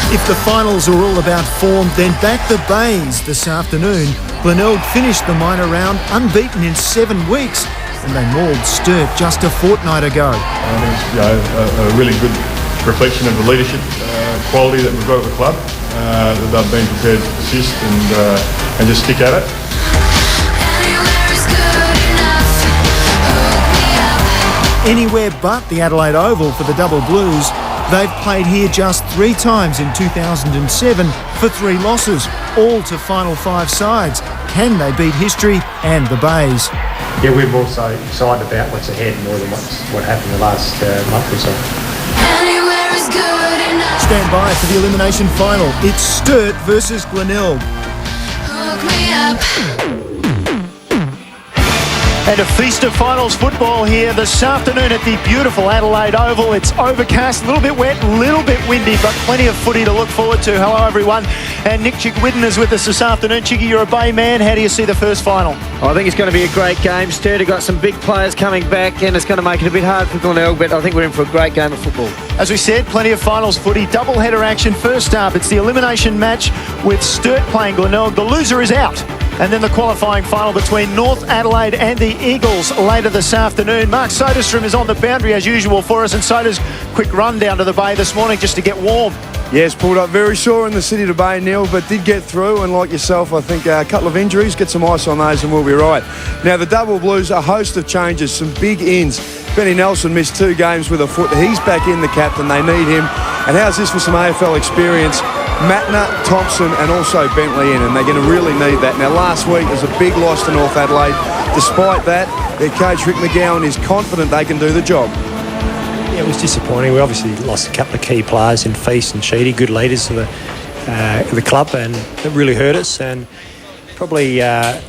If the finals are all about form, then back the Bays this afternoon. Glenelg finished the minor round unbeaten in 7 weeks, and they mauled Sturt just a fortnight ago. I think it's a really good reflection of the leadership quality that we've got at the club, that they've been prepared to persist and just stick at it. Anywhere but the Adelaide Oval for the Double Blues. They've played here just 3 times in 2007 for 3 losses, all to Final 5 sides. Can they beat history and the Bays? Yeah, we're more so excited about what's ahead more than what happened the last month or so. Anywhere is good enough. Stand by for the Elimination Final. It's Sturt versus Glenelg. Hook me up. And a feast of finals football here this afternoon at the beautiful Adelaide Oval. It's overcast, a little bit wet, a little bit windy, but plenty of footy to look forward to. Hello, everyone. And Nick Chickwidden is with us this afternoon. Chicky, you're a Bay man. How do you see the first final? I think it's going to be a great game. Sturt have got some big players coming back, and it's going to make it a bit hard for Glenelg, but I think we're in for a great game of football. As we said, plenty of finals footy, double-header action. First up, it's the elimination match with Sturt playing Glenelg. The loser is out. And then the qualifying final between North Adelaide and the Eagles later this afternoon. Mark Soderstrom is on the boundary as usual for us, and Soder's quick run down to the Bay this morning just to get warm. Yes, pulled up very sore in the city to Bay, Neil, but did get through, and like yourself, I think a couple of injuries, get some ice on those and we'll be right. Now, the Double Blues, a host of changes, some big ins. Benny Nelson missed 2 games with a foot. He's back in, the captain. They need him. And how's this for some AFL experience? Matner, Thompson and also Bentley in, and they're going to really need that. Now, last week was a big loss to North Adelaide. Despite that, their coach Rick McGowan is confident they can do the job. Yeah, it was disappointing. We obviously lost a couple of key players in Feast and Sheedy, good leaders of the club, and it really hurt us. And probably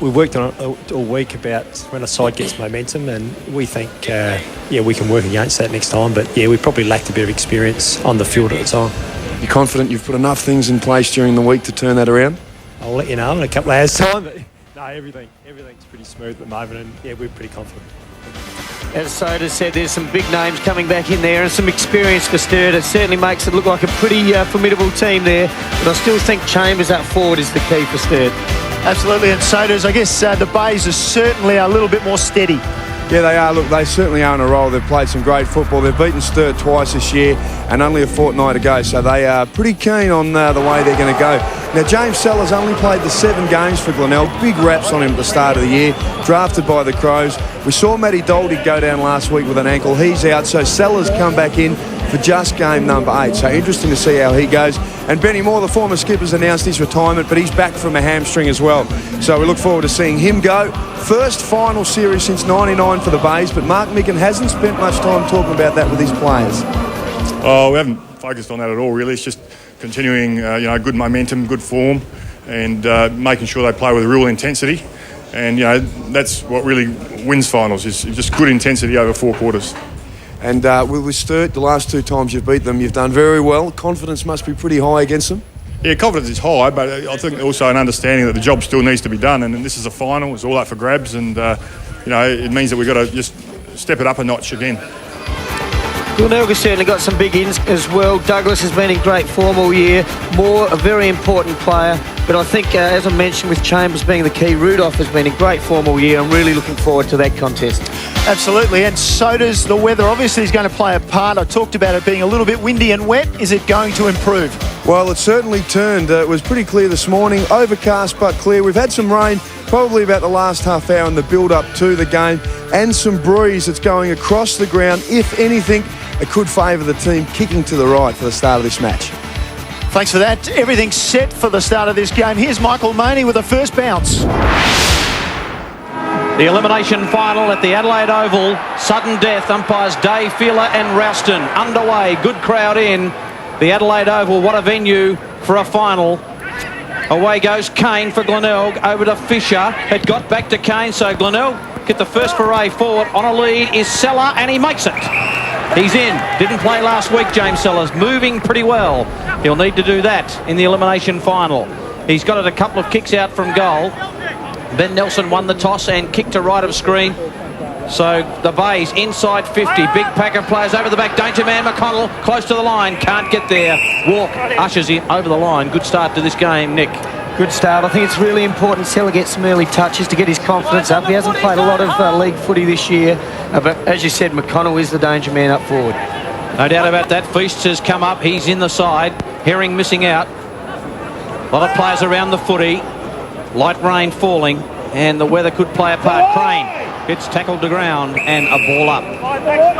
we worked on it all week about when a side gets momentum, and we think we can work against that next time. But yeah, we probably lacked a bit of experience on the field at the time. You're confident you've put enough things in place during the week to turn that around? I'll let you know in a couple of hours' time. But no, everything's pretty smooth at the moment, and yeah, we're pretty confident. As Soda said, there's some big names coming back in there and some experience for Sturt. It certainly makes it look like a pretty formidable team there, but I still think Chambers up forward is the key for Sturt. Absolutely, and Soda's, I guess the Bays are certainly a little bit more steady. Yeah, they are. Look, they certainly are on a roll. They've played some great football. They've beaten Sturt twice this year and only a fortnight ago, so they are pretty keen on the way they're going to go. Now, James Sellers only played the 7 games for Glenelg. Big raps on him at the start of the year, drafted by the Crows. We saw Matty Doldy go down last week with an ankle. He's out, so Sellers come back in for just game number 8. So interesting to see how he goes. And Benny Moore, the former skipper's announced his retirement, but he's back from a hamstring as well. So we look forward to seeing him go. First final series since '99 for the Bays, but Mark Micken hasn't spent much time talking about that with his players. Oh, we haven't focused on that at all, really. It's just continuing, good momentum, good form, and making sure they play with real intensity. And, that's what really wins finals, is just good intensity over 4 quarters. And with Sturt, the last 2 times you've beat them, you've done very well. Confidence must be pretty high against them. Yeah, confidence is high, but I think also an understanding that the job still needs to be done, and this is a final. It's all up for grabs, and it means that we've got to just step it up a notch again. Glenelg has certainly got some big ins as well. Douglas has been in great form all year. Moore, a very important player. But I think, as I mentioned, with Chambers being the key, Rudolph has been in great form all year. I'm really looking forward to that contest. Absolutely, and so does the weather. Obviously, is going to play a part. I talked about it being a little bit windy and wet. Is it going to improve? Well, it certainly turned. It was pretty clear this morning. Overcast but clear. We've had some rain probably about the last half hour in the build-up to the game, and some breeze that's going across the ground. If anything, it could favour the team kicking to the right for the start of this match. Thanks for that. Everything's set for the start of this game. Here's Michael Maney with a first bounce. The elimination final at the Adelaide Oval. Sudden death, umpires Dave Feeler and Rouston. Underway, good crowd in. The Adelaide Oval, what a venue for a final. Away goes Kane for Glenelg, over to Fisher. It got back to Kane, so Glenelg get the first foray forward. On a lead is Seller, and he makes it. He's in. Didn't play last week, James Sellers. Moving pretty well. He'll need to do that in the elimination final. He's got it a couple of kicks out from goal. Ben Nelson won the toss and kicked to right of screen. So the Bays inside 50. Big pack of players over the back. Danger man McConnell close to the line. Can't get there. Walk ushers in over the line. Good start to this game, Nick. Good start. I think it's really important Seller gets some early touches to get his confidence up. He hasn't played a lot of league footy this year, but as you said, McConnell is the danger man up forward. No doubt about that. Feast has come up. He's in the side. Herring missing out. A lot of players around the footy. Light rain falling, and the weather could play a part. Crane gets tackled to ground and a ball up.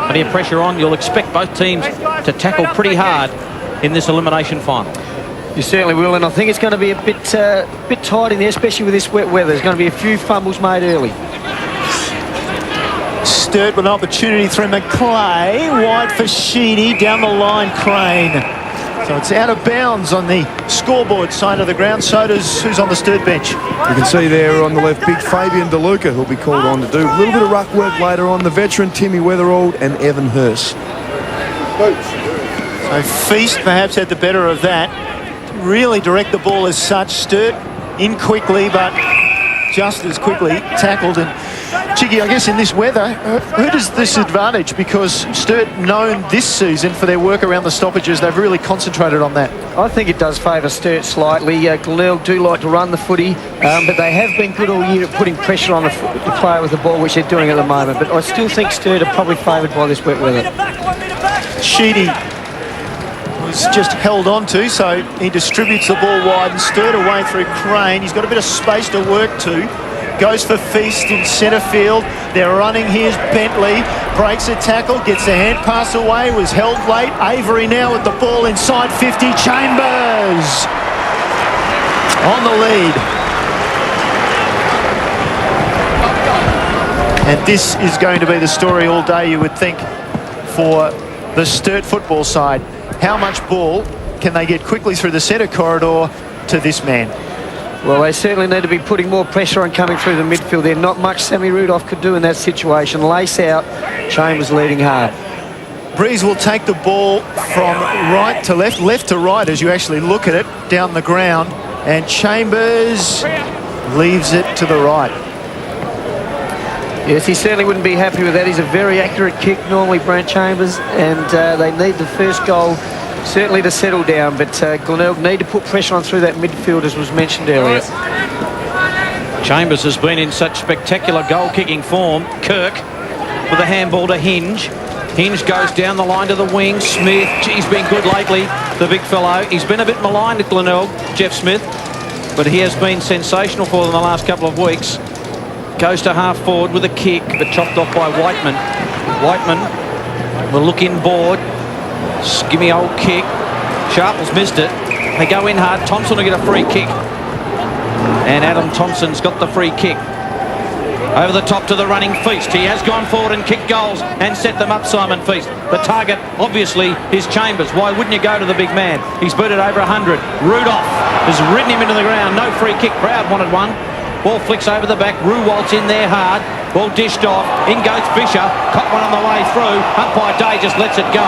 Plenty of pressure on. You'll expect both teams to tackle pretty hard in this elimination final. You certainly will, and I think it's going to be a bit tight in there, especially with this wet weather. There's going to be a few fumbles made early. Sturt with an opportunity through Maclay. Wide for Sheedy. Down the line, Crane. So it's out of bounds on the scoreboard side of the ground. So does who's on the Sturt bench. You can see there on the left, big Fabian DeLuca, who'll be called on to do a little bit of ruck work later on. The veteran Timmy Weatherald and Evan Hurst. So Feast perhaps had the better of that. Really direct the ball as such. Sturt in quickly, but just as quickly tackled. And Chiggy, I guess in this weather, who does this advantage? Because Sturt known this season for their work around the stoppages. They've really concentrated on that. I think it does favour Sturt slightly. Glenelg do like to run the footy, but they have been good all year at putting pressure on the player with the ball, which they're doing at the moment. But I still think Sturt are probably favoured by this wet weather. Sheedy was just held on to, so he distributes the ball wide and Sturt away through Crane. He's got a bit of space to work to. Goes for Feast in centre field. They're running. Here's Bentley. Breaks a tackle. Gets the hand pass away. Was held late. Avery now with the ball inside 50. Chambers on the lead. And this is going to be the story all day, you would think, for the Sturt football side. How much ball can they get quickly through the centre corridor to this man? Well, they certainly need to be putting more pressure on coming through the midfield there. Not much Sammy Rudolph could do in that situation. Lace out, Chambers leading hard. Breeze will take the ball from right to left, left to right as you actually look at it, down the ground. And Chambers leaves it to the right. Yes, he certainly wouldn't be happy with that. He's a very accurate kick, normally, Brent Chambers, and they need the first goal certainly to settle down, but Glenelg need to put pressure on through that midfield, as was mentioned earlier. Chambers has been in such spectacular goal-kicking form. Kirk with a handball to Hinge. Hinge goes down the line to the wing. Smith, he's been good lately, the big fellow. He's been a bit maligned at Glenelg, Jeff Smith, but he has been sensational for them the last couple of weeks. Goes to half forward with a kick, but chopped off by Whiteman. Whiteman will look inboard. Skimmy old kick. Sharples missed it. They go in hard. Thompson will get a free kick. And Adam Thompson's got the free kick. Over the top to the running Feast. He has gone forward and kicked goals and set them up, Simon Feast. The target, obviously, is Chambers. Why wouldn't you go to the big man? He's booted over 100. Rudolph has ridden him into the ground. No free kick. Crowd wanted one. Ball flicks over the back. Ruwalt's in there hard. Ball dished off. In goes Fisher. Caught one on the way through. Umpire Day just lets it go.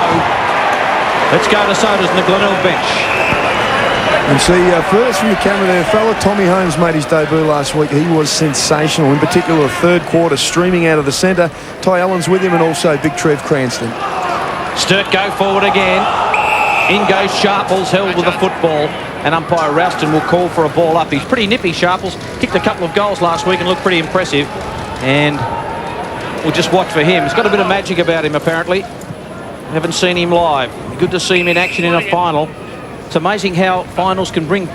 Let's go to Sodas and the Glenelg bench. And see, first from the camera there, fella Tommy Holmes made his debut last week. He was sensational, in particular the third quarter, streaming out of the centre. Ty Allen's with him, and also Big Trev Cranston. Sturt go forward again. In goes Sharples, held with the football. And umpire Rouston will call for a ball up. He's pretty nippy, Sharples. Kicked a couple of goals last week and looked pretty impressive. And we'll just watch for him. He's got a bit of magic about him, apparently. Haven't seen him live. Good to see him in action in a final. It's amazing how finals can bring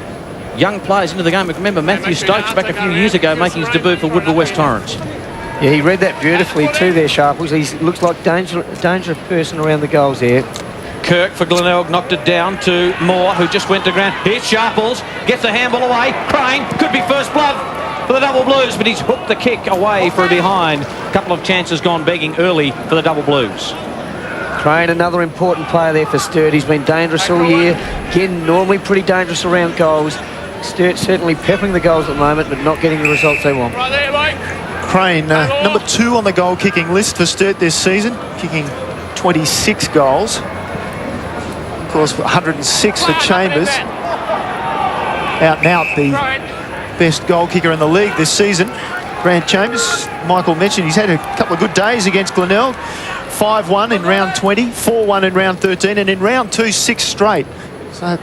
young players into the game. Remember Matthew Stokes back a few years ago making his debut for Woodville West Torrens. Yeah, he read that beautifully too there, Sharples. He looks like dangerous person around the goals here. Kirk for Glenelg knocked it down to Moore, who just went to ground. Here's Sharples, gets the handball away. Crane, could be first blood for the Double Blues, but he's hooked the kick away for a behind. A couple of chances gone begging early for the Double Blues. Crane, another important player there for Sturt. He's been dangerous all year. Again, normally pretty dangerous around goals. Sturt certainly peppering the goals at the moment, but not getting the results they want. Crane, number 2 on the goal-kicking list for Sturt this season, kicking 26 goals. Of course, 106 for Chambers. Out and out the best goal kicker in the league this season. Grant Chambers, Michael mentioned he's had a couple of good days against Glenelg. 5-1 in round 20, 4-1 in round 13, and in round 2, 6 straight. So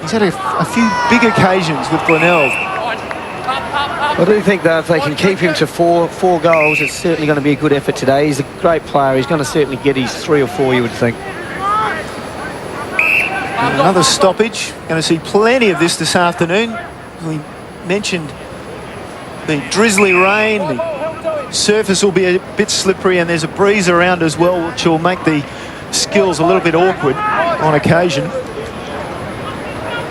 he's had a few big occasions with Glenelg. I do think, though, if they can keep him to four goals, it's certainly going to be a good effort today. He's a great player. He's going to certainly get his 3 or 4, you would think. Another stoppage. Going to see plenty of this afternoon. We mentioned the drizzly rain. The surface will be a bit slippery, and there's a breeze around as well, which will make the skills a little bit awkward on occasion.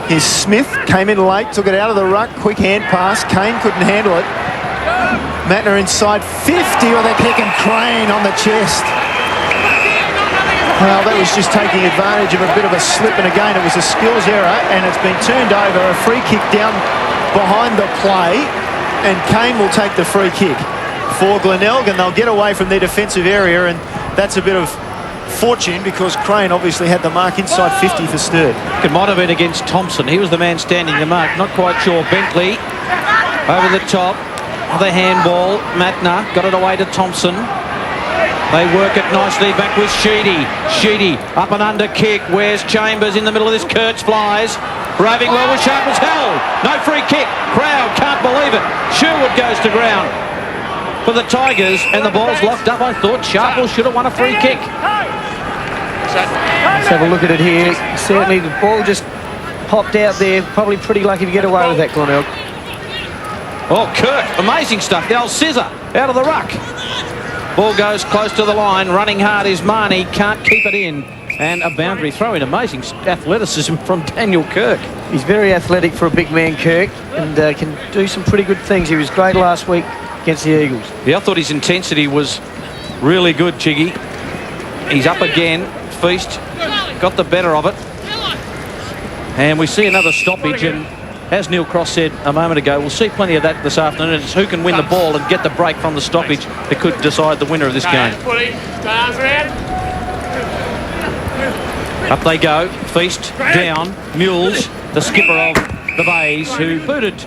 Here's Smith, came in late, took it out of the ruck, quick hand pass. Kane couldn't handle it. Mattner inside 50 with a kick, and Crane on the chest. Well, that was just taking advantage of a bit of a slip, and again it was a skills error, and it's been turned over. A free kick down behind the play, and Kane will take the free kick for Glenelg, and they'll get away from their defensive area, and that's a bit of fortune because Crane obviously had the mark inside 50 for Sturt. It might have been against Thompson. He was the man standing the mark. Not quite sure. Bentley over the top. The handball. Mattner got it away to Thompson. They work it nicely back with Sheedy. Sheedy up and under kick. Where's Chambers in the middle of this? Kurtz flies. Raving well with Sharp was held. No free kick. Crowd can't believe it. Sherwood goes to ground for the Tigers, and the ball's locked up. I thought Sharple should have won a free kick. Let's have a look at it here. Certainly the ball just popped out there. Probably pretty lucky to get away with that, Glenelg. Oh, Kirk, amazing stuff. The old scissor out of the ruck. Ball goes close to the line. Running hard is Marnie. Can't keep it in. And a boundary throw in. Amazing athleticism from Daniel Kirk. He's very athletic for a big man, Kirk, and can do some pretty good things. He was great last week against the Eagles. Yeah, I thought his intensity was really good, Chiggy. He's up again. Feast got the better of it. And we see another stoppage, and as Neil Cross said a moment ago, we'll see plenty of that this afternoon. It's who can win the ball and get the break from the stoppage that could decide the winner of this game. Up they go. Feast down. Mules, the skipper of the Bays, who booted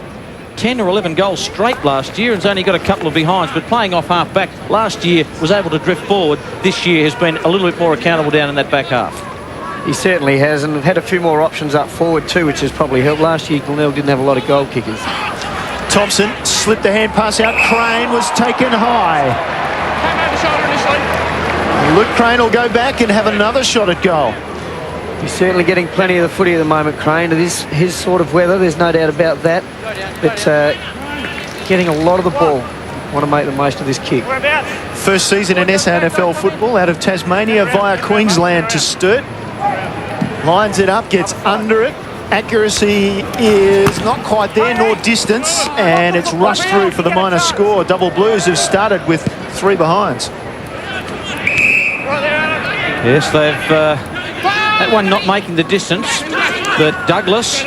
10 or 11 goals straight last year and has only got a couple of behinds, but playing off half back last year was able to drift forward. This year has been a little bit more accountable down in that back half. He certainly has, and had a few more options up forward too, which has probably helped. Last year Glenelg didn't have a lot of goal kickers. Thompson slipped the hand pass out. Crane was taken high. Luke Crane will go back and have another shot at goal. He's certainly getting plenty of the footy at the moment, Crane. It is his sort of weather, there's no doubt about that. But getting a lot of the ball. Want to make the most of this kick. First season in SANFL football out of Tasmania via Queensland to Sturt. Lines it up, gets under it. Accuracy is not quite there, nor distance, and it's rushed through for the minor score. Double Blues have started with 3 behinds. Yes, they've that one not making the distance, but Douglas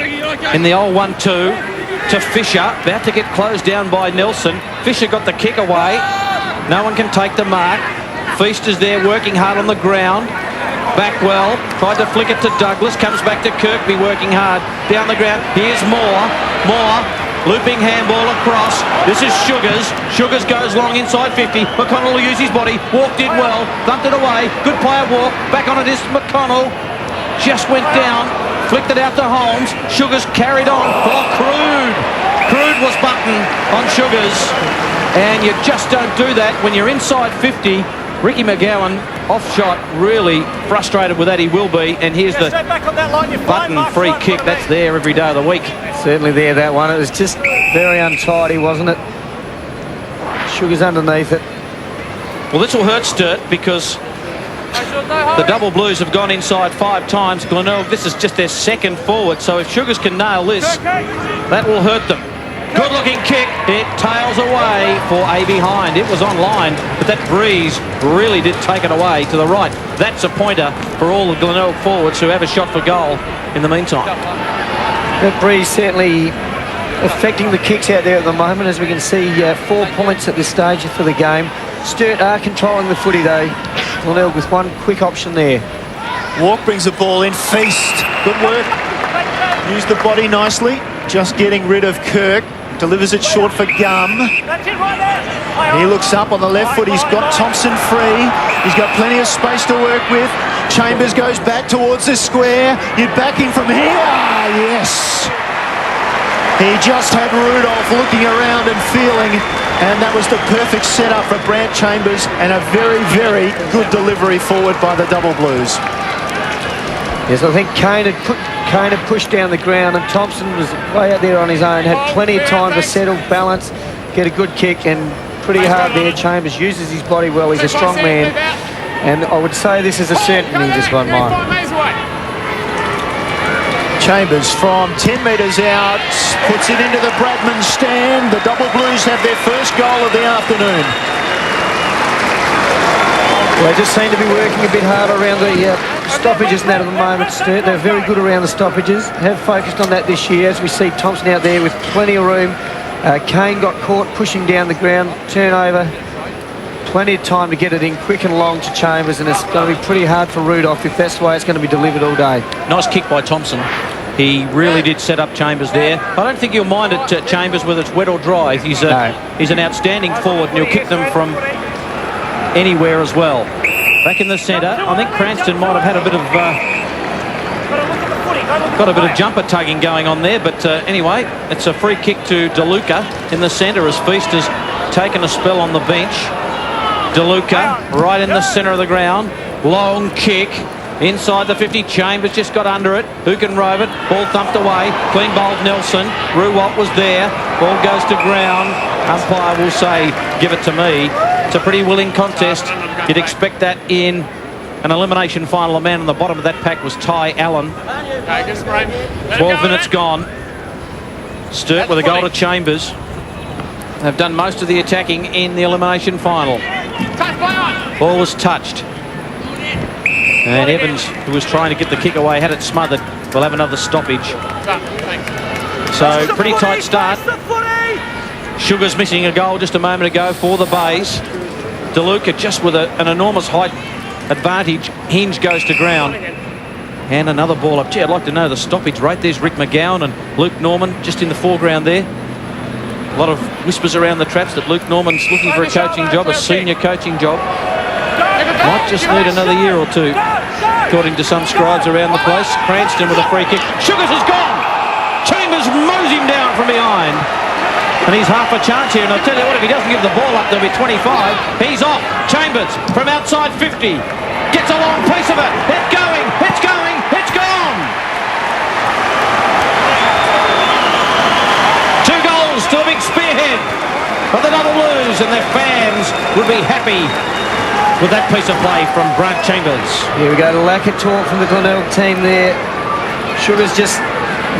in the old 1-2 to Fisher, about to get closed down by Nelson. Fisher got the kick away. No one can take the mark. Feast is there working hard on the ground. Backwell tried to flick it to Douglas, comes back to Kirkby working hard down the ground. Here's Moore. Looping handball across. This is Sugars. Sugars goes long inside 50. McConnell will use his body. Walk did well. Thumped it away. Good player walk. Back on it is McConnell. Just went down. Flicked it out to Holmes. Sugars carried on. Oh, Crude. Crude was buttoned on Sugars. And you just don't do that when you're inside 50. Ricky McGowan, off shot, really frustrated with that. He will be. And here's the button free kick. That's there every day of the week. Certainly there, that one. It was just very untidy, wasn't it? Sugars underneath it. Well, this will hurt Sturt because the Double Blues have gone inside 5 times. Glenelg, this is just their second forward. So if Sugars can nail this, that will hurt them. Good looking kick. It tails away for a behind. It was online, but that breeze really did take it away to the right. That's a pointer for all the Glenelg forwards who have a shot for goal in the meantime. That breeze certainly affecting the kicks out there at the moment, as we can see 4 points at this stage for the game. Sturt are controlling the footy though. Glenelg with one quick option there. Walk brings the ball in. Feast. Good work. Used the body nicely. Just getting rid of Kirk. delivers it short for Gum. He looks up on the left foot. He's got Thompson free. He's got plenty of space to work with. Chambers goes back towards the square. You're backing from here. Yes. He just had Rudolph looking around and feeling, and that was the perfect setup for Brant Chambers, and a very, very good delivery forward by the Double Blues. Yes, I think Kane had pushed down the ground, and Thompson was way out there on his own, had plenty of time to settle, balance, get a good kick, and pretty hard there. Chambers uses his body well. He's a strong man, and I would say this is a certainty, this one, Mike. Chambers from 10 metres out, puts it into the Bradman stand. The Double Blues have their first goal of the afternoon. Well, they just seem to be working a bit harder around the stoppages and that at the moment, Sturt. They're very good around the stoppages. Have focused on that this year, as we see Thompson out there with plenty of room. Kane got caught pushing down the ground, turnover. Plenty of time to get it in quick and long to Chambers, and it's going to be pretty hard for Rudolph if that's the way it's going to be delivered all day. Nice kick by Thompson. He really did set up Chambers there. I don't think he'll mind it, Chambers, whether it's wet or dry. He's an outstanding forward, and he'll kick them from anywhere as well. Back in the centre, I think Cranston might have had a bit of got a bit of jumper tugging going on there, but anyway, it's a free kick to DeLuca in the centre as Feast has taken a spell on the bench. DeLuca right in the centre of the ground, long kick inside the 50. Chambers just got under it. Who can rove it? Ball thumped away. Clean bowled Nelson. Ruwalt was there. Ball goes to ground. Umpire will say, give it to me. It's a pretty willing contest. You'd expect that in an elimination final. A man on the bottom of that pack was Ty Allen. 12 minutes gone. Sturt with a goal to Chambers. They've done most of the attacking in the elimination final. Ball was touched. And Evans, who was trying to get the kick away, had it smothered. We'll have another stoppage. So, pretty tight start. Sugar's missing a goal just a moment ago for the Bays. DeLuca just with an enormous height advantage. Hinge goes to ground. And another ball up. Gee, I'd like to know the stoppage rate. There's Rick McGowan and Luke Norman just in the foreground there. A lot of whispers around the traps that Luke Norman's looking for a coaching job, a senior coaching job. Might just need another year or two, according to some scribes around the place. Cranston with a free kick. Sugars is gone! Chambers mows him down from behind. And he's half a chance here. And I'll tell you what, if he doesn't give the ball up, there'll be 25. He's off. Chambers from outside 50. Gets a long piece of it. It's going. It's going. It's gone. 2 goals to a big spearhead of the Double Blues, and their fans would be happy with that piece of play from Brant Chambers. Here we go, the lack of talk from the Glenelg team there. Sugar's just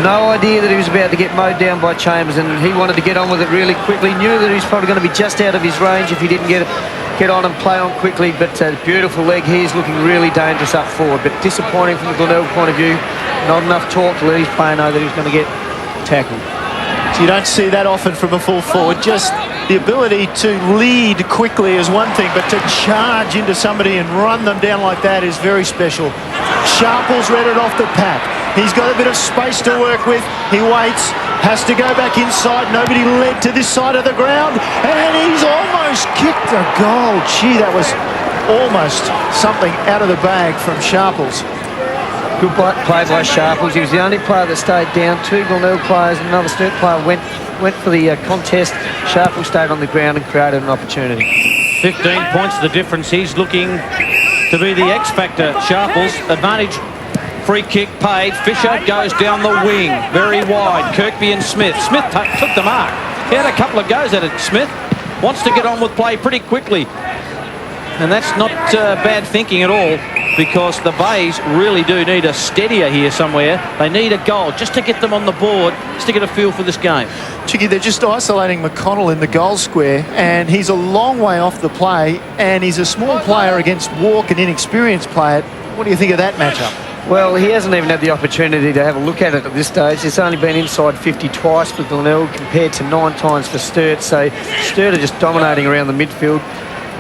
no idea that he was about to get mowed down by Chambers, and he wanted to get on with it really quickly. Knew that he was probably going to be just out of his range if he didn't get on and play on quickly, but beautiful leg. He's looking really dangerous up forward, but disappointing from the Glenelg point of view. Not enough talk to let his player know that he's going to get tackled. You don't see that often from a full forward. Just the ability to lead quickly is one thing, but to charge into somebody and run them down like that is very special. Sharples read it off the pack. He's got a bit of space to work with. He waits, has to go back inside. Nobody led to this side of the ground, and he's almost kicked a goal. Gee, that was almost something out of the bag from Sharples. Good play by Sharples. He was the only player that stayed down. 2 Glenelg players and another Sturt player went for the contest. Sharples stayed on the ground and created an opportunity. 15 points the difference. He's looking to be the X factor. Sharples, advantage, free kick paid. Fisher goes down the wing, very wide. Kirkby and Smith. Smith took the mark. He had a couple of goes at it. Smith wants to get on with play pretty quickly. And that's not bad thinking at all, because the Bays really do need a steadier here somewhere. They need a goal just to get them on the board, just to get a feel for this game. Chicky, they're just isolating McConnell in the goal square, and he's a long way off the play, and he's a small player against Walk, an inexperienced player. What do you think of that matchup? Well, he hasn't even had the opportunity to have a look at it at this stage. It's only been inside 50 twice for Glenelg compared to 9 times for Sturt, so Sturt are just dominating around the midfield.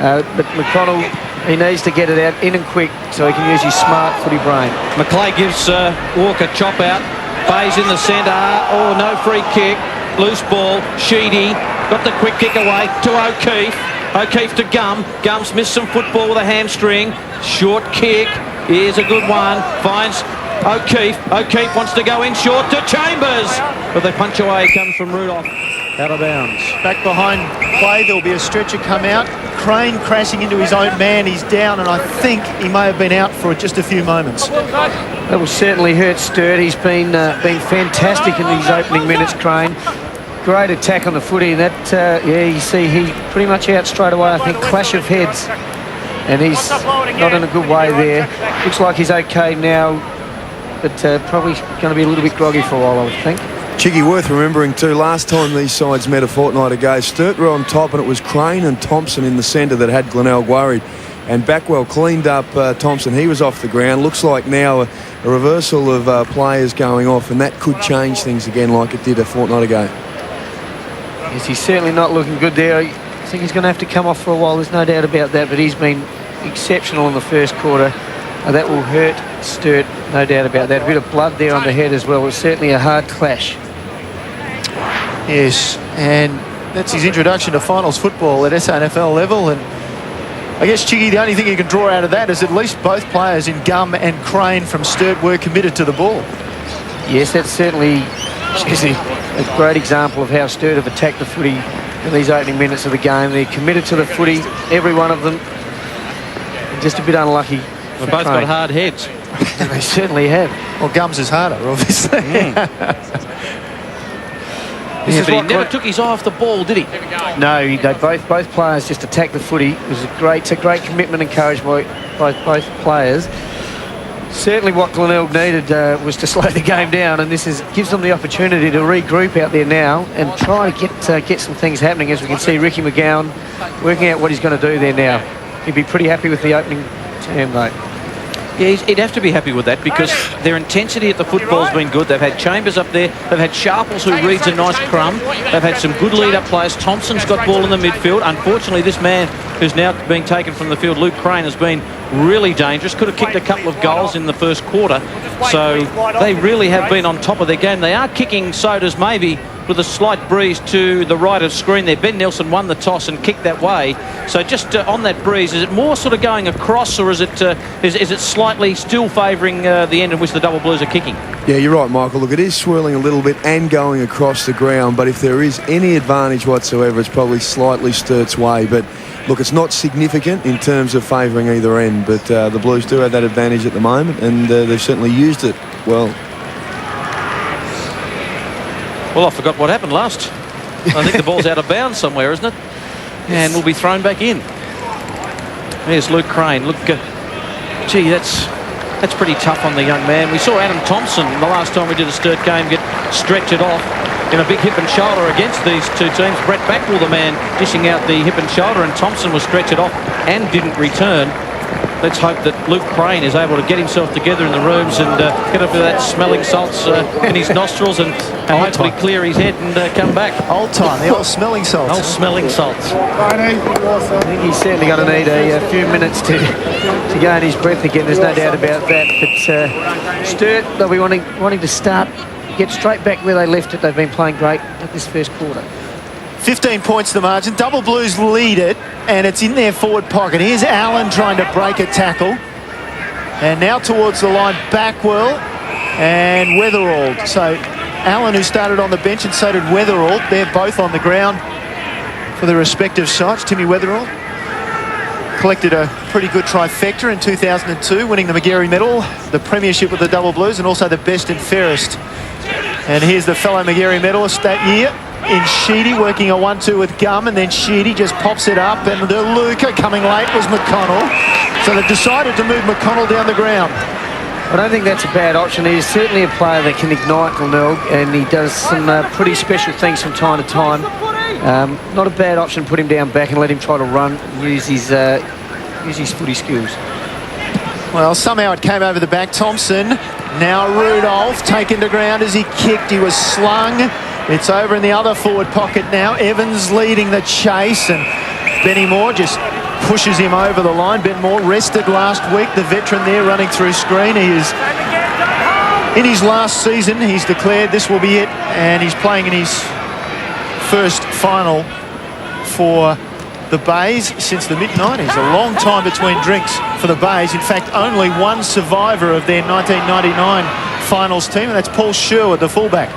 But McConnell, he needs to get it out in and quick so he can use his smart footy brain. McClay gives Walker chop out. Bays in the centre. Oh, no free kick. loose ball. Sheedy got the quick kick away to O'Keefe. O'Keefe to Gum. Gum's missed some football with a hamstring. Short kick. Here's a good one. Finds O'Keefe. O'Keefe wants to go in short to Chambers. But the punch away comes from Rudolph. Out of bounds. Back behind play, there'll be a stretcher come out. Crane crashing into his own man. He's down, and I think he may have been out for just a few moments. That will certainly hurt Sturt. He's been fantastic in these opening minutes, Crane. Great attack on the footy, and that, you see he pretty much out straight away. I think clash of heads, and he's not in a good way there. Looks like he's okay now, but probably going to be a little bit groggy for a while, I would think. Chiggy, worth remembering too, last time these sides met a fortnight ago, Sturt were on top and it was Crane and Thompson in the centre that had Glenelg worried. And Backwell cleaned up Thompson. He was off the ground. Looks like now a reversal of players going off, and that could change things again like it did a fortnight ago. Yes, he's certainly not looking good there. I think he's going to have to come off for a while, there's no doubt about that, but he's been exceptional in the first quarter. That will hurt Sturt, no doubt about that. A bit of blood there on the head as well. It was certainly a hard clash. Yes, and that's his introduction to finals football at SANFL level. And I guess, Chiggy, the only thing you can draw out of that is at least both players in Gum and Crane from Sturt were committed to the ball. Yes, that's certainly a great example of how Sturt have attacked the footy in these opening minutes of the game. They're committed to the footy, every one of them. Just a bit unlucky. They've both got hard heads. They certainly have. Well, Gum's is harder, obviously. But he never took his eye off the ball, did he? No, they both players just attacked the footy. It was a great commitment and courage by both players. Certainly what Glenelg needed was to slow the game down, and this gives them the opportunity to regroup out there now and try to get some things happening. As we can see, Ricky McGowan working out what he's going to do there now. He'd be pretty happy with the opening term, though. Yeah, he'd have to be happy with that because their intensity at the football's been good. They've had Chambers up there. They've had Sharples, who reads a nice crumb. They've had some good lead-up players. Thompson's got ball in the midfield. Unfortunately, this man who's now being taken from the field, Luke Crane, has been really dangerous. Could have kicked a couple of goals in the first quarter. So they really have been on top of their game. They are kicking sodas maybe with a slight breeze to the right of screen there. Ben Nelson won the toss and kicked that way. So just on that breeze, is it more sort of going across, or is it slightly still favouring the end in which the Double Blues are kicking? Yeah, you're right, Michael. Look, it is swirling a little bit and going across the ground, but if there is any advantage whatsoever, it's probably slightly Sturt's way. But look, it's not significant in terms of favouring either end, but the Blues do have that advantage at the moment, and they've certainly used it well. Well, I forgot what happened last. I think the ball's out of bounds somewhere, isn't it? And will be thrown back in. There's Luke Crane. Look, gee, that's pretty tough on the young man. We saw Adam Thompson the last time we did a Sturt game get stretched off in a big hip and shoulder against these two teams. Brett Backwell, the man dishing out the hip and shoulder, and Thompson was stretched off and didn't return. Let's hope that Luke Crane is able to get himself together in the rooms and get up with that smelling salts in his nostrils and hopefully clear his head and come back. Old time, the old smelling salts. Old smelling salts. I think he's certainly going to need a few minutes to gain his breath again. There's no doubt about that. But Sturt, they'll be wanting to start, get straight back where they left it. They've been playing great at this first quarter. 15 points the margin. Double Blues lead it, and it's in their forward pocket. Here's Allen trying to break a tackle. And now towards the line, Backwell and Weatherald. So Allen, who started on the bench, and so did Weatherald. They're both on the ground for their respective sides. Timmy Weatherald collected a pretty good trifecta in 2002, winning the Magarey Medal, the premiership with the Double Blues, and also the best and fairest. And here's the fellow Magarey medalist that year in Sheedy, working a 1-2 with Gum, and then Sheedy just pops it up, and the Luca coming late was McConnell. So they've decided to move McConnell down the ground. I don't think that's a bad option. He's certainly a player that can ignite Glenelg, and he does some pretty special things from time to time. Not a bad option. Put him down back and let him try to run and use his footy skills. Well, somehow it came over the back. Thompson, now Rudolph, taken to ground as he kicked. He was slung. It's over in the other forward pocket now. Evans leading the chase, and Benny Moore just pushes him over the line. Ben Moore rested last week, the veteran there running through screen. He is in his last season. He's declared this will be it, and he's playing in his first final for the Bays since the mid-90s. A long time between drinks for the Bays. In fact, only one survivor of their 1999 finals team, and that's Paul Sherwood, the fullback.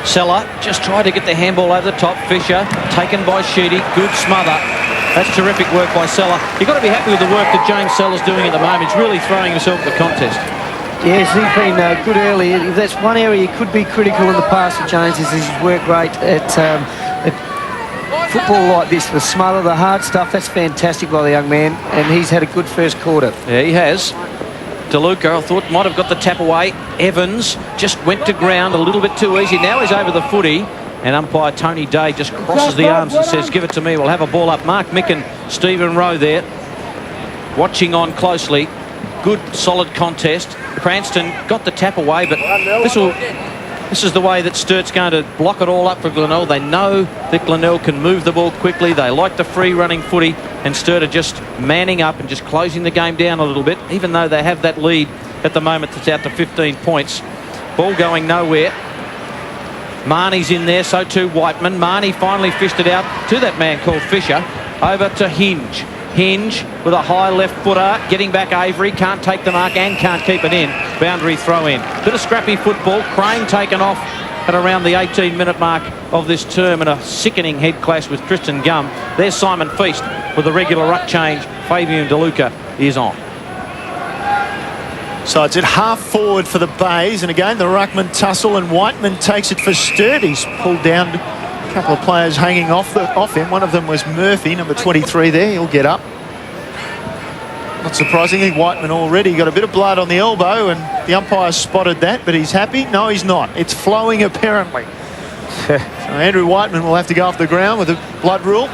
Seller just tried to get the handball over the top. Fisher taken by Sheedy. Good smother. That's terrific work by Seller. You've got to be happy with the work that James Seller's doing at the moment. He's really throwing himself at the contest. Yes, he's been good early. If that's one area you could be critical in the past of James, is his work rate at football like this, the smother, the hard stuff. That's fantastic by the young man, and he's had a good first quarter. Yeah, he has. DeLuca, I thought, might have got the tap away. Evans just went to ground a little bit too easy. Now he's over the footy, and umpire Tony Day just crosses the arms and says, give it to me, we'll have a ball up. Mark Micken, Stephen Rowe there, watching on closely. Good, solid contest. Cranston got the tap away, but this is the way that Sturt's going to block it all up for Glenelg. They know that Glenelg can move the ball quickly. They like the free running footy, and Sturt are just manning up and just closing the game down a little bit, even though they have that lead at the moment that's out to 15 points. Ball going nowhere. Marnie's in there, so too Whiteman. Marnie finally fished it out to that man called Fisher. Over to Hinge. Hinge with a high left footer, getting back Avery, can't take the mark and can't keep it in. Boundary throw in. Bit of scrappy football. Crane taken off at around the 18-minute mark of this term, and a sickening head clash with Tristan Gum. There's Simon Feast with a regular ruck change. Fabian DeLuca is on. So it's at half forward for the Bays, and again the ruckman tussle, and Whiteman takes it for Sturt. He's pulled down a couple of players hanging off him. One of them was Murphy, number 23 there. He'll get up. Not surprisingly, Whiteman already got a bit of blood on the elbow, and the umpire spotted that, but he's happy. No, he's not. It's flowing apparently. So Andrew Whiteman will have to go off the ground with a blood rule.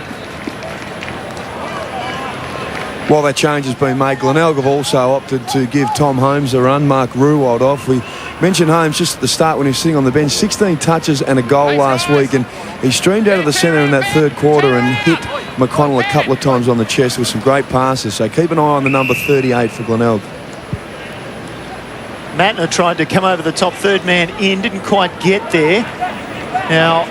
While that change has been made, Glenelg have also opted to give Tom Holmes a run, Mark Ruwald off. We mentioned Holmes just at the start when he was sitting on the bench, 16 touches and a goal last week, and he streamed out of the centre in that third quarter and hit McConnell a couple of times on the chest with some great passes. So keep an eye on the number 38 for Glenelg. Matner tried to come over the top, third man in, didn't quite get there. Now,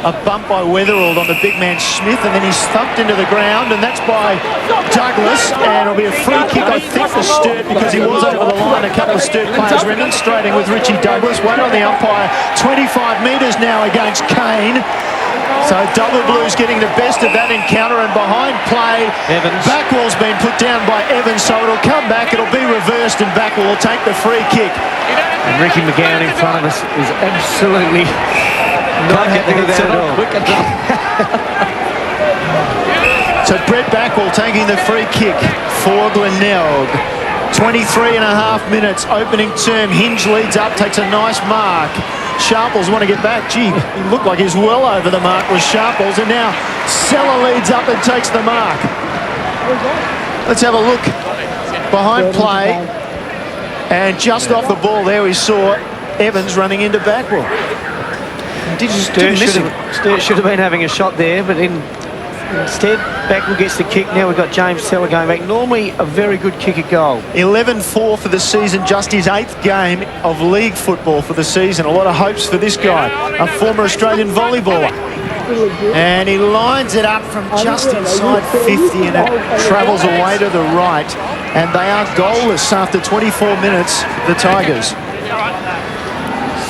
a bump by Weatherald on the big man Smith, and then he's thumped into the ground, and that's by Douglas, and it'll be a free kick, I think, for Sturt, because he was over the line. A couple of Sturt players remonstrating with Richie Douglas. One on the umpire, 25 metres now against Kane. So Double Blues getting the best of that encounter, and behind play, Evans. Backwell's been put down by Evans, so it'll come back, it'll be reversed, and Backwell will take the free kick. And Ricky McGowan in front of us is absolutely not happy with that at all. So Brett Backwell taking the free kick for Glenelg. 23 and a half minutes, opening term. Hinge leads up, takes a nice mark. Sharples want to get back. Gee, he looked like he's well over the mark with Sharples, and now Seller leads up and takes the mark. Let's have a look behind play, and just off the ball there we saw Evans running into Backwell. Sturt should have been having a shot there, but instead Backwell gets the kick. Now we've got James Seller going back. Normally a very good kick at goal. 11-4 for the season, just his 8th game of league football for the season. A lot of hopes for this guy, a former Australian volleyballer. And he lines it up from just inside 50, and it travels away to the right. And they are goalless after 24 minutes, the Tigers.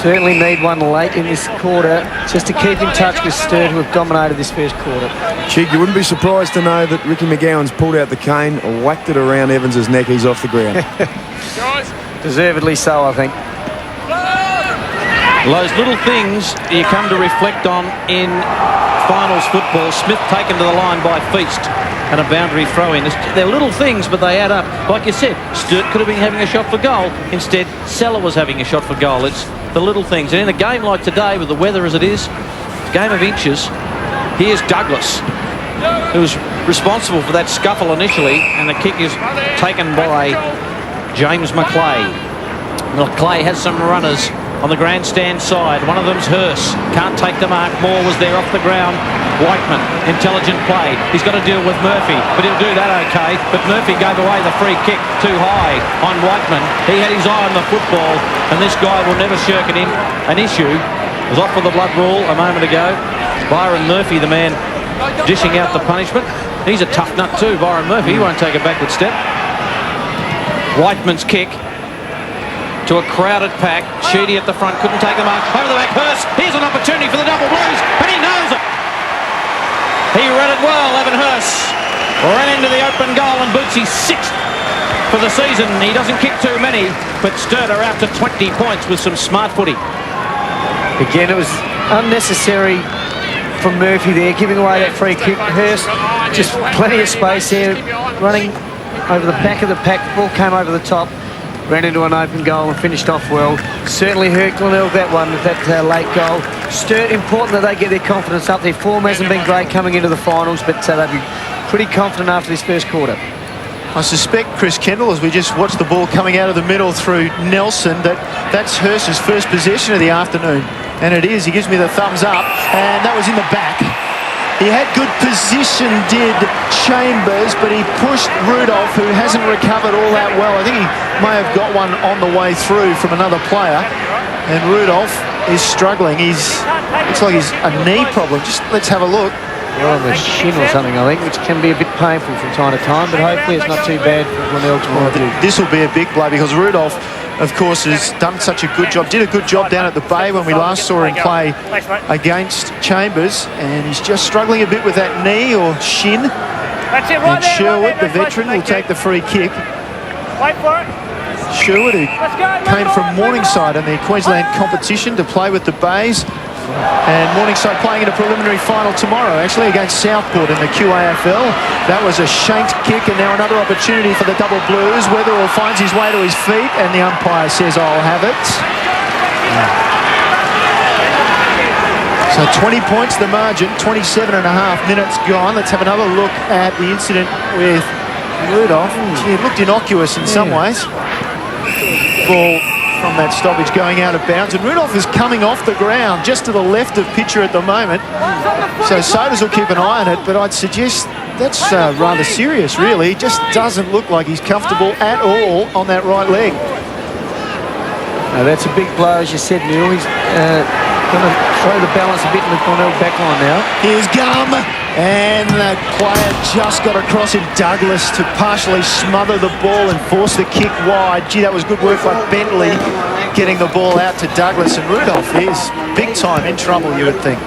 Certainly need one late in this quarter just to keep in touch with Sturt, who have dominated this first quarter. Chig, you wouldn't be surprised to know that Ricky McGowan's pulled out the cane, whacked it around Evans' neck. He's off the ground. Deservedly so, I think. Those little things you come to reflect on in finals football. Smith taken to the line by Feast, and a boundary throw in. They're little things, but they add up. Like you said, Sturt could have been having a shot for goal. Instead, Seller was having a shot for goal. It's the little things. And in a game like today, with the weather as it is, game of inches, here's Douglas, who's responsible for that scuffle initially, and the kick is taken by James McClay. McClay has some runners on the grandstand side. One of them's Hurst. Can't take the mark. Moore was there off the ground. Whiteman, intelligent play. He's got to deal with Murphy, but he'll do that okay. But Murphy gave away the free kick too high on Whiteman. He had his eye on the football, and this guy will never shirk an issue. Was off with the blood rule a moment ago. Byron Murphy, the man dishing out the punishment. He's a tough nut too, Byron Murphy. He won't take a backward step. Whiteman's kick to a crowded pack. Sheedy at the front, couldn't take the mark. Over the back, Hurst. Here's an opportunity for the double blues, and he knows it. He read it well, Evan Hurst. Ran into the open goal and boots his 6th for the season. He doesn't kick too many, but Sturt are out to 20 points with some smart footy. Again, it was unnecessary from Murphy there, giving away that free kick. Hurst, just plenty of space there, running over the back of the pack. The ball came over the top, ran into an open goal and finished off well. Certainly hurt Glenelg that one with that late goal. Sturt, important that they get their confidence up. Their form hasn't been great coming into the finals, but they'll be pretty confident after this first quarter. I suspect, Chris Kendall, as we just watched the ball coming out of the middle through Nelson, that's Hurst's first possession of the afternoon. And it is. He gives me the thumbs up, and that was in the back. He had good position, did Chambers, but he pushed Rudolph, who hasn't recovered all that well. I think he may have got one on the way through from another player. And Rudolph is struggling. Looks like he's a knee problem. Just let's have a look. Well, on the shin or something, I think, which can be a bit painful from time to time, but hopefully it's not too bad for Glenelg's point of view. This will be a big blow because Rudolph, of course, has done such a good job. Did a good job down at the Bay when we last saw him play against Chambers, and he's just struggling a bit with that knee or shin. And Sherwood, the veteran, will take the free kick. Wait for it. Sherwood, who came from Morningside in the Queensland competition to play with the Bays. And Morningside playing in a preliminary final tomorrow, actually, against Southport in the QAFL. That was a shanked kick, and now another opportunity for the double blues. Weatherall finds his way to his feet, and the umpire says, I'll have it. So 20 points the margin, 27 and a half minutes gone. Let's have another look at the incident with Rudolph. Gee, it looked innocuous in some ways. Ball from that stoppage going out of bounds, and Rudolph is coming off the ground just to the left of pitcher at the moment, so Sodas will keep an eye on it, but I'd suggest that's rather serious really. He just doesn't look like he's comfortable at all on that right leg. That's a big blow, as you said, Neil. He's going to throw the balance a bit in the Glenelg backline now. Here's Gum, and that player just got across in Douglas to partially smother the ball and force the kick wide. Gee, that was good work by Bentley, getting the ball out to Douglas, and Rudolph is big time in trouble, you would think.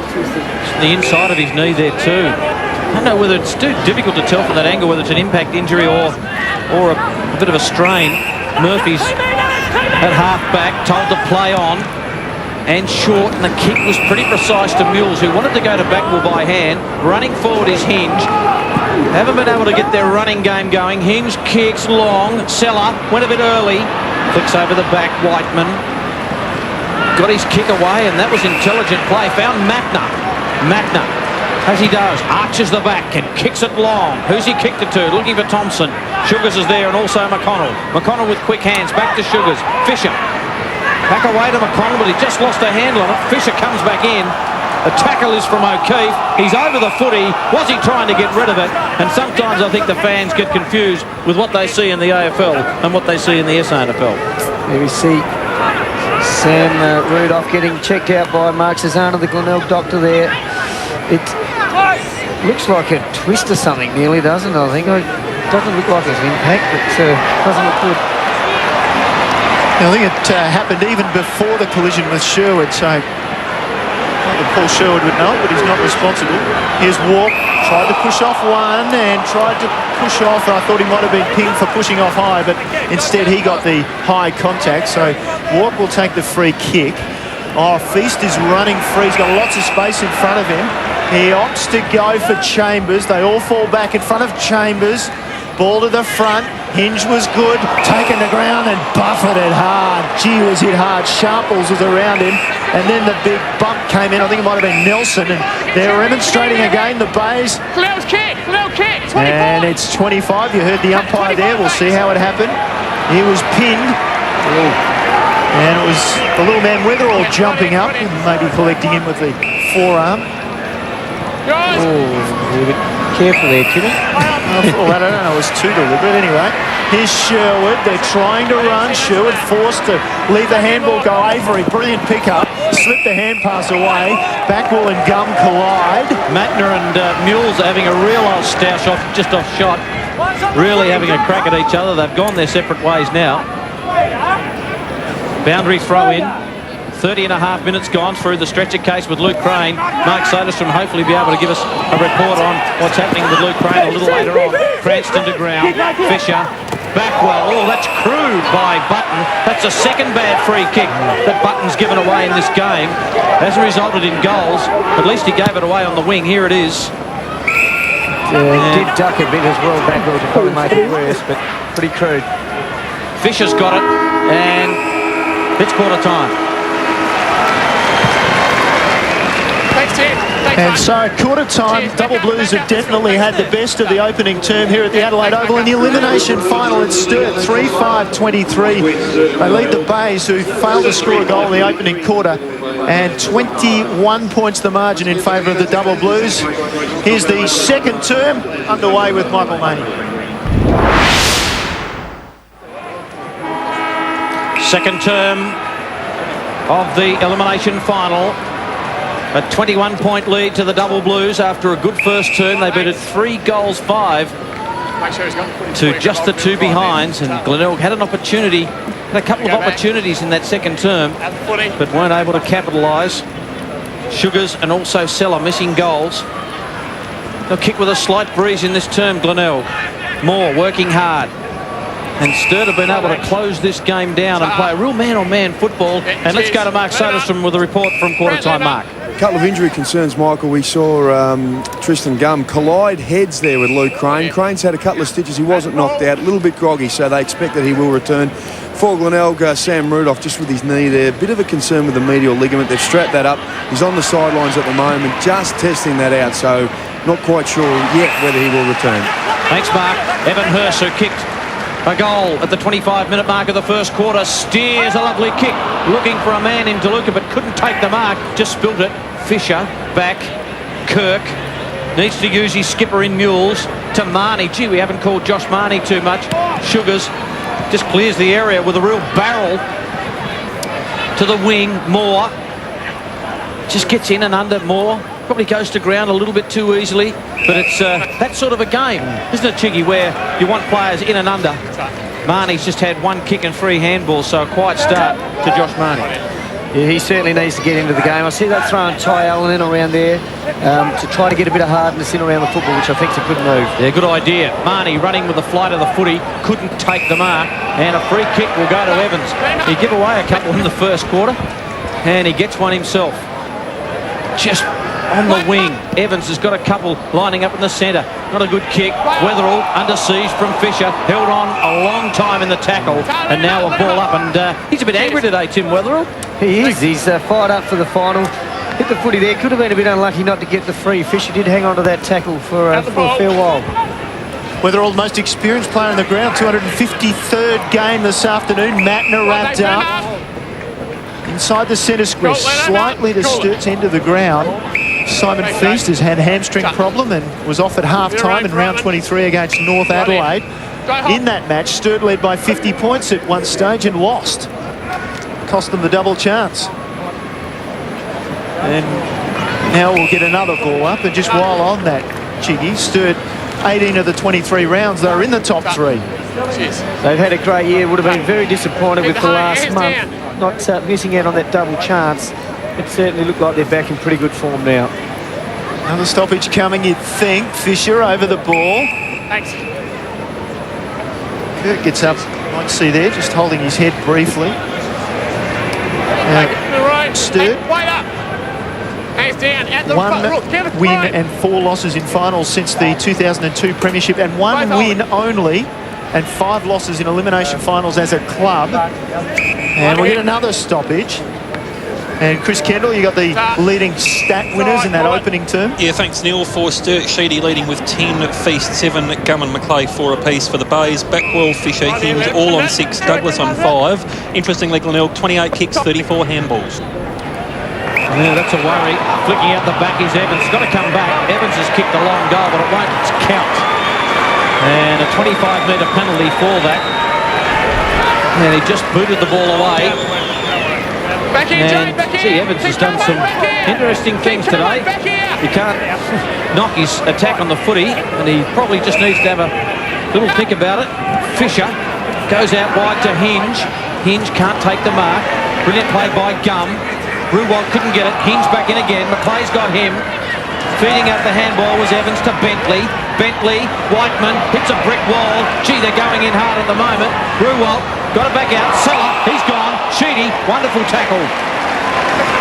The inside of his knee there too. I don't know whether it's too difficult to tell from that angle whether it's an impact injury or a bit of a strain. Murphy's at half back, told to play on and short, and the kick was pretty precise to Mules, who wanted to go to backball by hand. Running forward is Hinge. Haven't been able to get their running game going. Hinge kicks long. Seller went a bit early. Flicks over the back. Whiteman got his kick away, and that was intelligent play. Found Matner. Matner, as he does, arches the back and kicks it long. Who's he kicked it to? Looking for Thompson. Sugars is there, and also McConnell. McConnell with quick hands. Back to Sugars. Fisher. Back away to McConnell, but he just lost a handle on it. Fisher comes back in. The tackle is from O'Keefe. He's over the footy. Was he trying to get rid of it? And sometimes I think the fans get confused with what they see in the AFL and what they see in the SANFL. There we see Sam Rudolph getting checked out by Mark Cezanne, the Glenelg doctor there. It looks like a twist or something, nearly, doesn't it? I think it doesn't look like it's an impact, but doesn't look good. I think it happened even before the collision with Sherwood, so Paul Sherwood would know it, but he's not responsible. Here's Walk, tried to push off one and tried to push off. I thought he might have been pinged for pushing off high, but instead he got the high contact, so Walk will take the free kick. Feast is running free. He's got lots of space in front of him. He opts to go for Chambers. They all fall back in front of Chambers. Ball to the front. Hinge was good. Taken to ground and buffeted hard. Gee, was hit hard. Sharples was around him. And then the big bump came in. I think it might have been Nelson. And they're remonstrating again, the Bays. Glenelg's kick. Glenelg kick. 24. And it's 25. You heard the umpire there. We'll see how it happened. He was pinned. And it was the little man Weatherall jumping up and maybe collecting him with the forearm. Oh, a little bit Careful there, Timmy. Well, I don't know, it was too deliberate anyway. Here's Sherwood, they're trying to run. Sherwood forced to leave the handball go. Avery, brilliant pickup. Slipped the hand pass away. Backwell and Gum collide. Matner and Mules are having a real old stoush off, just off shot. Really having a crack at each other. They've gone their separate ways now. Boundary throw in. 30 and a half minutes gone through the stretcher case with Luke Crane. Mark Soderstrom hopefully be able to give us a report on what's happening with Luke Crane a little later on. Cranston to ground. Fisher. Backwell. Oh, that's crude by Button. That's a second bad free kick that Button's given away in this game. Hasn't resulted in goals. At least he gave it away on the wing. Here it is. Did duck a bit as well. Backwell to probably make it worse, but pretty crude. Fisher's got it. And it's quarter time. And so at quarter time, Double Blues have definitely had the best of the opening term here at the Adelaide Oval. In the elimination final, it's Sturt 3-5-23. They lead the Bays, who failed to score a goal in the opening quarter, and 21 points the margin in favour of the Double Blues. Here's the second term underway with Michael Maney. Second term of the elimination final. A 21-point lead to the Double Blues after a good first term. They beat it 3-5 to just the two behinds, and Glenelg had an opportunity, had a couple of opportunities in that second term, but weren't able to capitalise. Sugars and also Seller missing goals. They'll kick with a slight breeze in this term, Glenelg. Moore working hard. And Sturt have been able to close this game down and play a real man-on-man football. And let's go to Mark Soderstrom with a report from quarter-time. Mark. A couple of injury concerns, Michael. We saw Tristan Gum collide heads there with Luke Crane. Crane's had a couple of stitches. He wasn't knocked out, a little bit groggy, so they expect that he will return. For Glenelg, Sam Rudolph just with his knee there. Bit of a concern with the medial ligament. They've strapped that up. He's on the sidelines at the moment, just testing that out, so not quite sure yet whether he will return. Thanks, Mark. Evan Hurst, who kicked a goal at the 25-minute mark of the first quarter, steers a lovely kick, looking for a man in DeLuca, but couldn't take the mark, just spilt it. Fisher, back, Kirk, needs to use his skipper in Mules, to Marnie. Gee, we haven't called Josh Marnie too much. Sugars just clears the area with a real barrel to the wing. Moore just gets in and under. Moore probably goes to ground a little bit too easily, but it's that sort of a game, isn't it, Chiggy, where you want players in and under. Marnie's just had one kick and 3 handballs, so a quiet start to Josh Marnie. Yeah, he certainly needs to get into the game. I see that throwing Ty Allen in around there to try to get a bit of hardness in around the football, which I think is a good move. Yeah, good idea. Marnie running with the flight of the footy, couldn't take the mark, and a free kick will go to Evans. He gave away a couple in the first quarter, and he gets one himself. Just on the wing. Evans has got a couple lining up in the centre. Not a good kick. Weatherall under siege from Fisher. Held on a long time in the tackle, and now a ball up, and he's a bit angry today, Tim Weatherall. He is. He's fired up for the final. Hit the footy there. Could have been a bit unlucky not to get the free. Fisher did hang on to that tackle for a fair while. Weatherall, the most experienced player on the ground. 253rd game this afternoon. Matner wrapped up inside the centre square, slightly to Sturt's end of the ground. Simon Feast has had a hamstring problem and was off at half-time in round 23 against North Adelaide. In that match, Sturt led by 50 points at one stage and lost. Cost them the double chance. And now we'll get another ball up, and just while on that, Chiggy, Sturt 18 of the 23 rounds, they're in the top 3. They've had a great year. Would have been very disappointed with the last month not missing out on that double chance. It certainly looked like they're back in pretty good form now. Another stoppage coming, you'd think. Fisher over the ball. Thanks. Kirk gets up, you might see there, just holding his head briefly. Sturt. Wait up. Hands down. At the One front. win and 4 losses in finals since the 2002 Premiership, and 1 win only and 5 losses in elimination finals as a club. And we'll get another stoppage. And Chris Kendall, you got the leading stat winners in that opening term. Yeah, thanks Neil. For Sturt, Sheedy leading with 10, Feast 7, Gum and Macleay 4 apiece for the Bays. Backwell, Fisher, Hughes all on 6, Douglas on 5. Interestingly, Glenelg 28 kicks, 34 handballs. Yeah, that's a worry. Flicking out the back is Evans. Got to come back. Evans has kicked a long goal, but it won't count. And a 25-metre penalty for that. And he just booted the ball away. Back in, Jane, And back in. gee, Evans has done some interesting things today. He can't knock his attack on the footy, and he probably just needs to have a little think about it. Fisher goes out wide to Hinge. Hinge can't take the mark. Brilliant play by Gum. Ruwald couldn't get it. Hinge back in again. McLeay's got him. Feeding out the handball was Evans to Bentley. Bentley, Whiteman hits a brick wall. Gee, they're going in hard at the moment. Ruwald got it back out. Seller, he's gone. Sheedy, wonderful tackle.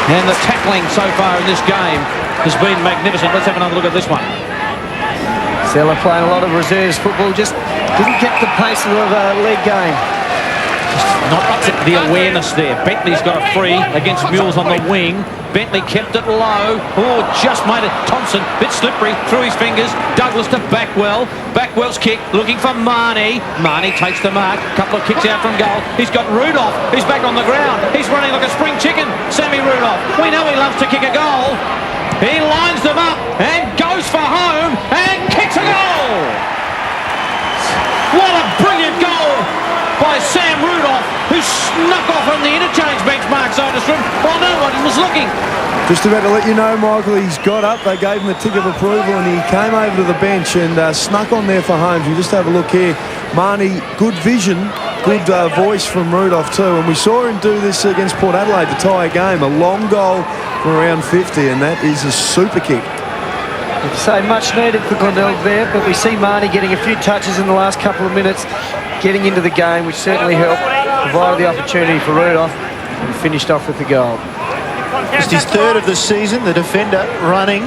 And the tackling so far in this game has been magnificent. Let's have another look at this one. Seller playing a lot of reserves football, just didn't get the pace of a league game. Not the awareness there. Bentley's got a free against Mules on the wing. Bentley kept it low. Oh, just made it. Thompson, bit slippery, through his fingers. Douglas to Backwell. Backwell's kick, looking for Marnie. Marnie takes the mark. Couple of kicks out from goal. He's got Rudolph. He's back on the ground. He's running like a spring chicken. Sammy Rudolph. We know he loves to kick a goal. He lines them up and goes for home and kicks a goal. What a brilliant goal by Sam Rudolph, who snuck off on the interchange bench, Mark Soderstrom, while nobody was looking. Just about to let you know, Michael, he's got up. They gave him a tick of approval and he came over to the bench and snuck on there for Holmes. You just have a look here. Marnie, good vision, good voice from Rudolph too. And we saw him do this against Port Adelaide to tie a game. A long goal from around 50, and that is a super kick. So much needed for Glenelg there, but we see Marnie getting a few touches in the last couple of minutes, getting into the game, which certainly helped, provided the opportunity for Rudolph, and finished off with the goal. Just his third of the season, the defender running.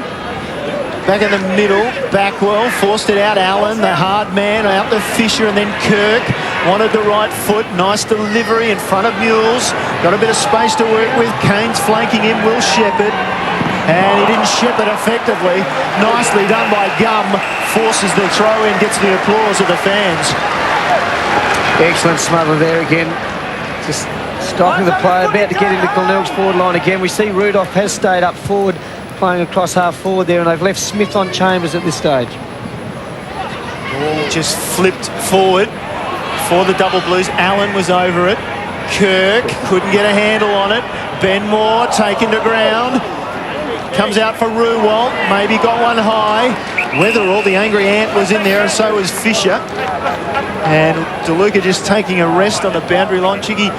Back in the middle, Backwell forced it out. Allen, the hard man, out to Fisher, and then Kirk wanted the right foot. Nice delivery in front of Mules. Got a bit of space to work with. Kane's flanking him. Will Shepherd. And he didn't shepherd effectively. Nicely done by Gum. Forces the throw in, gets the applause of the fans. Excellent smother there again. Just stopping the play, about to get into Glenelg's forward line again. We see Rudolph has stayed up forward, playing across half forward there, and they've left Smith on Chambers at this stage. Ball just flipped forward for the Double Blues. Allen was over it. Kirk couldn't get a handle on it. Ben Moore taken to ground. Comes out for Ruwalt. Maybe got one high. Weatherall, the angry ant, was in there, and so was Fisher. And DeLuca just taking a rest on the boundary line. Chiggy,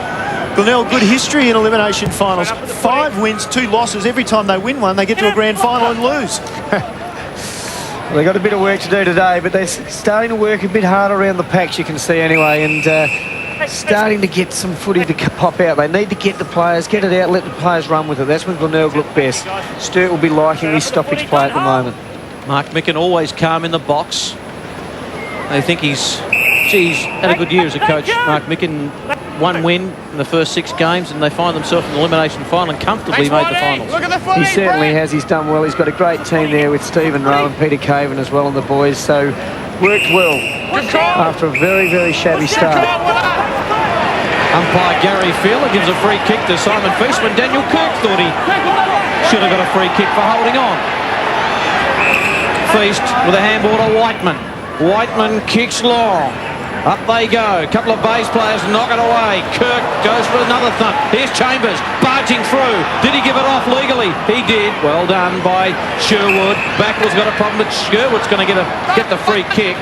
Glenelg, good history in elimination finals. 5 wins, 2 losses. Every time they win one, they get to a grand final and lose. Well, they've got a bit of work to do today, but they're starting to work a bit harder around the packs, you can see anyway, and starting to get some footy to pop out. They need to get the players, get it out, let the players run with it. That's when Glenelg look best. Sturt will be liking this stoppage play at the moment. Mark Micken always calm in the box. They think he's had a good year as a coach. Mark Micken, 1 win in the first 6 games, and they find themselves in the elimination final and comfortably made the finals. He certainly has. He's done well. He's got a great team there with Stephen Rowe and Peter Caven as well, and the boys. So worked well after a very, very shabby start. Umpire Gary Fielder gives a free kick to Simon Feast when Daniel Kirk thought he should have got a free kick for holding on. Feast with a handball to Whiteman. Whiteman kicks long. Up they go. A couple of base players knock it away. Kirk goes for another thump. Here's Chambers barging through. Did he give it off legally? He did. Well done by Sherwood. Backwell's got a problem, but Sherwood's going to get the free kick.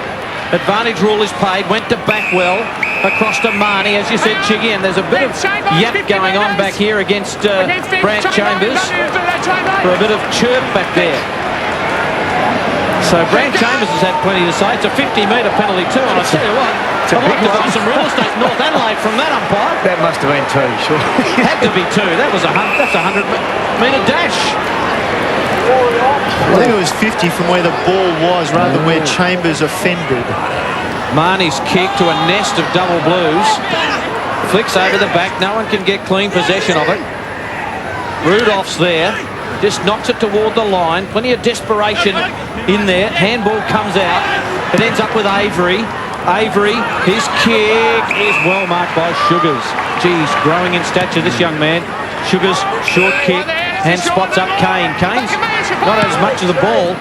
Advantage rule is paid. Went to Backwell. Across to Marnie, as you said, Chiggy, and there's a bit of yap going on back here against Brant Chambers for a bit of chirp back there. So Brant Chambers has had plenty to say. It's a 50-metre penalty too, and I tell you what, I'd like to buy some real estate in North Adelaide from that umpire. That must have been 2, sure. Had to be 2. That's a 100-metre dash. I think it was 50 from where the ball was rather than where Chambers offended. Marnie's kick to a nest of Double Blues. Flicks over the back. No one can get clean possession of it. Rudolph's there. Just knocks it toward the line. Plenty of desperation in there. Handball comes out. It ends up with Avery. Avery, his kick is well marked by Sugars. Geez, growing in stature, this young man. Sugars, short kick. and spots up Kane. Kane's not as much of the ball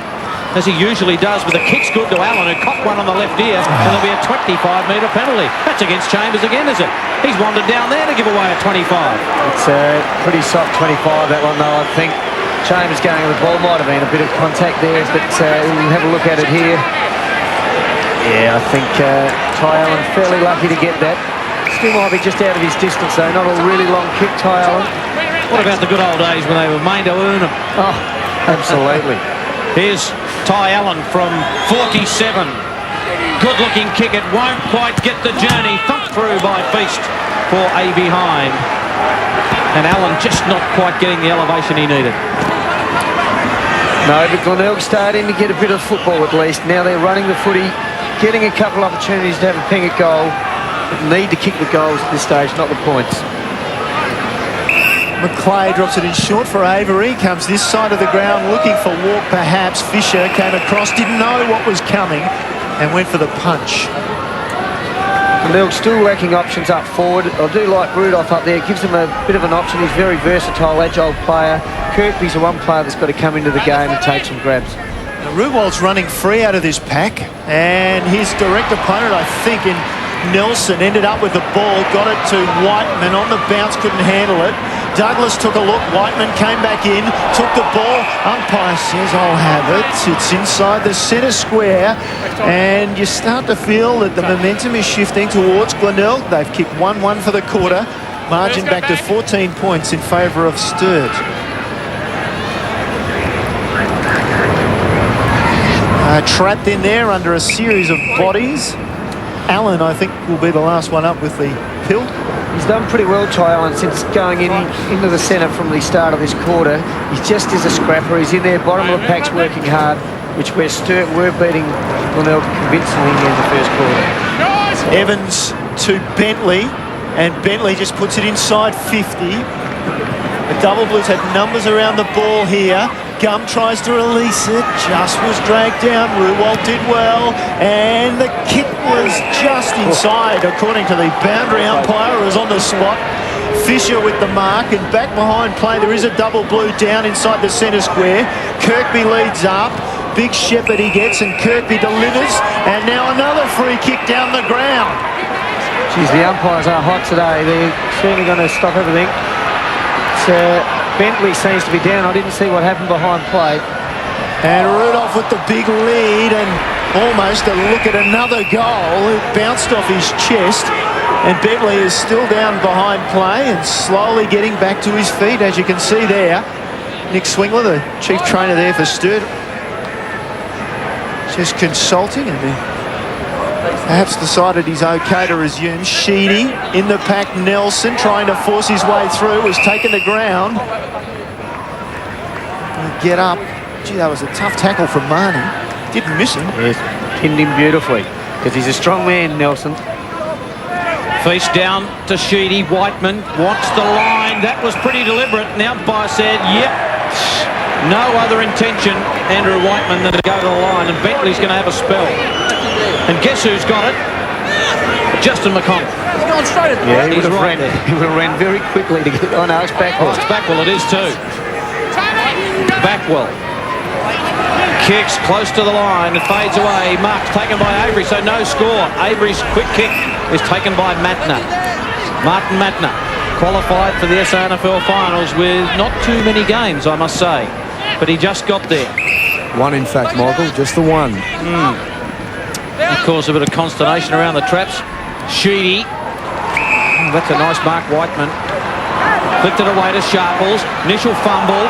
as he usually does, but the kick's good to Allen, who copped one on the left ear, and there'll be a 25-metre penalty. That's against Chambers again, is it? He's wandered down there to give away a 25. It's a pretty soft 25, that one, though, I think. Chambers going to the ball, might have been a bit of contact there, but we'll have a look at it here. Yeah, I think Ty Allen fairly lucky to get that. Still might be just out of his distance, though. Not a really long kick, Ty Allen. What about the good old days when they were made to earn them? Oh, absolutely. Here's Ty Allen from 47. Good-looking kick. It won't quite get the journey. Thumped through by Feast for a behind. And Allen just not quite getting the elevation he needed. No, but Glenelg starting to get a bit of football at least. Now they're running the footy, getting a couple of opportunities to have a ping at goal. But need to kick the goals at this stage, not the points. McLeay drops it in short for Avery. Comes this side of the ground looking for walk perhaps. Fisher came across, didn't know what was coming and went for the punch. Glenelg still lacking options up forward. I do like Rudolph up there. It gives them a bit of an option. He's a very versatile, agile player. Kirkby's the one player that's got to come into the game and take some grabs. Now, Ruwald's running free out of this pack, and his direct opponent, I think, in Nelson, ended up with the ball, got it to Whiteman on the bounce, couldn't handle it. Douglas took a look, Whiteman came back in, took the ball, umpire says I'll have it. It's inside the centre square, and you start to feel that the momentum is shifting towards Glenelg. They've kicked 1-1 for the quarter, margin back to 14 points in favour of Sturt. Trapped in there under a series of bodies. Allen, I think, will be the last one up with the pill. He's done pretty well, Ty Allen, since going into the centre from the start of this quarter. He just is a scrapper. He's in there, bottom of the pack's working hard, which where Sturt were beating Glenelg convincingly in the first quarter. Evans to Bentley, and Bentley just puts it inside 50. The Double Blues had numbers around the ball here. Gum tries to release it, just was dragged down. Ruwald did well, and the kick was just inside, according to the boundary umpire who was on the spot. Fisher with the mark, and back behind play there is a Double Blue down inside the centre square. Kirkby leads up, big shepherd he gets, and Kirkby delivers, and now another free kick down the ground. Geez, the umpires are hot today. They're certainly going to stop everything. Bentley seems to be down. I didn't see what happened behind play. And Rudolph with the big lead, and almost a look at another goal. It bounced off his chest, and Bentley is still down behind play and slowly getting back to his feet, as you can see there. Nick Swingler, the chief trainer there for Sturt, just consulting, and perhaps decided he's okay to resume. Sheedy in the pack. Nelson trying to force his way through, was taken to ground. Get up. Gee, that was a tough tackle from Marnie. Didn't miss him. Yes, pinned him beautifully, because he's a strong man, Nelson. Feast down to Sheedy. Whiteman wants the line. That was pretty deliberate. And the umpire said, yep, no other intention, Andrew Whiteman, than to go to the line. And Bentley's going to have a spell. And guess who's got it? Justin McConnell. He's going straight at the Yeah, he would have right ran. there. He would have ran very quickly to get. Oh no, it's Backwell. It's Backwell, it is too. Backwell kicks close to the line, it fades away. Mark's taken by Avery, so no score. Avery's quick kick is taken by Matner. Martin Matner qualified for the SANFL finals with not too many games, I must say, but he just got there. One, in fact, Michael, just the one. Of course, a bit of consternation around the traps. Sheedy. That's a nice mark, Whiteman. Flicked it away to Sharples. Initial fumble.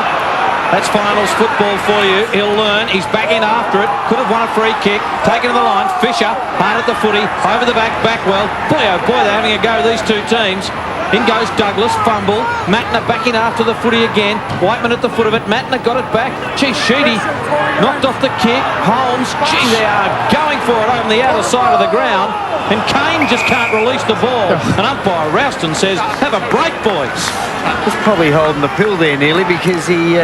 That's finals football for you. He'll learn. He's back in after it. Could have won a free kick. Taken to the line. Fisher, hard at the footy. Over the back, Backwell. Boy, oh boy, they're having a go, these two teams. In goes Douglas, fumble. Matner back in after the footy again. Whiteman at the foot of it. Matner got it back. Gee, Sheedy knocked off the kick. Holmes, gee, they are going for it on the outer side of the ground. And Kane just can't release the ball. And umpire Rouston says, have a break, boys. He's probably holding the pill there nearly, because he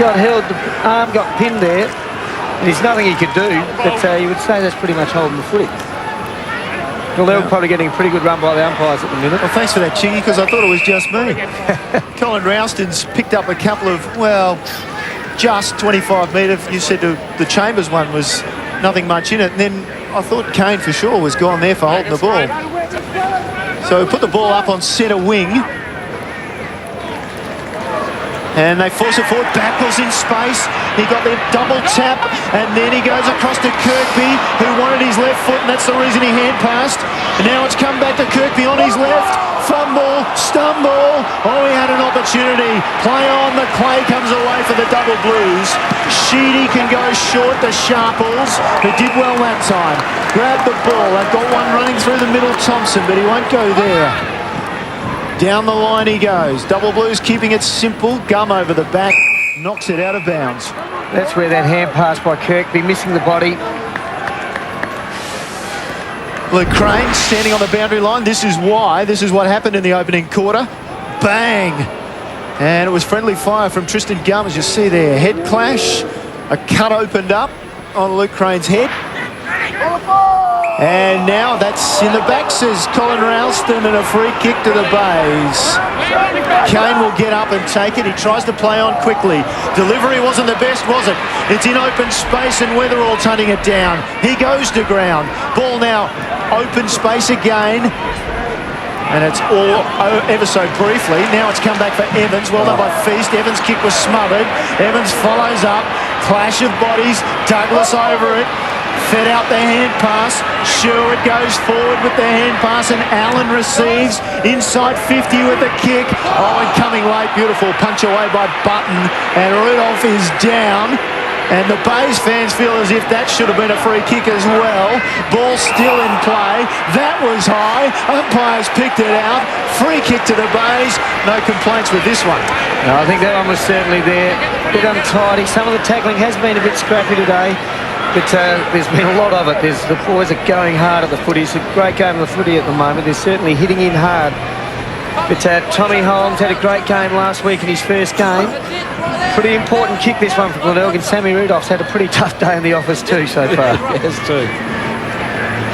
got held, the arm got pinned there. And there's nothing he could do, but you would say that's pretty much holding the footy. Glenelg probably getting a pretty good run by the umpires at the minute. Well, thanks for that, Chiggy, because I thought it was just me. Colin Ralston's picked up a couple of, well, just 25 metre. You said the Chambers one was nothing much in it. And then I thought Kane for sure was gone there for holding the ball. So we put the ball up on centre wing. And they force it forward. Backles in space. He got the double tap, and then he goes across to Kirkby, who wanted his left foot, and that's the reason he hand passed. And now it's come back to Kirkby on his left. Fumble, stumble. Oh, he had an opportunity. Play on. The clay comes away for the double Blues. Sheedy can go short to Sharples, who did well that time. Grabbed the ball. They've got one running through the middle, Thompson, but he won't go there. Down the line he goes. Double Blues keeping it simple. Gum over the back. Knocks it out of bounds. That's where that hand pass by Kirkby, missing the body. Luke Crane standing on the boundary line. This is why. This is what happened in the opening quarter. Bang! And it was friendly fire from Tristan Gum, as you see there. Head clash. A cut opened up on Luke Crane's head. And now that's in the back, says Colin Ralston, and a free kick to the Bays. Kane will get up and take it. He tries to play on quickly. Delivery wasn't the best, was it? It's in open space, and Weatherall's hunting it down. He goes to ground. Ball now open space again. And it's all ever so briefly. Now it's come back for Evans. Well done by Feast. Evans' kick was smothered. Evans follows up. Clash of bodies. Douglas over it. Fed out the hand pass. Sherwood goes forward with the hand pass, and Allen receives inside 50 with a kick. Oh, and coming late, beautiful punch away by Button, and Rudolph is down. And the Bays fans feel as if that should have been a free kick as well. Ball still in play. That was high. Umpires picked it out. Free kick to the Bays. No complaints with this one. No, I think that one was certainly there. A bit untidy. Some of the tackling has been a bit scrappy today. But there's been a lot of it. The boys are going hard at the footy. It's a great game of the footy at the moment. They're certainly hitting in hard. But Tommy Holmes had a great game last week in his first game. Pretty important kick this one for Glenelg, and Sammy Rudolph's had a pretty tough day in the office too so far. Yes, too.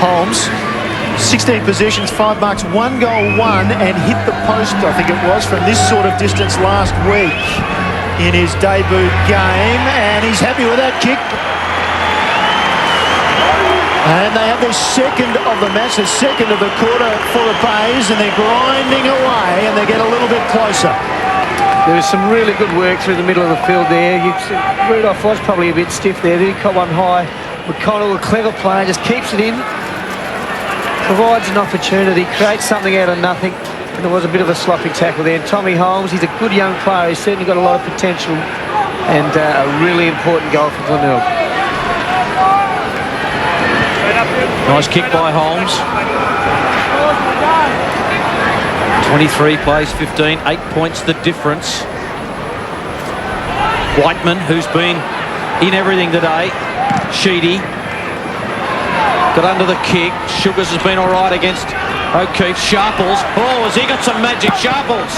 Holmes, 16 possessions, 5 marks, 1 goal, 1, and hit the post, I think it was, from this sort of distance last week in his debut game, and he's happy with that kick. And they have their second of the match, the second of the quarter for the Bays, and they're grinding away, and they get a little bit closer. There was some really good work through the middle of the field there. Rudolph was probably a bit stiff there. Then he caught one high. McConnell, a clever player, just keeps it in, provides an opportunity, creates something out of nothing. And there was a bit of a sloppy tackle there. And Tommy Holmes, he's a good young player. He's certainly got a lot of potential, and a really important goal for Glenelg. Nice kick by Holmes. 23 plays 15, 8 points the difference. Whiteman, who's been in everything today. Sheedy got under the kick. Sugars has been all right against O'Keefe. Sharples, oh, has he got some magic? Sharples.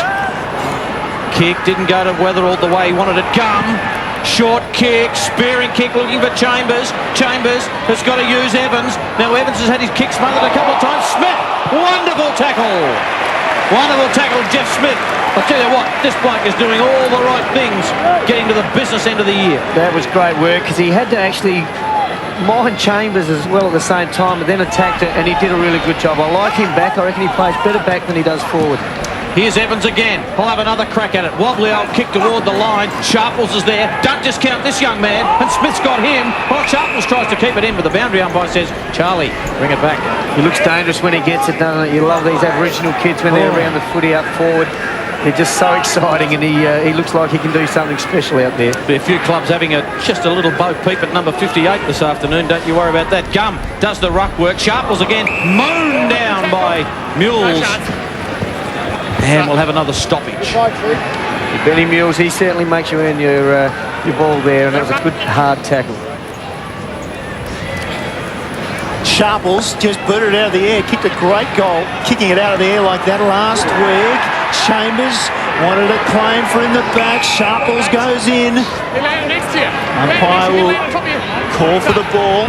Kick didn't go to Weatherall the way he wanted it. Gum. Short kick, spearing kick, looking for Chambers. Chambers has got to use Evans. Now Evans has had his kick smothered a couple of times. Smith, wonderful tackle. Wonderful tackle, Jeff Smith. I'll tell you what, this bloke is doing all the right things, getting to the business end of the year. That was great work, because he had to actually mind Chambers as well at the same time, but then attacked it, and he did a really good job. I like him back. I reckon he plays better back than he does forward. Here's Evans again. He'll have another crack at it. Wobbly old kick toward the line. Sharples is there. Don't discount this young man. And Smith's got him. Well, Sharples tries to keep it in, but the boundary umpire says, Charlie, bring it back. He looks dangerous when he gets it, doesn't it? You love these Aboriginal kids when they're around the footy up forward. They're just so exciting, and he looks like he can do something special out there. Be a few clubs having just a little bo peep at number 58 this afternoon. Don't you worry about that. Gum does the ruck work. Sharples again, mown down by Mules. And we'll have another stoppage. Benny Mules, he certainly makes you earn your ball there, and that was a good hard tackle. Sharples just booted it out of the air, kicked a great goal, kicking it out of the air like that last week. Chambers wanted a claim for in the back. Sharples goes in. Umpire will call for the ball.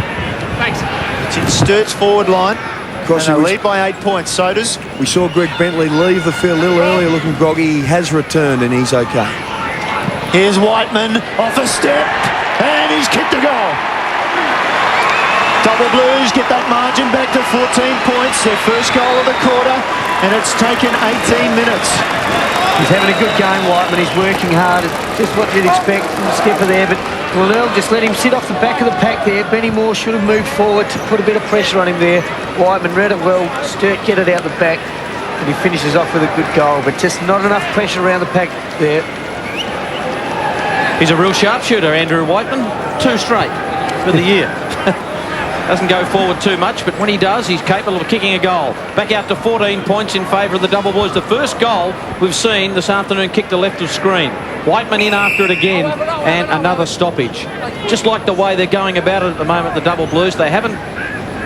It's in Sturt's forward line. Of course, And they lead by 8 points. Sodas. we saw Greg Bentley leave the field a little earlier looking groggy. He has returned and he's okay. Here's Whiteman off a step, and he's kicked a goal. Double Blues get that margin back to 14 points, their first goal of the quarter, and it's taken 18 minutes. He's having a good game, Whiteman. He's working hard. It's just what you'd expect from the skipper there, but Glenelg just let him sit off the back of the pack there. Benny Moore should have moved forward to put a bit of pressure on him there. Whiteman read it well. Sturt get it out the back, and he finishes off with a good goal, but just not enough pressure around the pack there. He's a real sharpshooter, Andrew Whiteman. 2 straight for the year. Doesn't go forward too much, but when he does, he's capable of kicking a goal. Back out to 14 points in favour of the Double Blues. The first goal we've seen this afternoon kicked to left of screen. Whiteman in after it again, and another stoppage. Just like the way they're going about it at the moment, the Double Blues. They've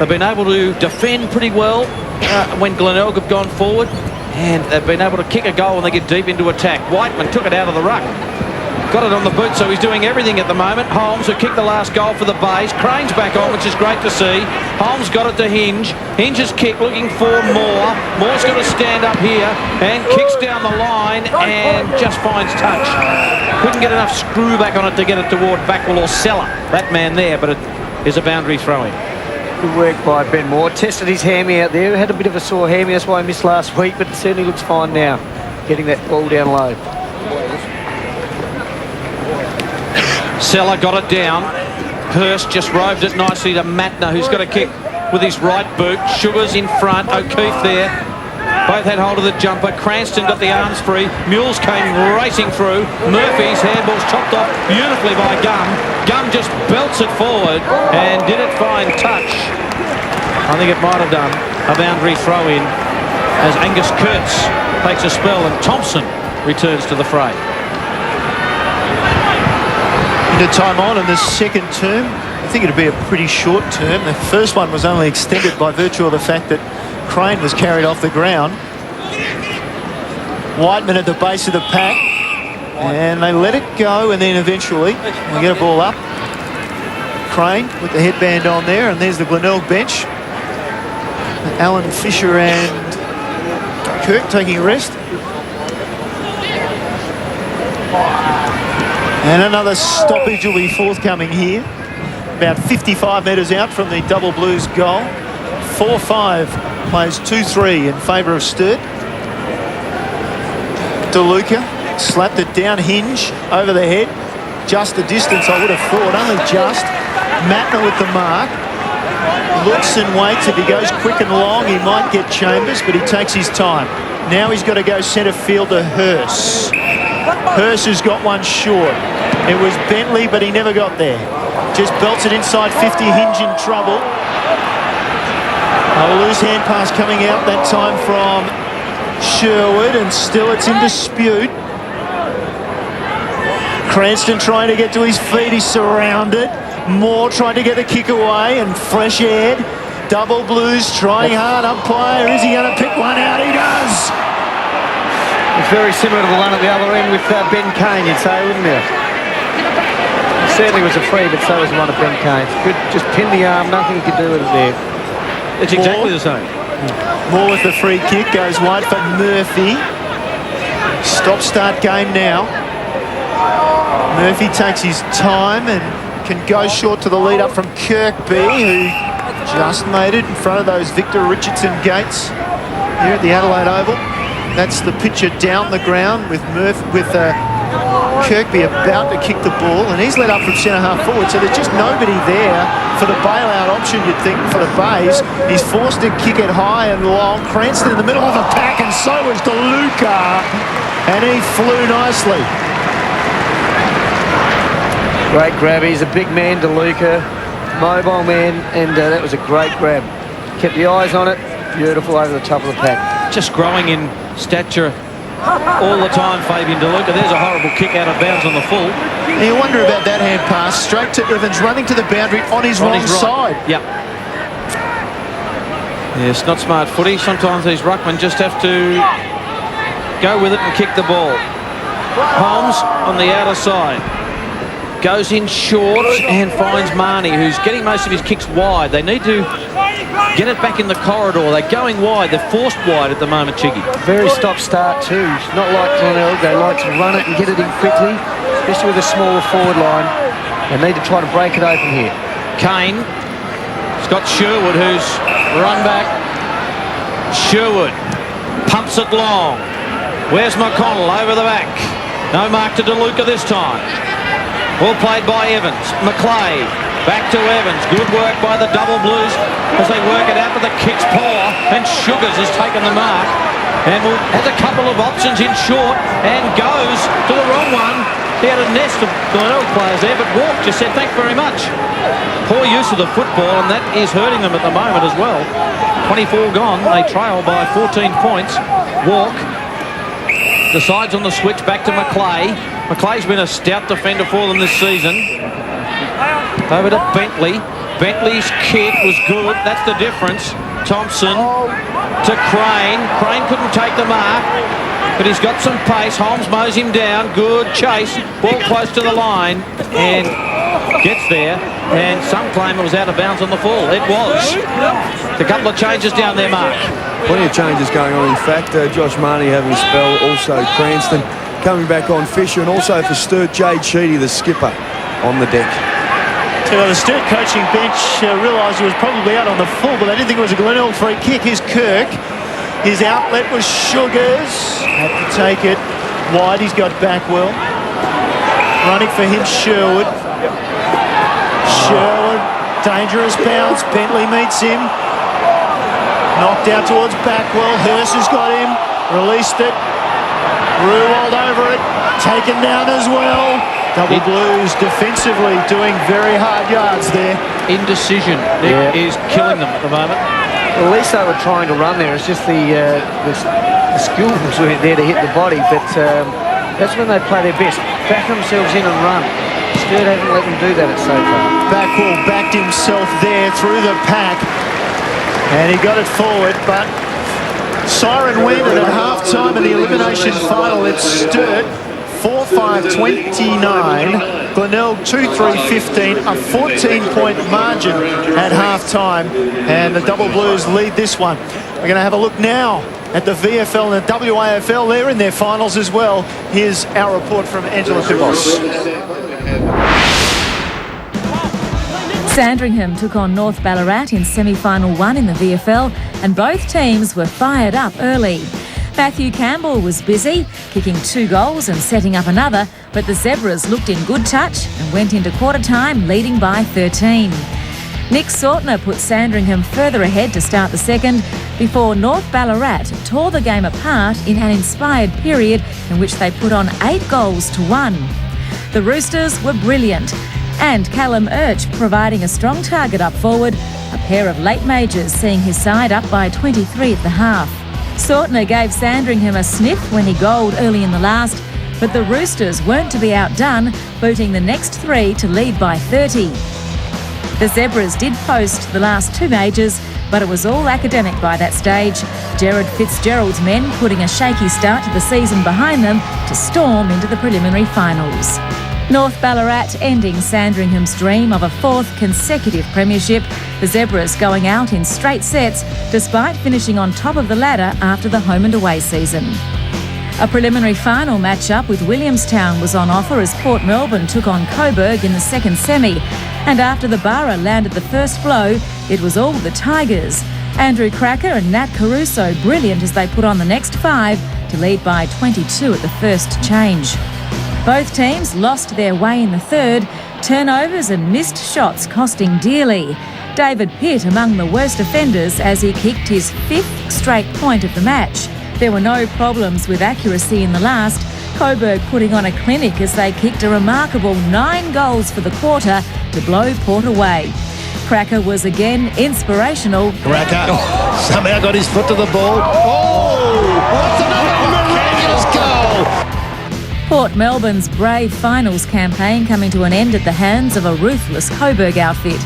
been able to defend pretty well when Glenelg have gone forward, and they've been able to kick a goal when they get deep into attack. Whiteman took it out of the ruck. Got it on the boot, so he's doing everything at the moment. Holmes, who kicked the last goal for the Bays. Crane's back on, which is great to see. Holmes got it to Hinge. Hinge's kick looking for Moore. Moore's going to stand up here and kicks down the line and just finds touch. Couldn't get enough screw back on it to get it toward Backwell or Seller. That man there, but it is a boundary throw-in. Good work by Ben Moore. Tested his hammy out there. Had a bit of a sore hammy, that's why he missed last week, but it certainly looks fine now, getting that ball down low. Seller got it down. Hurst just roved it nicely to Matner, who's got a kick with his right boot. Sugars in front. O'Keefe there. Both had hold of the jumper. Cranston got the arms free. Mules came racing through. Murphy's handball's chopped off beautifully by Gum. Gum just belts it forward, and did it find touch? I think it might have done a boundary throw in as Angus Kurtz takes a spell and Thompson returns to the fray. The time on in the second term, I think it'd be a pretty short term. The first one was only extended by virtue of the fact that Crane was carried off the ground. Whiteman at the base of the pack, and they let it go, and then eventually we get a ball up. Crane with the headband on there, and there's the Glenelg bench. Alan Fisher and Kirk taking a rest. And another stoppage will be forthcoming here. About 55 metres out from the Double Blues goal. 4-5 plays 2-3 in favour of Sturt. DeLuca slapped it down, Hinge over the head. Just the distance, I would have thought, only just. Matner with the mark. Looks and waits. If he goes quick and long, he might get Chambers, but he takes his time. Now he's got to go centre field to Hurst. Hurst has got one short. It was Bentley, but he never got there. Just belts it inside 50, Hinge in trouble. A loose hand pass coming out that time from Sherwood, and still it's in dispute. Cranston trying to get to his feet, he's surrounded. Moore trying to get the kick away, and fresh aired. Double Blues trying hard, umpire, is he going to pick one out? He does! It's very similar to the one at the other end with Ben Kane, you'd say, wouldn't you? It certainly was a free, but so was the one of Ben Kane. Could just pin the arm, nothing he could do with it there. It's exactly the same. Moore with the free kick, goes wide for Murphy. Stop-start game now. Murphy takes his time and can go short to the lead up from Kirkby, who just made it in front of those Victor Richardson gates here at the Adelaide Oval. That's the picture down the ground with Kirkby about to kick the ball, and he's led up from centre-half forward, so there's just nobody there for the bailout option, you'd think, for the Bays. He's forced to kick it high and long. Cranston in the middle of the pack, and so was DeLuca, and he flew nicely. Great grab. He's a big man, DeLuca, mobile man, and that was a great grab. Kept the eyes on it. Beautiful over the top of the pack. Just growing in stature all the time, Fabian DeLuca. There's a horrible kick out of bounds on the full. And you wonder about that hand pass straight to Evans, running to the boundary on his wrong side. Yep. Yes, not smart footy. Sometimes these ruckmen just have to go with it and kick the ball. Holmes on the outer side. goes in short and finds Marnie, who's getting most of his kicks wide. They need to get it back in the corridor. They're going wide. They're forced wide at the moment, Chiggy. Very stop-start too. It's not like Glenelg. They like to run it and get it in quickly, especially with a smaller forward line. They need to try to break it open here. Kane. Scott Sherwood, who's run back. Sherwood pumps it long. Where's McConnell over the back? No mark to DeLuca this time. Well played by Evans. McLeay back to Evans. Good work by the double Blues as they work it out, but the kick's poor, and Sugars has taken the mark and has a couple of options in short and goes to the wrong one. He had a nest of Glenelg players there, but Walk just said thanks very much. Poor use of the football, and that is hurting them at the moment as well. 24 gone. They trail by 14 points. Walk decides on the switch back to McLeay. McLeay's been a stout defender for them this season. Over to Bentley. Bentley's kick was good. That's the difference. Thompson to Crane. Crane couldn't take the mark, but he's got some pace. Holmes mows him down. Good chase. Ball close to the line and gets there. And some claim it was out of bounds on the fall. It was. A couple of changes down there, Mark. Plenty of changes going on. In fact, Josh Marnie having a spell. Also Cranston coming back on. Fisher, and also for Sturt, Jade Sheedy, the skipper, on the deck. So the Sturt coaching bench realised he was probably out on the full, but they didn't think it was a Glenelg free kick. Here's Kirk. His outlet was Sugars. Had to take it wide. He's got Backwell. Running for him, Sherwood. Sherwood, dangerous bounce. Bentley meets him. Knocked out towards Backwell. Hurst has got him. Released it. Ruwald over it. Taken down as well. Double Blues defensively doing very hard yards there. Indecision is killing them at the moment. Well, at least they were trying to run there. It's just the skills weren't there to hit the body, but that's when they play their best. Back themselves in and run. Sturt haven't let them do that so far. Backwell backed himself there through the pack, and he got it forward, but siren went at half-time in the elimination final. It's Sturt 4-5-29, Glenelg 2-3-15, a 14-point margin at half-time, and the Double Blues lead this one. We're going to have a look now at the VFL and the WAFL. They're in their finals as well. Here's our report from Angela Pibos. Sandringham took on North Ballarat in semi-final 1 in the VFL, and both teams were fired up early. Matthew Campbell was busy, kicking 2 goals and setting up another, but the Zebras looked in good touch and went into quarter time leading by 13. Nick Sautner put Sandringham further ahead to start the second before North Ballarat tore the game apart in an inspired period in which they put on 8 goals to 1. The Roosters were brilliant, and Callum Urch providing a strong target up forward, a pair of late majors seeing his side up by 23 at the half. Sautner gave Sandringham a sniff when he goaled early in the last, but the Roosters weren't to be outdone, booting the next 3 to lead by 30. The Zebras did post the last 2 majors, but it was all academic by that stage. Gerard Fitzgerald's men putting a shaky start to the season behind them to storm into the preliminary finals. North Ballarat ending Sandringham's dream of a 4th consecutive premiership, the Zebras going out in straight sets despite finishing on top of the ladder after the home and away season. A preliminary final match-up with Williamstown was on offer as Port Melbourne took on Coburg in the second semi, and after the Barra landed the first blow, it was all the Tigers. Andrew Cracker and Nat Caruso brilliant as they put on the next 5 to lead by 22 at the first change. Both teams lost their way in the third, turnovers and missed shots costing dearly. David Pitt among the worst offenders as he kicked his 5th straight point of the match. There were no problems with accuracy in the last, Coburg putting on a clinic as they kicked a remarkable 9 goals for the quarter to blow Port away. Cracker was again inspirational. Cracker somehow got his foot to the ball. Oh, what's another miraculous goal! Port Melbourne's brave finals campaign coming to an end at the hands of a ruthless Coburg outfit.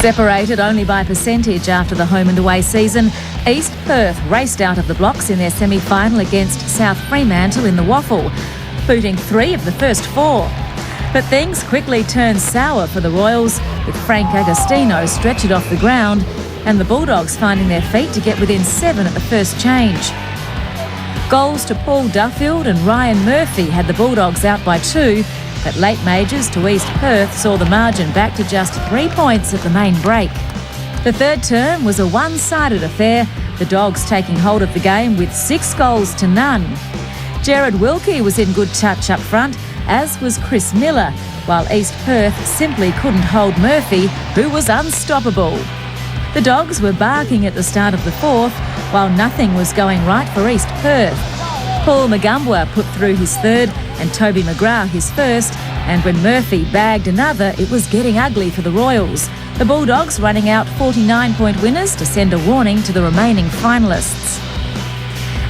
Separated only by percentage after the home and away season, East Perth raced out of the blocks in their semi-final against South Fremantle in the Waffle, booting 3 of the first 4. But things quickly turned sour for the Royals, with Frank Agostino stretchered off the ground and the Bulldogs finding their feet to get within 7 at the first change. Goals to Paul Duffield and Ryan Murphy had the Bulldogs out by 2, but late majors to East Perth saw the margin back to just 3 points at the main break. The third term was a one-sided affair, the Dogs taking hold of the game with 6 goals to none. Jared Wilkie was in good touch up front, as was Chris Miller, while East Perth simply couldn't hold Murphy, who was unstoppable. The Dogs were barking at the start of the fourth, while nothing was going right for East Perth. Paul Magumbwa put through his third and Toby McGrath his first, and when Murphy bagged another, it was getting ugly for the Royals. The Bulldogs running out 49-point winners to send a warning to the remaining finalists.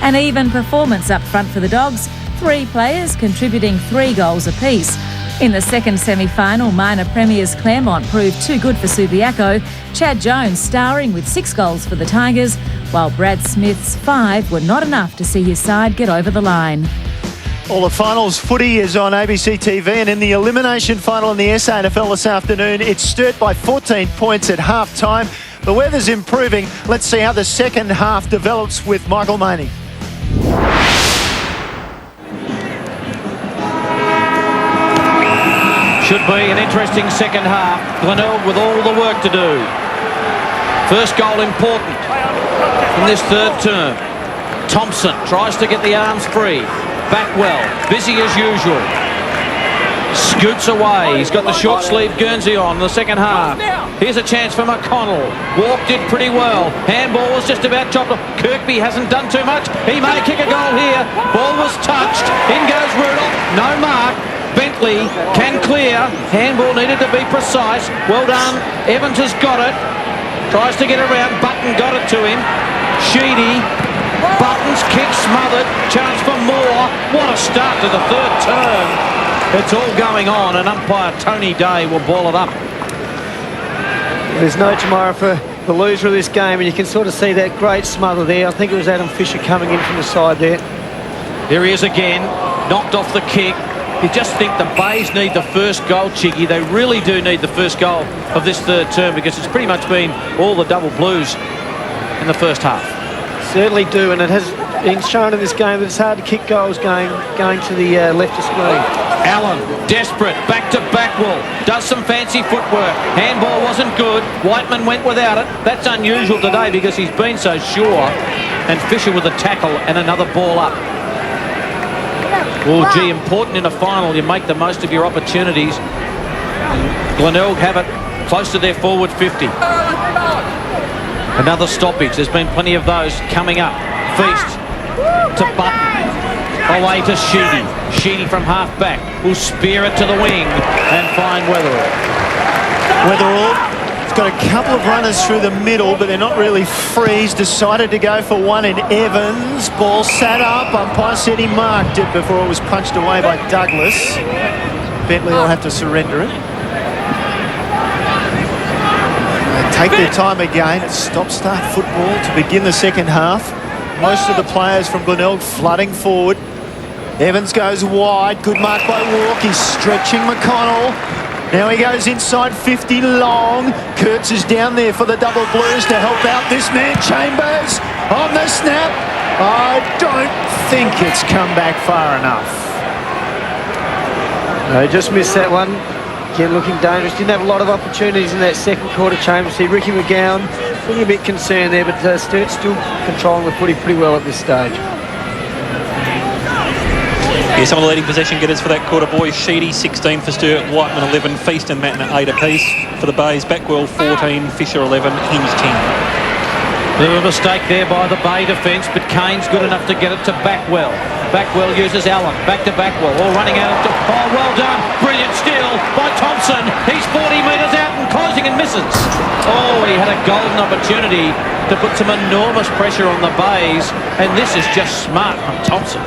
An even performance up front for the Dogs, 3 players contributing 3 goals apiece. In the second semi-final, minor premiers Claremont proved too good for Subiaco, Chad Jones starring with 6 goals for the Tigers, while Brad Smith's 5 were not enough to see his side get over the line. All the finals footy is on ABC TV, and in the elimination final in the SANFL this afternoon, it's Sturt by 14 points at half-time. The weather's improving. Let's see how the second half develops with Michael Maney. Should be an interesting second half. Glenelg with all the work to do. First goal important in this third term. Thompson tries to get the arms free. Backwell, busy as usual. Scoots away. He's got the short sleeve Guernsey on in the second half. Here's a chance for McConnell. Walk did pretty well. Handball was just about chopped off. Kirkby hasn't done too much. He may kick a goal here. Ball was touched. In goes Rudolph. No mark. Bentley can clear. Handball needed to be precise. Well done. Evans has got it. Tries to get around. Button got it to him. Sheedy. Button's kick smothered. Chance for more. What a start to the third term. It's all going on, and umpire Tony Day will ball it up. There's no tomorrow for the loser of this game, and you can sort of see that great smother there. I think it was Adam Fisher coming in from the side there. Here he is again. Knocked off the kick. You just think the Bays need the first goal, Chiggy. They really do need the first goal of this third term, because it's pretty much been all the double blues in the first half. Certainly do, and it has been shown in this game that it's hard to kick goals going to the left of screen. Allen, desperate, back to Backwell, does some fancy footwork. Handball wasn't good. Whiteman went without it. That's unusual today because he's been so sure. And Fisher with a tackle and another ball up. Well, gee, important in a final, you make the most of your opportunities. Glenelg have it close to their forward 50. Another stoppage. There's been plenty of those coming up. Feast to Button. Away to Sheedy. Sheedy from half back will spear it to the wing and find Weatherall. Weatherall has got a couple of runners through the middle, but they're not really free. He's decided to go for one in Evans. Ball sat up. Umpire said he marked it before it was punched away by Douglas. Bentley will have to surrender it. Take their time again. It's stop-start football to begin the second half. Most of the players from Glenelg flooding forward. Evans goes wide. Good mark by Walk. He's stretching McConnell. Now he goes inside 50 long. Kurtz is down there for the double blues to help out this man. Chambers on the snap. I don't think it's come back far enough. No, just missed that one. Again, looking dangerous. Didn't have a lot of opportunities in that second quarter. Chambers. See Ricky McGowan looking a bit concerned there, but Sturt still controlling the footy pretty well at this stage. Yeah, some of the leading possession getters for that quarter, boys. Sheedy, 16 for Sturt, Whiteman, 11, Feast and Matten, 8 apiece. For the Bays, Backwell, 14, Fisher, 11, Hinge, 10. Bit of a mistake there by the Bay defence, but Kane's good enough to get it to Backwell. Backwell uses Allen, back to Backwell, all running out. Oh, well done, brilliant steal by Thompson. He's 40 metres out and closing and misses. Oh, he had a golden opportunity to put some enormous pressure on the Bays, and this is just smart from Thompson.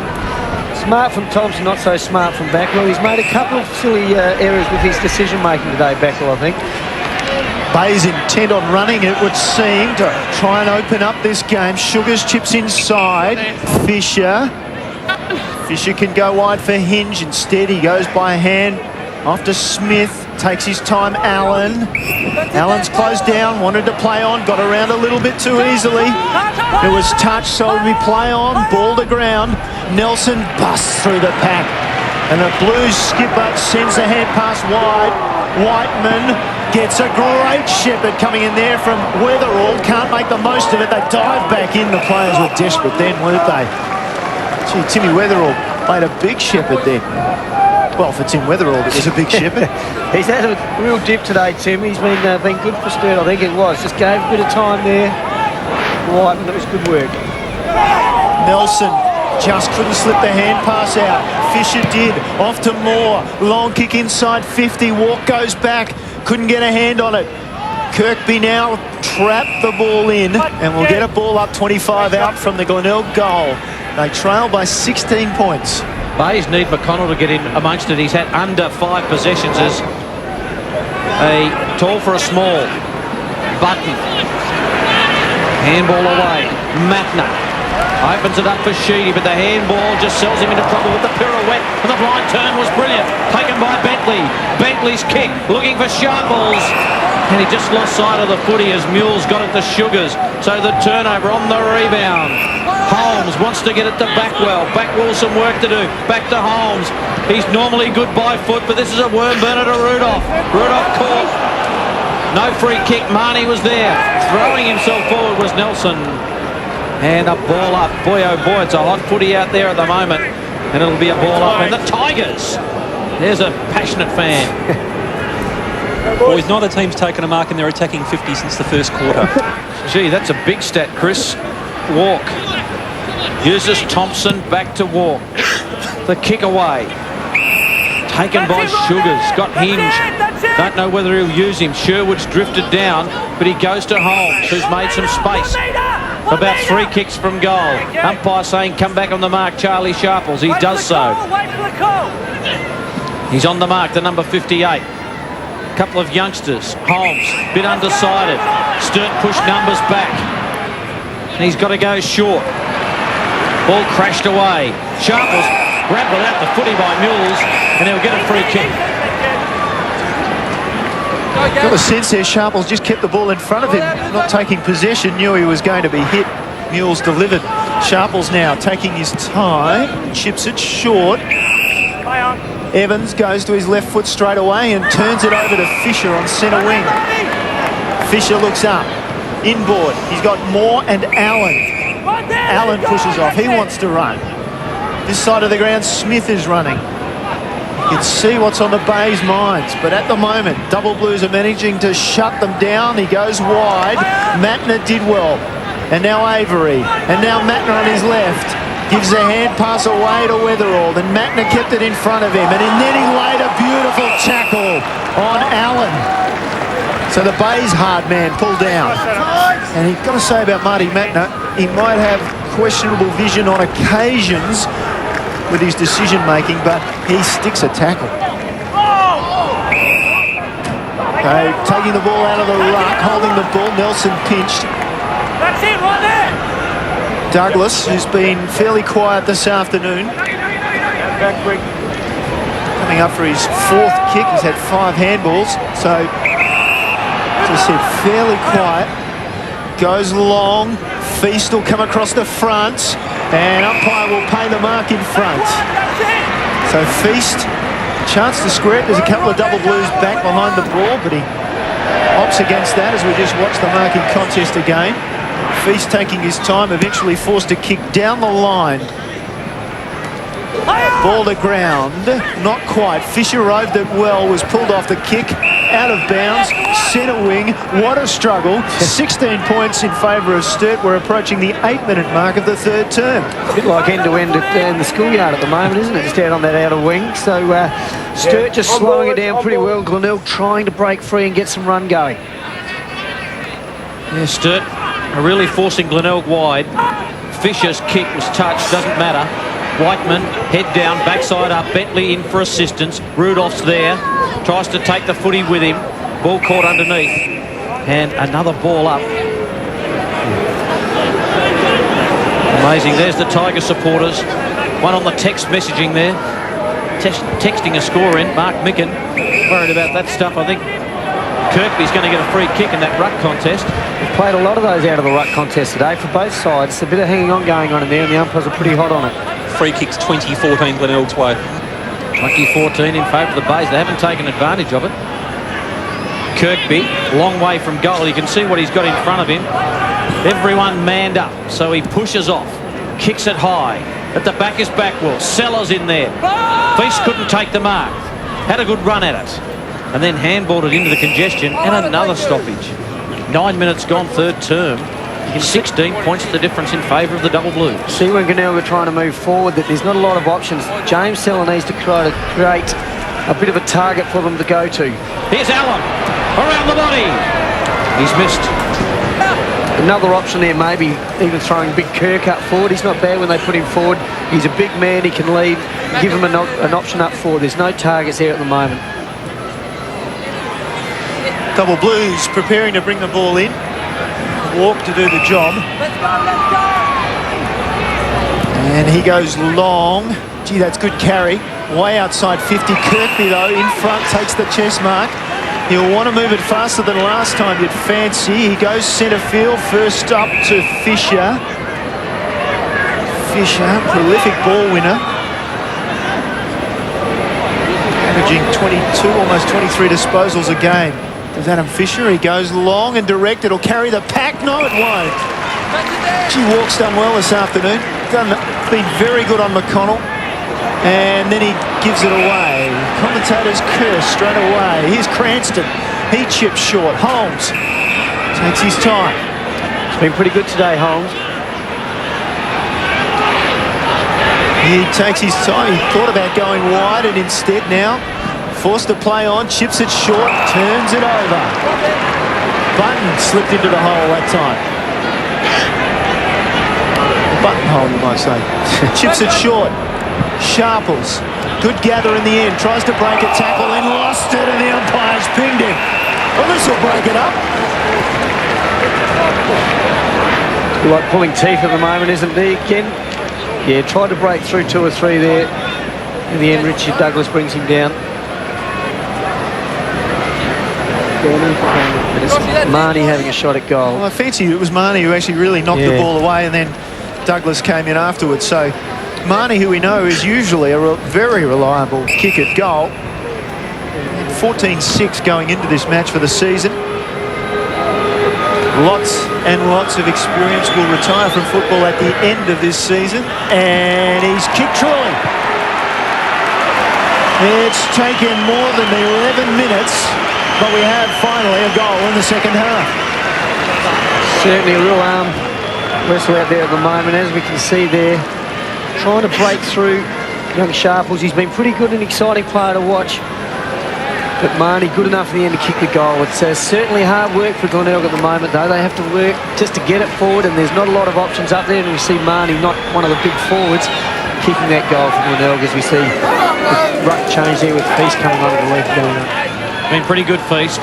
Smart from Thompson, not so smart from Backwell. He's made a couple of silly errors with his decision-making today, Backwell, I think. Bay's intent on running, it would seem, to try and open up this game. Sugars chips inside. Fisher can go wide for Hinge. Instead, he goes by hand after Smith. Takes his time, Allen. Allen's closed down, wanted to play on, got around a little bit too easily. It was touch, so it'll be play on, ball to ground. Nelson busts through the pack. And the Blues skipper sends the hand pass wide. Whiteman gets a great shepherd coming in there from Weatherall. Can't make the most of it. They dive back in. The players were desperate then, weren't they? Gee, Timmy Weatherall played a big shepherd then. Well, for Tim Weatherall, it was a big shepherd. He's had a real dip today, Tim. He's been good for Sturt, I think it was. Just gave a bit of time there. Right, and that was good work. Nelson just couldn't slip the hand pass out. Fisher did. Off to Moore. Long kick inside 50. Walk goes back. Couldn't get a hand on it. Kirkby now trapped the ball in, and we'll get a ball up 25 out from the Glenelg goal. They trail by 16 points. Bays need McConnell to get in amongst it. He's had under 5 possessions as a tall for a small. Button. Handball away. Matner opens it up for Sheedy, but the handball just sells him into trouble with the pirouette, and the blind turn was brilliant. Taken by Bentley. Bentley's kick, looking for Sharples, and he just lost sight of the footy as Mules got it to Sugars. So the turnover on the rebound. Holmes wants to get it to Backwell. Backwell some work to do. Back to Holmes. He's normally good by foot, but this is a worm burner to Rudolph. Rudolph caught. No free kick. Marnie was there. Throwing himself forward was Nelson. And a ball up. Boy, oh boy, it's a hot footy out there at the moment. And it'll be a ball up. And the Tigers. There's a passionate fan. Boys, neither team's taken a mark in their attacking 50 since the first quarter. Gee, that's a big stat, Chris. Walk. Uses Thompson back to Walk. The kick away. Taken by Sugars. Got Hinge. Don't know whether he'll use him. Sherwood's drifted down, but he goes to Holmes, who's made some space. About 3 kicks from goal. Umpire saying come back on the mark, Charlie Sharples. He does so. He's on the mark, the number 58. Couple of youngsters. Holmes, bit undecided. Sturt pushed numbers back. And he's got to go short. Ball crashed away. Sharples grabbed it out the footy by Mules, and he'll get a free kick. Got a sense there, Sharples just kept the ball in front of him, not taking possession, knew he was going to be hit. Mules delivered. Sharples now taking his time, chips it short. Evans goes to his left foot straight away and turns it over to Fisher on centre wing. Fisher looks up. Inboard. He's got Moore and Allen. Allen pushes off. He wants to run. This side of the ground, Smith is running. You can see what's on the Bay's minds, but at the moment, Double Blues are managing to shut them down. He goes wide. Matner did well. And now Avery. And now Matner on his left. Gives a hand pass away to Weatherall. Then Matner kept it in front of him. And then he laid a beautiful tackle on Allen. So the Bay's hard man pulled down. And you've got to say about Marty Matner, he might have questionable vision on occasions with his decision making, but he sticks a tackle. Okay, taking the ball out of the ruck, holding the ball. Nelson pinched. That's it right there. Douglas, who's been fairly quiet this afternoon, coming up for his 4th kick. He's had 5 handballs, so as I said, fairly quiet. Goes long. Feast will come across the front, and umpire will pay the mark in front. So Feast, chance to square it. There's a couple of Double Blues back behind the ball, but he opts against that as we just watch the marking contest again. Feast taking his time, eventually forced to kick down the line. Ball to ground, not quite. Fisher roved it well, was pulled off the kick, out of bounds, centre wing. What a struggle. 16 points in favour of Sturt. We're approaching the 8-minute mark of the 3rd term. A bit like end-to-end in the schoolyard at the moment, isn't it? Just out on that outer wing. So Sturt just slowing it down pretty well. Glenelg trying to break free and get some run going. Yeah, Sturt are really forcing Glenelg wide. Fisher's kick was touched, doesn't matter. Whiteman, head down, backside up. Bentley in for assistance. Rudolph's there. Tries to take the footy with him. Ball caught underneath. And another ball up. Amazing. There's the Tiger supporters. One on the text messaging there. Texting a score in. Mark Micken. Worried about that stuff, I think. Kirkby's going to get a free kick in that ruck contest. We've played a lot of those out of the ruck contest today for both sides. A bit of hanging on going on in there, and the umpires are pretty hot on it. Free kicks 2014 Glenelg's way. 2014 in favour of the Bays. They haven't taken advantage of it. Kirkby, long way from goal. You can see what he's got in front of him. Everyone manned up, so he pushes off. Kicks it high. At the back is Backwell. Sellers in there. Feast couldn't take the mark. Had a good run at it. And then handballed it into the congestion and another stoppage. 9 minutes gone, third term. 16 points the difference in favour of the Double Blues. See when Glenelg are trying to move forward that there's not a lot of options. James Seller needs to try to create a bit of a target for them to go to. Here's Allen. Around the body. He's missed. Another option there, maybe even throwing Big Kirk up forward. He's not bad when they put him forward. He's a big man, he can lead. Give him an option up forward. There's no targets there at the moment. Double Blues preparing to bring the ball in. Walk to do the job. And he goes long. Gee, that's good carry. Way outside 50. Kirkby, though, in front, takes the chest mark. He'll want to move it faster than last time, you'd fancy. He goes centre field, first up to Fisher. Fisher, prolific ball winner. Averaging 22, almost 23 disposals a game. There's Adam Fisher, he goes long and direct. It'll carry the pack. No, it won't. Gee, Walk's done well this afternoon. Been very good on McConnell. And then he gives it away. Commentators curse straight away. Here's Cranston. He chips short. Holmes takes his time. It's been pretty good today, Holmes. He takes his time. He thought about going wide and instead now forced to play on. Chips it short. Turns it over. Button slipped into the hole that time. Buttonhole, you might say. Chips it short. Sharples, good gather in the end, tries to break a tackle and lost it, and the umpire's pinged him. Well, this will break it up. Like pulling teeth at the moment, isn't there, Ken? Yeah, tried to break through 2 or 3 there. In the end, Richard Douglas brings him down. And it's Marnie having a shot at goal. Well, I fancy it was Marnie who actually really knocked the ball away, and then Douglas came in afterwards. So Marnie, who we know is usually a very reliable kick at goal. 14-6 going into this match for the season. Lots and lots of experience. Will retire from football at the end of this season. And he's kicked truly. It's taken more than 11 minutes, but we have finally a goal in the second half. Certainly a real arm wrestle out there at the moment, as we can see there. Trying to break through young Sharples. He's been pretty good and exciting player to watch. But Marnie good enough in the end to kick the goal. It's certainly hard work for Glenelg at the moment, though. They have to work just to get it forward, and there's not a lot of options up there. And we see Marnie, not one of the big forwards, kicking that goal for Glenelg, as we see the ruck change there with Feast coming on the left going up. Been pretty good, Feast.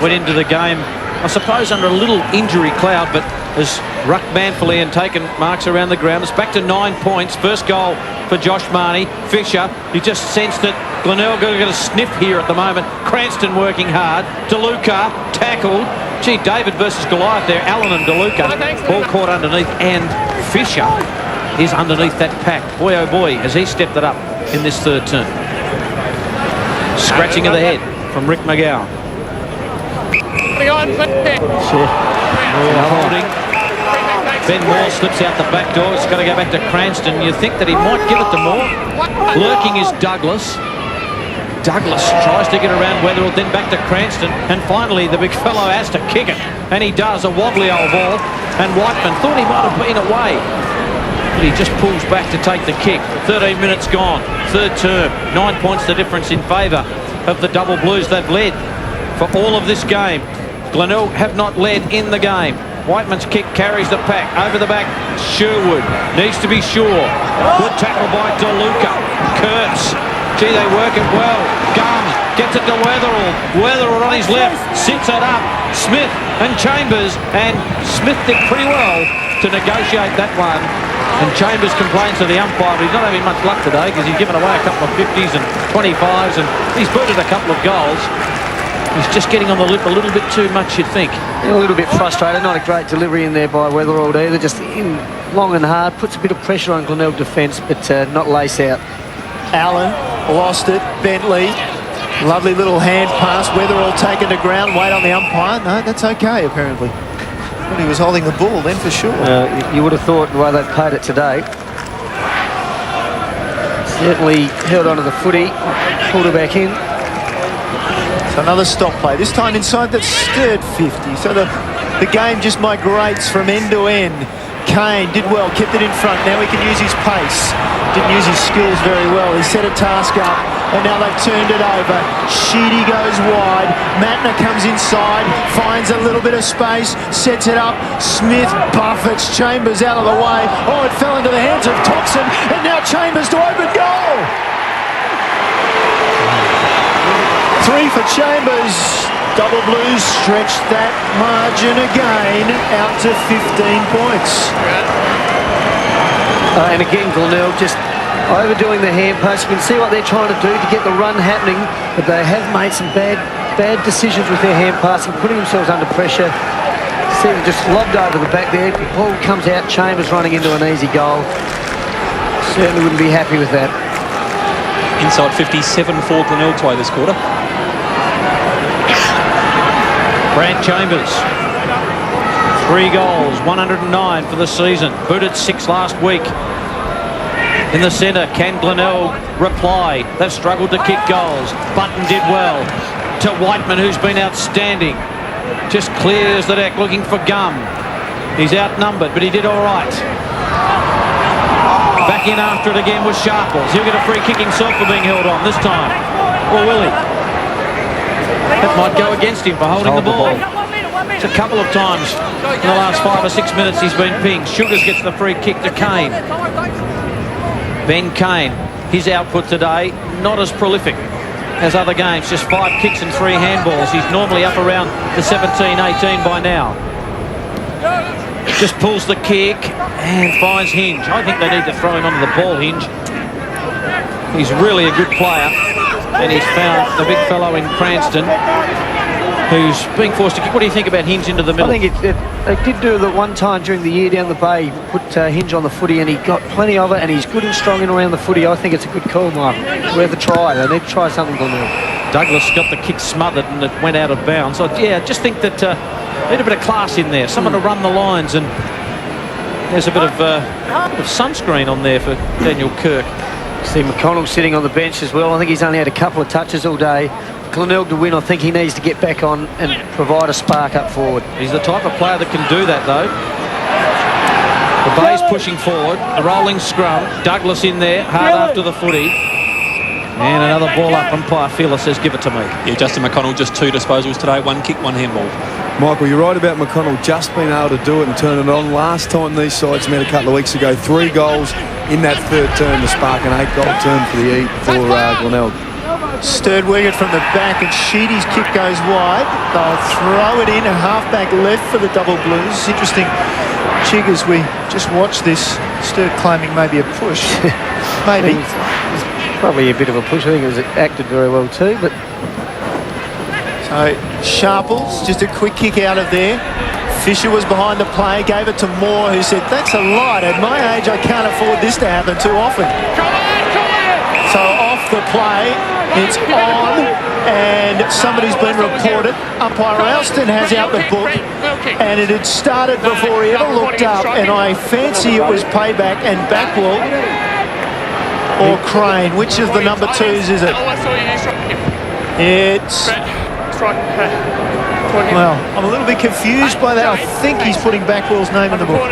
Went into the game, I suppose, under a little injury cloud, but has rucked manfully and taken marks around the ground. It's back to 9 points. First goal for Josh Marnie. Fisher, you just sensed that Glenelg got a sniff here at the moment. Cranston working hard. DeLuca tackled. Gee, David versus Goliath there. Allen and DeLuca. Ball caught underneath, and Fisher is underneath that pack. Boy, oh boy, has he stepped it up in this third term. Scratching of the head from Rick McGowan. Holding. Ben Moore slips out the back door. It's got to go back to Cranston. You think that he might give it to Moore. Lurking is Douglas. Douglas tries to get around Weatherall, then back to Cranston. And finally, the big fellow has to kick it. And he does, a wobbly old ball. And Whiteman thought he might have been away. But he just pulls back to take the kick. 13 minutes gone. Third term. 9 points the difference in favour of the Double Blues. They've led for all of this game. Glenelg have not led in the game. Whiteman's kick carries the pack. Over the back, Sherwood. Needs to be sure. Good tackle by DeLuca. Kurtz. Gee, they work it well. Gum Gets it to Weatherall. Weatherall on his left. Sits it up. Smith and Chambers. And Smith did pretty well to negotiate that one. And Chambers complains to the umpire, but he's not having much luck today because he's given away a couple of 50s and 25s and he's booted a couple of goals. He's just getting on the lip a little bit too much, you'd think. A little bit frustrated. Not a great delivery in there by Weatherall either. Just in long and hard. Puts a bit of pressure on Glenelg defence, but not lace out. Allen lost it. Bentley. Lovely little hand pass. Weatherall taken to ground. Wait on the umpire. No, that's okay, apparently. But he was holding the ball then for sure. You would have thought the way they've played it today. Certainly held onto the footy. Pulled it back in. So another stop play. This time inside that Sturt 50. So the game just migrates from end to end. Kane did well, kept it in front. Now he can use his pace. Didn't use his skills very well. He set a task up, and now they've turned it over. Sheedy goes wide. Matner comes inside, finds a little bit of space, sets it up. Smith buffets Chambers out of the way. Oh, it fell into the hands of Thompson, and now Chambers to open goal. 3 for Chambers. Double Blues stretched that margin again out to 15 points. And again, Glenelg just overdoing the hand pass. You can see what they're trying to do to get the run happening, but they have made some bad decisions with their hand passing, putting themselves under pressure. See them just lobbed over the back there. The ball comes out, Chambers running into an easy goal. Certainly wouldn't be happy with that. Inside 57 for Glenelg play this quarter. Brad Chambers, 3 goals, 109 for the season. Booted 6 last week. In the centre, can Glenelg reply? They've struggled to kick goals. Button did well. To Whiteman, who's been outstanding. Just clears the deck looking for Gum. He's outnumbered, but he did all right. Back in after it again was Sharples. He'll get a free kick himself for being held on this time. Or will he? That might go against him for holding the ball. It's a couple of times in the last 5 or 6 minutes he's been pinged. Sugars gets the free kick to Kane. Ben Kane, his output today, not as prolific as other games. Just 5 kicks and 3 handballs. He's normally up around the 17, 18 by now. Just pulls the kick and finds Hinge. I think they need to throw him onto the ball, Hinge. He's really a good player. And he's found the big fellow in Cranston who's being forced to kick. What do you think about Hinge into the middle? I think they did do that one time during the year down the bay. Put Hinge on the footy and he got plenty of it, and he's good and strong in around the footy. I think it's a good call, Mark. Worth a try. They need to try something on there. Douglas got the kick smothered and it went out of bounds. So, yeah, I just think that need a bit of class in there. Someone to run the lines, and there's a bit of sunscreen on there for Daniel Kirk. See McConnell sitting on the bench as well. I think he's only had a couple of touches all day. Glenelg to win, I think he needs to get back on and provide a spark up forward. He's the type of player that can do that, though. The Bay's pushing forward, a rolling scrum. Douglas in there, hard after the footy. And another ball up. Umpire Feeler says, give it to me. Yeah, Justin McConnell, just 2 disposals today. 1 kick, 1 handball. Michael, you're right about McConnell just being able to do it and turn it on. Last time these sides met a couple of weeks ago, 3 goals in that third term to spark an 8-goal term for Glenelg. Sturt Wiggett from the back, and Sheedy's kick goes wide. They'll throw it in a half-back left for the Double Blues. Interesting, Chig, as we just watched this, Sturt claiming maybe a push. Maybe. Probably a bit of a push. I think it was acted very well too, but... So, Sharples, just a quick kick out of there. Fisher was behind the play, gave it to Moore, who said, thanks a lot. At my age, I can't afford this to happen too often. So, off the play, it's on, and somebody's been reported. Umpire Alston has out the book, and it had started before he ever looked up, and I fancy it was Payback and Backwell or Crane. Which of the number 2s is it? It's... Well, I'm a little bit confused by that. I think he's putting Backwell's name in the book.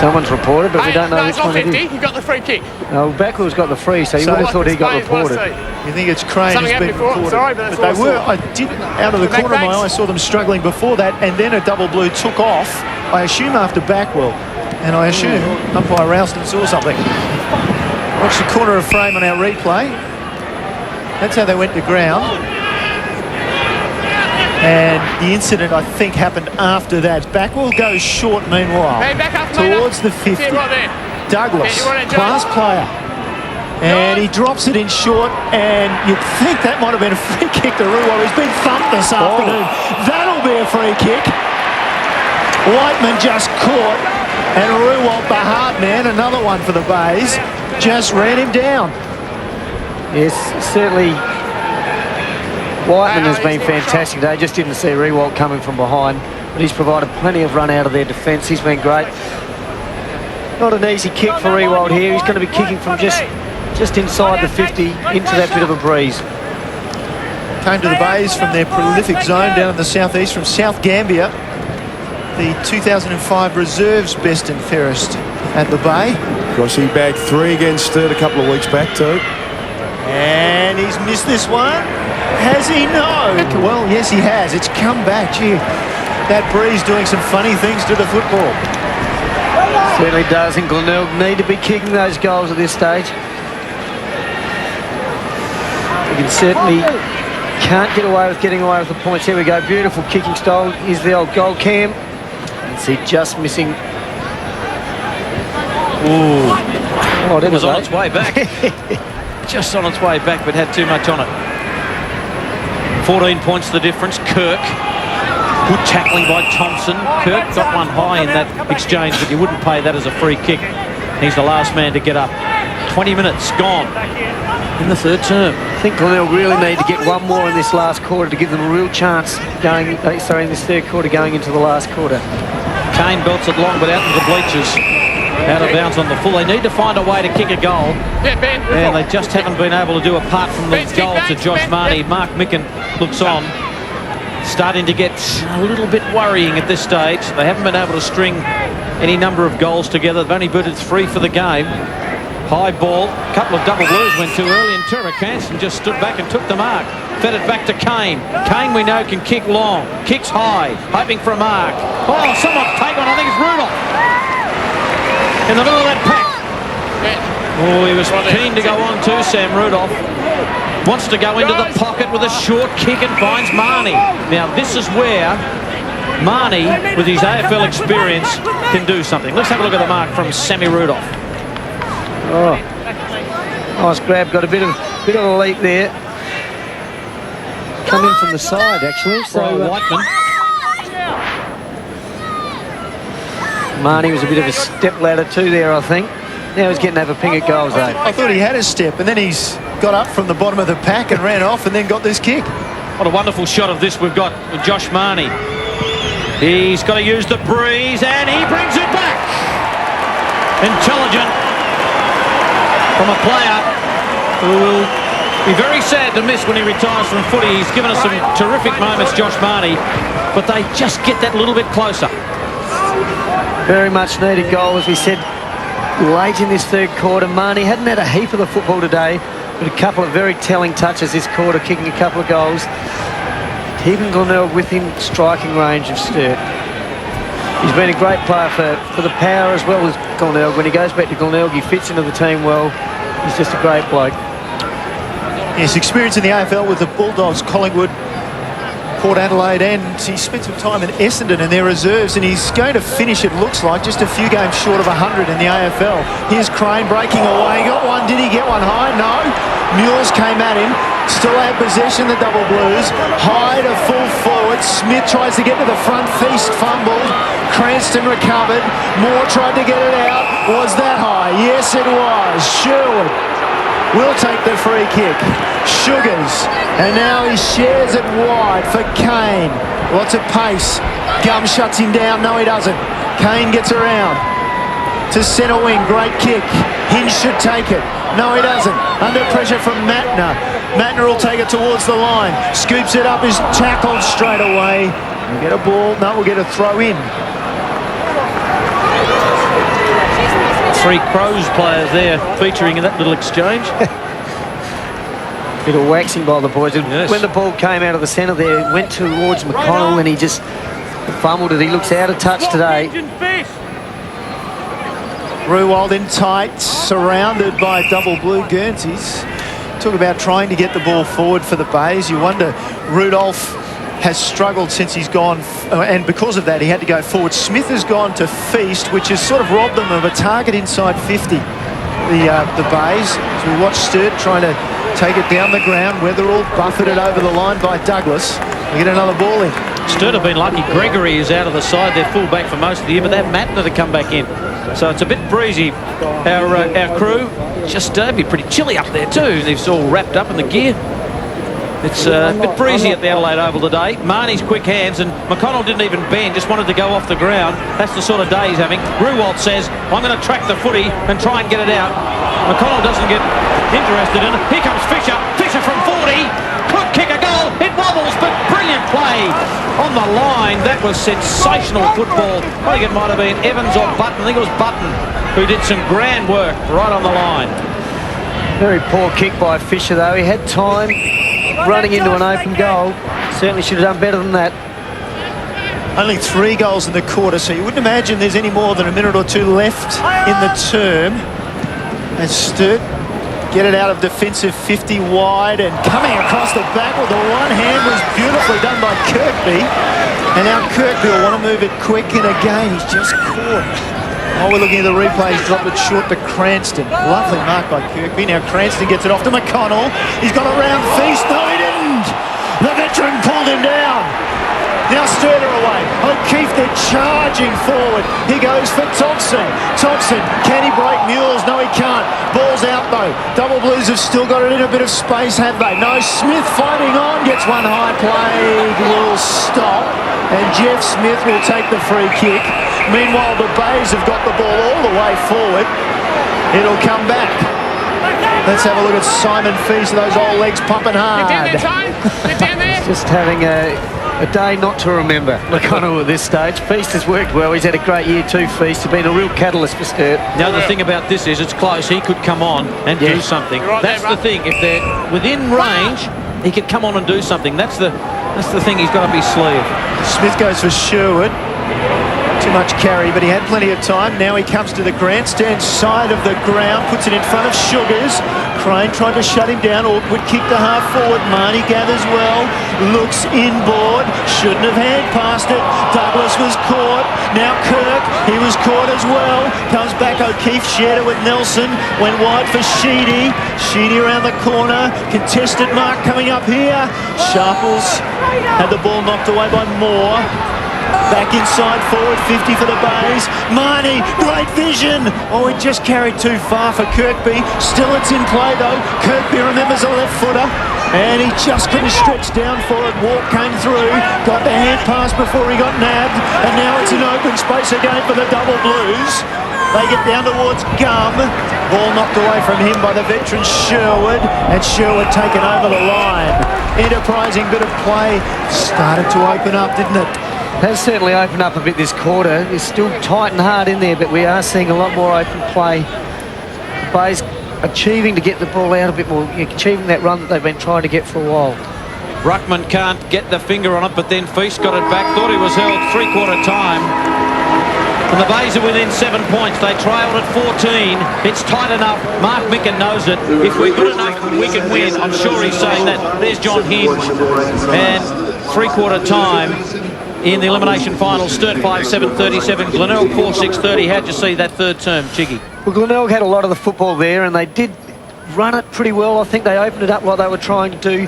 Someone's reported, but we don't know which one it is. He got the free kick. No, Backwell's got the free, so you would have thought he got reported. You think it's Crane who's been reported? Sorry, but they were. I did, out of the corner of my eye, I saw them struggling before that, and then a Double Blue took off, I assume after Backwell, and I assume umpire Ralston saw something. Watch the corner of frame on our replay. That's how they went to ground. And the incident, I think, happened after that. Backwell goes short meanwhile, towards the 50. Douglas, class player. And he drops it in short, and you'd think that might have been a free kick to Ruwalt. He's been thumped this afternoon. That'll be a free kick. Whiteman just caught, and Ruwalt, the hard man, another one for the Bays, just ran him down. Yes, certainly Whiteman has been fantastic today. Just didn't see Ruwalt coming from behind, but he's provided plenty of run out of their defence. He's been great. Not an easy kick for Ruwalt here. He's going to be kicking from just inside the 50 into that bit of a breeze. Came to the Bays from their prolific zone down in the southeast from South Gambia. The 2005 reserves best and fairest at the Bay. Of course, he bagged 3 against Sturt a couple of weeks back too. And he's missed this one. Has he? No. Well, yes, he has. It's come back. Gee, that breeze doing some funny things to the football. Certainly does, and Glenelg need to be kicking those goals at this stage. You can certainly can't get away with getting away with the points. Here we go. Beautiful kicking style. Here's the old goal cam. And see, just missing. Ooh. Oh, it was on its way back. Just on its way back, but had too much on it. 14 points the difference. Kirk. Good tackling by Thompson. Kirk got one high in that exchange, but you wouldn't pay that as a free kick. He's the last man to get up. 20 minutes gone in the third term. I think Glenelg really need to get one more in this last quarter to give them a real chance going, in this third quarter going into the last quarter. Kane belts it long, but out into the bleachers. Out of bounds on the full. They need to find a way to kick a goal. And they just haven't been able to do apart from the goal to Josh Marnie. Mark Micken looks on. Starting to get a little bit worrying at this stage. They haven't been able to string any number of goals together. They've only booted 3 for the game. High ball. A couple of double blues went too early, and Turek Hansen just stood back and took the mark. Fed it back to Kane. Kane, we know, can kick long. Kicks high, hoping for a mark. Oh, someone's taken. I think it's Rudolph. In the middle of that pack. Oh, he was keen to go on too, Sam Rudolph. Wants to go into the pocket with a short kick and finds Marnie. Now, this is where Marnie, with his AFL experience, can do something. Let's have a look at the mark from Sammy Rudolph. Oh, nice grab. Got a bit of a leap there. Come in from the side, actually. So Whiteman. Marnie was a bit of a step ladder too there, I think. Now he's getting over ping at goals, though. I thought he had a step, and then he's got up from the bottom of the pack and ran off and then got this kick. What a wonderful shot of this we've got with Josh Marnie. He's got to use the breeze, and he brings it back. Intelligent from a player who will be very sad to miss when he retires from footy. He's given us some terrific moments, Josh Marnie, but they just get that little bit closer. Very much needed goal, as we said, late in this third quarter. Marnie hadn't had a heap of the football today, but a couple of very telling touches this quarter, kicking a couple of goals. Keeping Glenelg within striking range of Sturt. He's been a great player for the Power as well as Glenelg. When he goes back to Glenelg, he fits into the team well. He's just a great bloke. Yes, experience in the AFL with the Bulldogs, Collingwood, Port Adelaide, and he spent some time in Essendon in their reserves, and he's going to finish, it looks like, just a few games short of 100 in the AFL. Here's Crane breaking away. Got one. Did he get one high? No. Mules came at him. Still had possession, the Double Blues. High to full forward. Smith tries to get to the front. Feast fumbled. Cranston recovered. Moore tried to get it out. Was that high? Yes, it was. Sherwood will take the free kick. Sugars, and now he shares it wide for Kane. Lots of pace. Gum shuts him down. No, he doesn't. Kane gets around to centre wing. Great kick. Hinge should take it. No, he doesn't. Under pressure from Matner. Matner will take it towards the line. Scoops it up. Is tackled straight away. We'll get a ball. No, we'll get a throw in. 3 Crows players there featuring in that little exchange. Bit of waxing by the boys. Yes. When the ball came out of the centre there, it went towards McConnell and he just fumbled it. He looks out of touch today. Ruwalt in tight, surrounded by Double Blue Guernseys. talk about trying to get the ball forward for the Bays. You wonder, Rudolph has struggled since he's gone, and because of that, he had to go forward. Smith has gone to Feast, which has sort of robbed them of a target inside 50, the Bays. So we watch Sturt trying to take it down the ground. Weatherall buffeted over the line by Douglas. We get another ball in. Sturt have been lucky. Gregory is out of the side. They're full back for most of the year, but they have Mattner to come back in. So it's a bit breezy. Our crew, just be pretty chilly up there too. They've all wrapped up in the gear. It's a bit breezy at the Adelaide Oval today. Marnie's quick hands, and McConnell didn't even bend, just wanted to go off the ground. That's the sort of day he's having. Ruwalt says, I'm going to track the footy and try and get it out. McConnell doesn't get interested in it. Here comes Fisher. Fisher from 40. Could kick a goal. It wobbles, but brilliant play on the line. That was sensational football. I think it might have been Evans or Button. I think it was Button who did some grand work right on the line. Very poor kick by Fisher, though. He had time running into an open goal. Certainly should have done better than that. Only 3 goals in the quarter, so you wouldn't imagine there's any more than a minute or two left in the term. And Sturt get it out of defensive 50 wide, and coming across the back with the one hand was beautifully done by Kirkby. And now Kirkby will want to move it quick, and again he's just caught. Oh, we're looking at the replay. He's dropped it short to Cranston. Lovely mark by Kirkby. Now Cranston gets it off to McConnell. He's got a round Feast. No, he didn't. The veteran pulled him down. Now Sturt are away. O'Keefe, they're charging forward. He goes for Thompson. Thompson, can he break Mules? No, he can't. Ball's out though. Double Blues have still got it in a bit of space, have they? No, Smith fighting on. Gets one high played. Will stop. And Jeff Smith will take the free kick. Meanwhile, the Bays have got the ball all the way forward. It'll come back. Let's have a look at Simon Feast. Those old legs pumping hard. Just having a day not to remember, McConnell, at this stage. Feast has worked well. He's had a great year too, Feast. He's been a real catalyst for Sturt. The other thing about this is it's close. He could come on and do something. That's the thing. If they're within range, he could come on and do something. That's the thing he's got up his sleeve. Smith goes for Sherwood. Too much carry, but he had plenty of time. Now he comes to the grandstand side of the ground, puts it in front of Sugars. Crane tried to shut him down. Awkward kick to half forward. Marnie gathers well, looks inboard, shouldn't have hand passed it. Douglas was caught. Now Kirk, he was caught as well. Comes back, O'Keefe shared it with Nelson. Went wide for Sheedy. Sheedy around the corner. Contested mark coming up here. Sharples had the ball knocked away by Moore. Back inside forward, 50 for the Bays. Marnie, great vision. Oh, he just carried too far for Kirkby. Still it's in play though. Kirkby remembers a left footer, and he just couldn't stretch down for it. Walk came through, got the hand pass before he got nabbed, and now it's in open space again for the Double Blues. They get down towards Gum. Ball knocked away from him by the veteran Sherwood, and Sherwood taken over the line. Enterprising bit of play. Started to open up, didn't it? Has certainly opened up a bit this quarter. It's still tight and hard in there, but we are seeing a lot more open play. The Bays achieving to get the ball out a bit more, achieving that run that they've been trying to get for a while. Ruckman can't get the finger on it, but then Feast got it back. Thought he was held three-quarter time. And the Bays are within 7 points. They trailed at 14. It's tight enough. Mark Micken knows it. If we're good enough, we can win. I'm sure he's saying that. There's John Hinge. And three-quarter time in the elimination final. Sturt 5-7-37, Glenelg 4-6-30. How'd you see that third term, Chiggy? Well, Glenelg had a lot of the football there, and they did run it pretty well. I think they opened it up like they were trying to do,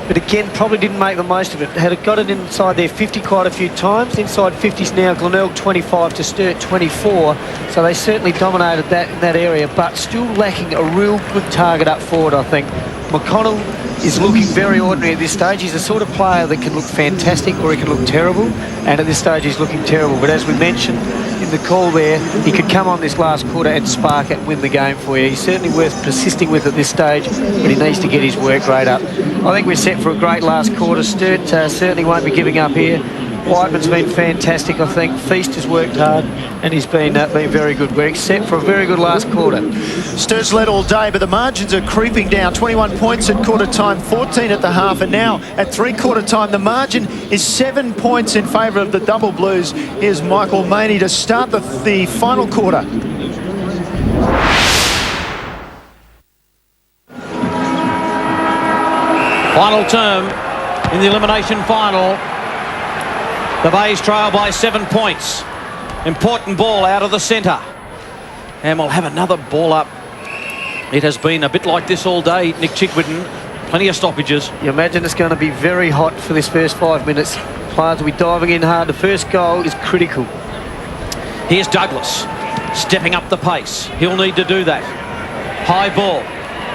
but again, probably didn't make the most of it. Had it got it inside their 50 quite a few times. Inside 50s now, Glenelg 25 to Sturt 24. So they certainly dominated that in that area, but still lacking a real good target up forward, I think. McConnell is looking very ordinary at this stage. He's the sort of player that can look fantastic or he can look terrible, and at this stage he's looking terrible. But as we mentioned in the call there, he could come on this last quarter and spark it and win the game for you. He's certainly worth persisting with at this stage, but he needs to get his work rate up. I think we're set for a great last quarter. Sturt certainly won't be giving up here. Whiteman's been fantastic, I think. Feast has worked hard, and he's been very good. We're set for a very good last quarter. Sturt's led all day, but the margins are creeping down. 21 points at quarter time, 14 at the half, and now at three-quarter time, the margin is 7 points in favour of the Double Blues. Here's Michael Maney to start the final quarter. Final term in the elimination final. The Bays trail by 7 points. Important ball out of the centre. And we'll have another ball up. It has been a bit like this all day, Nick Chickwidden. Plenty of stoppages. You imagine it's going to be very hot for this first 5 minutes. Players will be diving in hard. The first goal is critical. Here's Douglas, stepping up the pace. He'll need to do that. High ball.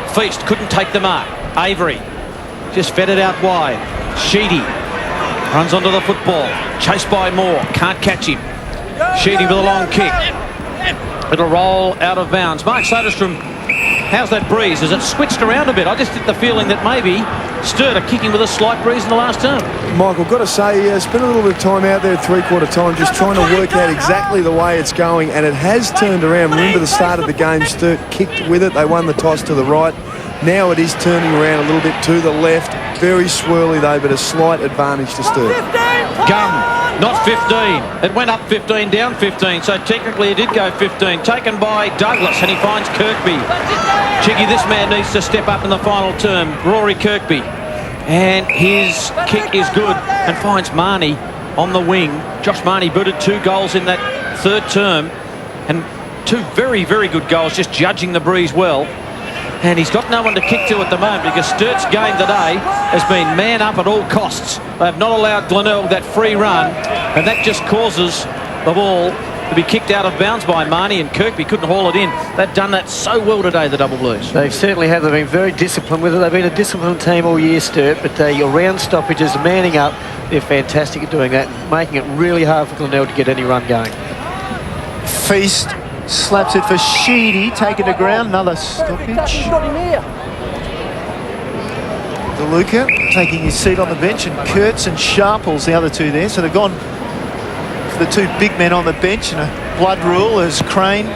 Feast couldn't take the mark. Avery just fed it out wide. Sheedy runs onto the football. Chased by Moore. Can't catch him. Sheedy with a long kick. It'll roll out of bounds. Mark Soderstrom, how's that breeze? Has it switched around a bit? I just get the feeling that maybe Sturt are kicking with a slight breeze in the last term. Michael, got to say, spent a little bit of time out there at three-quarter time just trying to work out exactly the way it's going, and it has turned around. Remember the start of the game, Sturt kicked with it. They won the toss to the right. Now it is turning around a little bit to the left. Very swirly, though, but a slight advantage to Sturt. Gun, not 15. It went up 15, down 15, so technically it did go 15. Taken by Douglas, and he finds Kirkby. Chicky, this man needs to step up in the final term. Rory Kirkby. And his kick is good and finds Marnie on the wing. Josh Marnie booted 2 goals in that third term, and 2 very, very good goals, just judging the breeze well. And he's got no one to kick to at the moment because Sturt's game today has been man up at all costs. They have not allowed Glenelg that free run, and that just causes the ball to be kicked out of bounds by Marnie, and Kirkby couldn't haul it in. They've done that so well today, the Double Blues. They certainly have. They've been very disciplined with it. They've been a disciplined team all year, Sturt, but around stoppages, manning up, they're fantastic at doing that, making it really hard for Glenelg to get any run going. Feast slaps it for Sheedy, taken to ground, another stoppage. DeLuca taking his seat on the bench, and Kurtz and Sharples, the other 2 there. So they've gone for the 2 big men on the bench, and a blood rule as Crane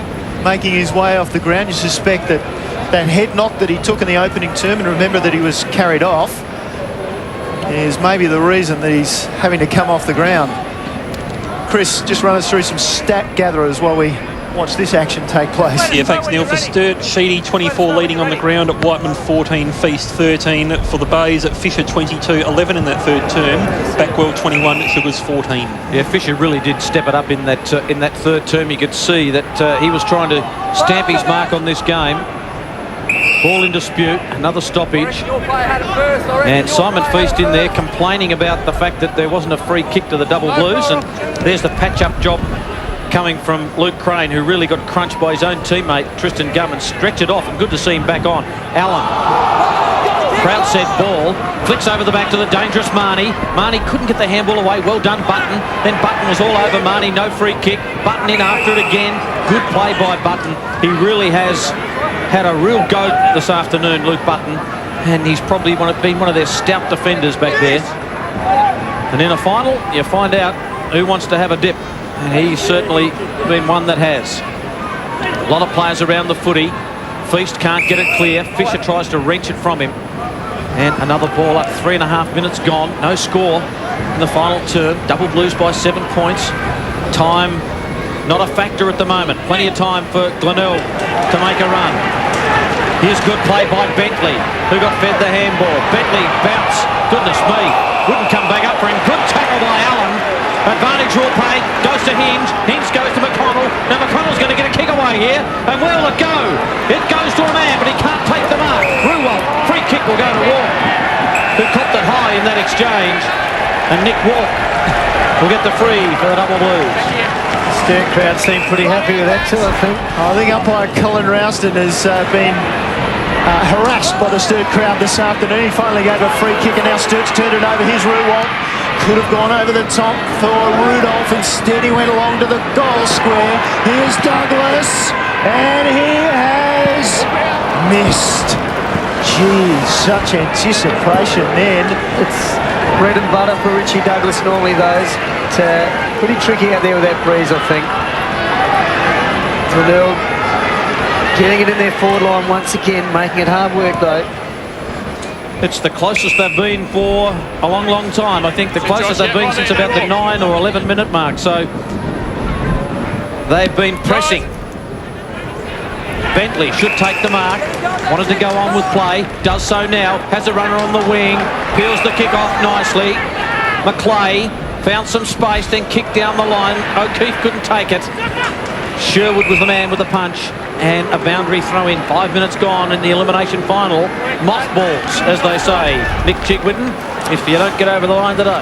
making his way off the ground. You suspect that that head knock that he took in the opening term, and remember that he was carried off, is maybe the reason that he's having to come off the ground. Chris, just run us through some stat gatherers while we watch this action take place. Yeah, thanks Neil. For Sturt, Sheedy 24 leading on the ground, at Whiteman 14, Feast 13 for the Bays, at Fisher 22, 11 in that third term, Backwell 21, Sugars 14. Yeah, Fisher really did step it up in that third term. You could see that he was trying to stamp his mark on this game. Ball in dispute, another stoppage, and Simon Feast in there complaining about the fact that there wasn't a free kick to the Double Blues, and there's the patch-up job coming from Luke Crane, who really got crunched by his own teammate Tristan Gum and stretched it off, and good to see him back on. Allen, crowd said ball, flicks over the back to the dangerous Marnie. Marnie couldn't get the handball away. Well done, Button. Then Button was all over Marnie, no free kick. Button in after it again. Good play by Button. He really has had a real go this afternoon, Luke Button, and he's probably been one of their stout defenders back there. And in a final, you find out who wants to have a dip, and he's certainly been one that has. A lot of players around the footy. Feast can't get it clear. Fisher tries to wrench it from him. And another ball up, 3.5 minutes gone. No score in the final term. Double Blues by 7 points. Time not a factor at the moment. Plenty of time for Glenelg to make a run. Here's good play by Bentley, who got fed the handball. Bentley bounce. Goodness me. Wouldn't come back up for him. Good tackle by Allen. Advantage will pay. Goes to Hinge. Hinge goes to McConnell. Now McConnell's going to get a kick away here. And where will it go? It goes to a man, but he can't take the mark. Ruwald. Free kick will go to Walk, who copped it high in that exchange. And Nick Walk will get the free for the Double Blues. Sturt crowd seem pretty happy with that too, I think. I think umpire Colin Rouston has been harassed by the Sturt crowd this afternoon. He finally gave a free kick, and now Sturt's turned it over. Here's Ruwald. Could have gone over the top for Rudolph. Instead, he went along to the goal square. Here's Douglas, and he has missed. Geez, such anticipation then. It's bread and butter for Richie Douglas normally, those. It's pretty tricky out there with that breeze, I think. Glenelg getting it in their forward line once again, making it hard work though. It's the closest they've been for a long, long time. I think the closest they've been since about the 9 or 11 minute mark. So they've been pressing. Bentley should take the mark. Wanted to go on with play. Does so now. Has a runner on the wing. Peels the kick off nicely. McClay found some space, then kicked down the line. O'Keefe couldn't take it. Sherwood was the man with the punch. And a boundary throw in. 5 minutes gone in the elimination final. Mothballs, as they say. Nick Chigwidden, if you don't get over the line today.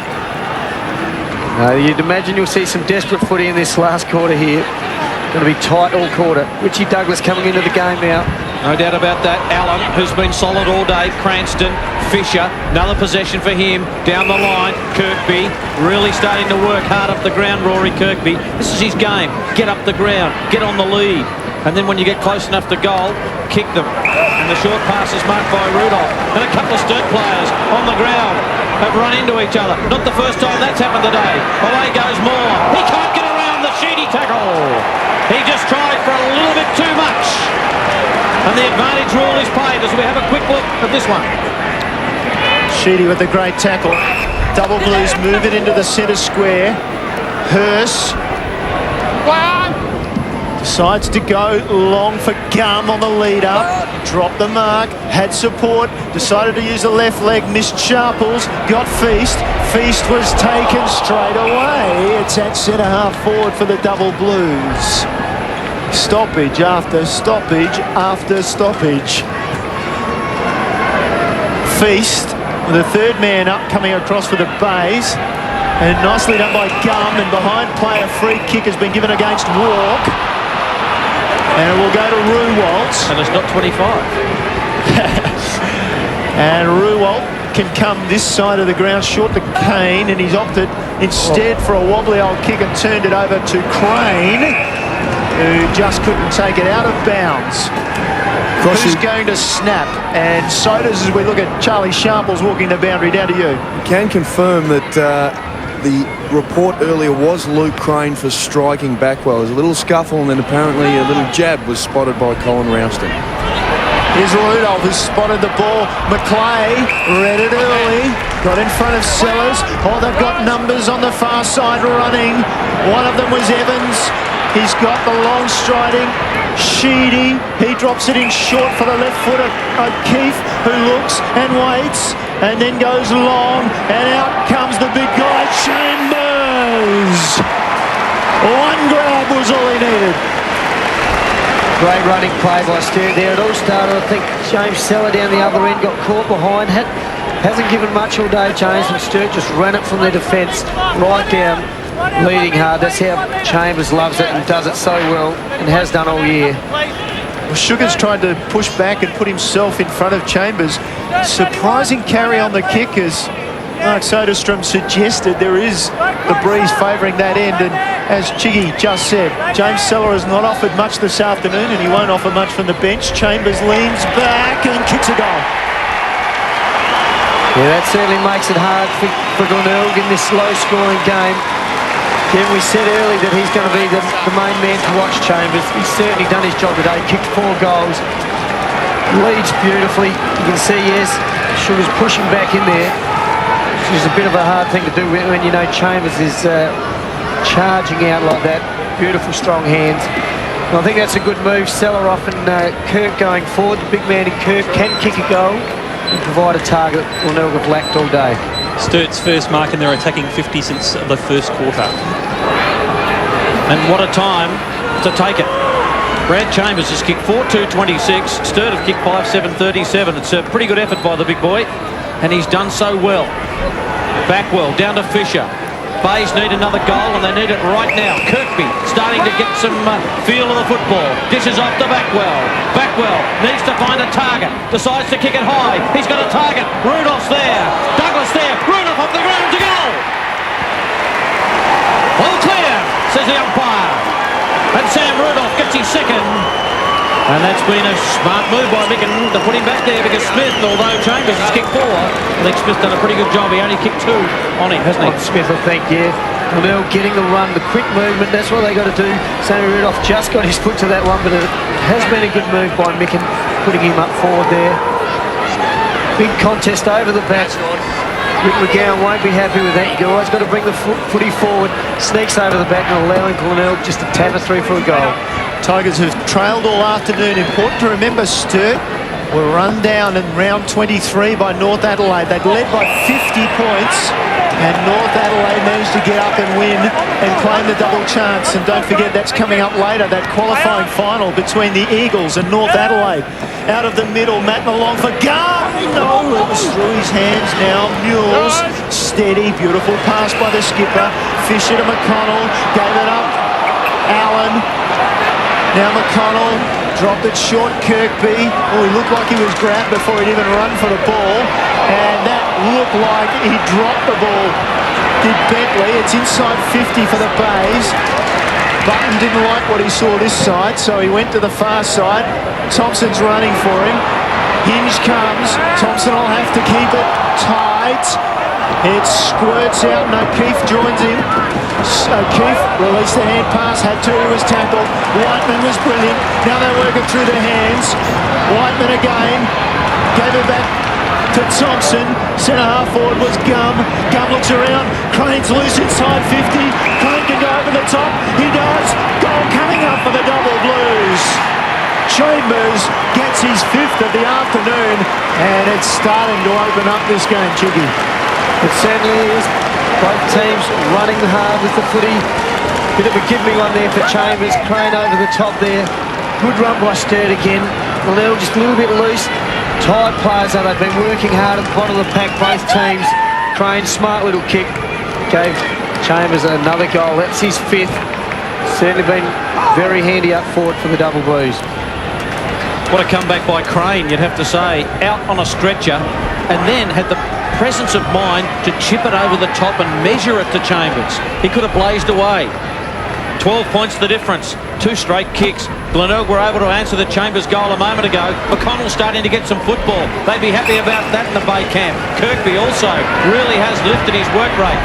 You'd imagine you'll see some desperate footy in this last quarter here. Going to be tight all quarter. Richie Douglas coming into the game now. No doubt about that. Allen, who's been solid all day. Cranston, Fisher, another possession for him. Down the line, Kirkby really starting to work hard up the ground, Rory Kirkby. This is his game. Get up the ground, get on the lead. And then when you get close enough to goal, kick them. And the short pass is marked by Rudolph. And a couple of Sturt players on the ground have run into each other. Not the first time that's happened today. Away goes Moore. He can't get around the Sheedy tackle. He just tried for a little bit too much. And the advantage rule is played as we have a quick look at this one. Sheedy with a great tackle. Double Blues move it into the centre square. Hurst decides to go long for Gum on the lead up. Dropped the mark, had support, decided to use the left leg, missed Sharples, got Feast. Feast was taken straight away. It's at centre half forward for the Double Blues. Stoppage after stoppage after stoppage. Feast, the third man up, coming across for the Bays. And nicely done by Gum, and behind play a free kick has been given against Walk. And it will go to Ruwalt. And it's not 25. And Ruwalt can come this side of the ground, short to Kane, and he's opted instead for a wobbly old kick and turned it over to Crane, who just couldn't take it out of bounds. Who's going to snap? And so does, as we look at Charlie Sharples walking the boundary. Down to you. You can confirm that the report earlier was Luke Crane for striking Backwell. There's a little scuffle and then apparently a little jab was spotted by Colin Rouston. Here's Rudolph, who's spotted the ball. McClay read it early, got in front of Sellers. Oh, they've got numbers on the far side running. One of them was Evans. He's got the long striding Sheedy. He drops it in short for the left foot of O'Keefe, who looks and waits and then goes long, and out comes the big guy, Chambers. One grab was all he needed. Great running play by Sturt there. It all started, I think, James Seller down the other end, got caught behind. Hasn't given much all day, James, and Sturt just ran it from their defence right down, leading hard. That's how Chambers loves it and does it so well, and has done all year. Well, Sugars tried to push back and put himself in front of Chambers. Surprising carry on the kick, as Mark Soderstrom suggested. There is the breeze favouring that end, and as Chiggy just said, James Seller has not offered much this afternoon, and he won't offer much from the bench. Chambers leans back and kicks a goal. Yeah, that certainly makes it hard for Glenelg in this low-scoring game. Again, we said earlier that he's going to be the main man to watch, Chambers. He's certainly done his job today, kicked 4 goals, leads beautifully. You can see, yes, Sugar's pushing back in there, which is a bit of a hard thing to do when you know Chambers is charging out like that. Beautiful, strong hands. And I think that's a good move. Seller off and Kirk going forward. The big man in Kirk can kick a goal and provide a target that Glenelg have lacked all day. Sturt's first mark in their attacking 50 since the first quarter. And what a time to take it. Brad Chambers has kicked 4-2-26. Sturt have kicked 5-7-37. It's a pretty good effort by the big boy, and he's done so well. Backwell down to Fisher. Bays need another goal, and they need it right now. Kirkby starting to get some feel of the football. Dishes off to Backwell. Backwell needs to find a target. Decides to kick it high. He's got a target. Rudolph's there. Douglas there. Rudolph off the ground to goal. All clear, says the umpire. And Sam Rudolph gets his second. And that's been a smart move by Micken to put him back there, because Smith, although Chambers has kicked 4, I think Smith's done a pretty good job. He only kicked 2 on him, hasn't he? Smith, I think, yeah. Glenelg getting the run, the quick movement, that's what they got to do. Sammy Rudolph just got his foot to that one, but it has been a good move by Micken, putting him up forward there. Big contest over the back. Rick McGowan won't be happy with that. You've always got to bring the footy forward. Sneaks over the back and allowing Glenelg just to tamper through for a goal. Tigers have trailed all afternoon. Important to remember, Sturt were run down in round 23 by North Adelaide. They'd led by 50 points, and North Adelaide managed to get up and win and claim the double chance. And don't forget, that's coming up later, that qualifying final between the Eagles and North Adelaide. Out of the middle, Matt along for Gum. No, it was through his hands now. Mules, steady, beautiful pass by the skipper. Fisher to McConnell, gave it up. Allen, now McConnell, dropped it short. Kirkby, oh, he looked like he was grabbed before he'd even run for the ball. And that looked like he dropped the ball. Did Bentley. It's inside 50 for the Bays. Button didn't like what he saw this side, so he went to the far side. Thompson's running for him. Hinge comes. Thompson will have to keep it tight. It squirts out and O'Keefe joins him. O'Keefe released the hand pass, had to, he was tackled. Whiteman was brilliant. Now they're working through the hands. Whiteman again. Gave it back to Thompson. Centre half forward was Gum. Gum looks around. Crane's loose inside 50. Crane can go over the top. He does. Goal coming up for the double Blues. Chambers gets his 5th of the afternoon, and it's starting to open up this game, Chiggy. It certainly is. Both teams running hard with the footy. Bit of a give-me one there for Chambers. Crane over the top there. Good run by Sturt again. Glenelg just a little bit loose. Tired players, though. They've been working hard at the bottom of the pack, both teams. Crane, smart little kick. Gave Chambers another goal. That's his 5th. Certainly been very handy up forward for the double Blues. What a comeback by Crane, you'd have to say. Out on a stretcher, and then had the presence of mind to chip it over the top and measure it to Chambers. He could have blazed away. 12 points the difference. 2 straight kicks. Glenelg were able to answer the Chambers goal a moment ago. McConnell starting to get some football. They'd be happy about that in the Bay camp. Kirkby also really has lifted his work rate.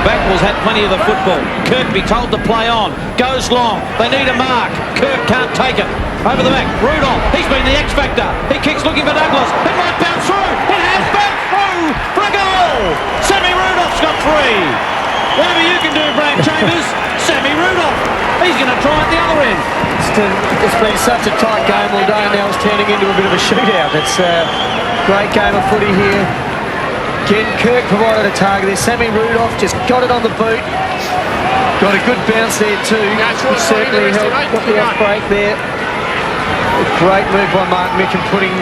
Backwell's had plenty of the football. Kirkby told to play on. Goes long. They need a mark. Kirk can't take it. Over the back. Rudolph. He's been the X factor. He kicks looking for Douglas. It might bounce through. It has bounced through for a goal. Sammy Rudolph's got 3. Whatever you can do, Brad Chambers. Sammy Rudolph. He's going to try at the other end. It's been such a tight game all day, and now it's turning into a bit of a shootout. It's a great game of footy here. Again, Kirk provided a target there. Sammy Rudolph just got it on the boot. Got a good bounce there too. It certainly helped. Got the off break there. A great move by Mark Micken putting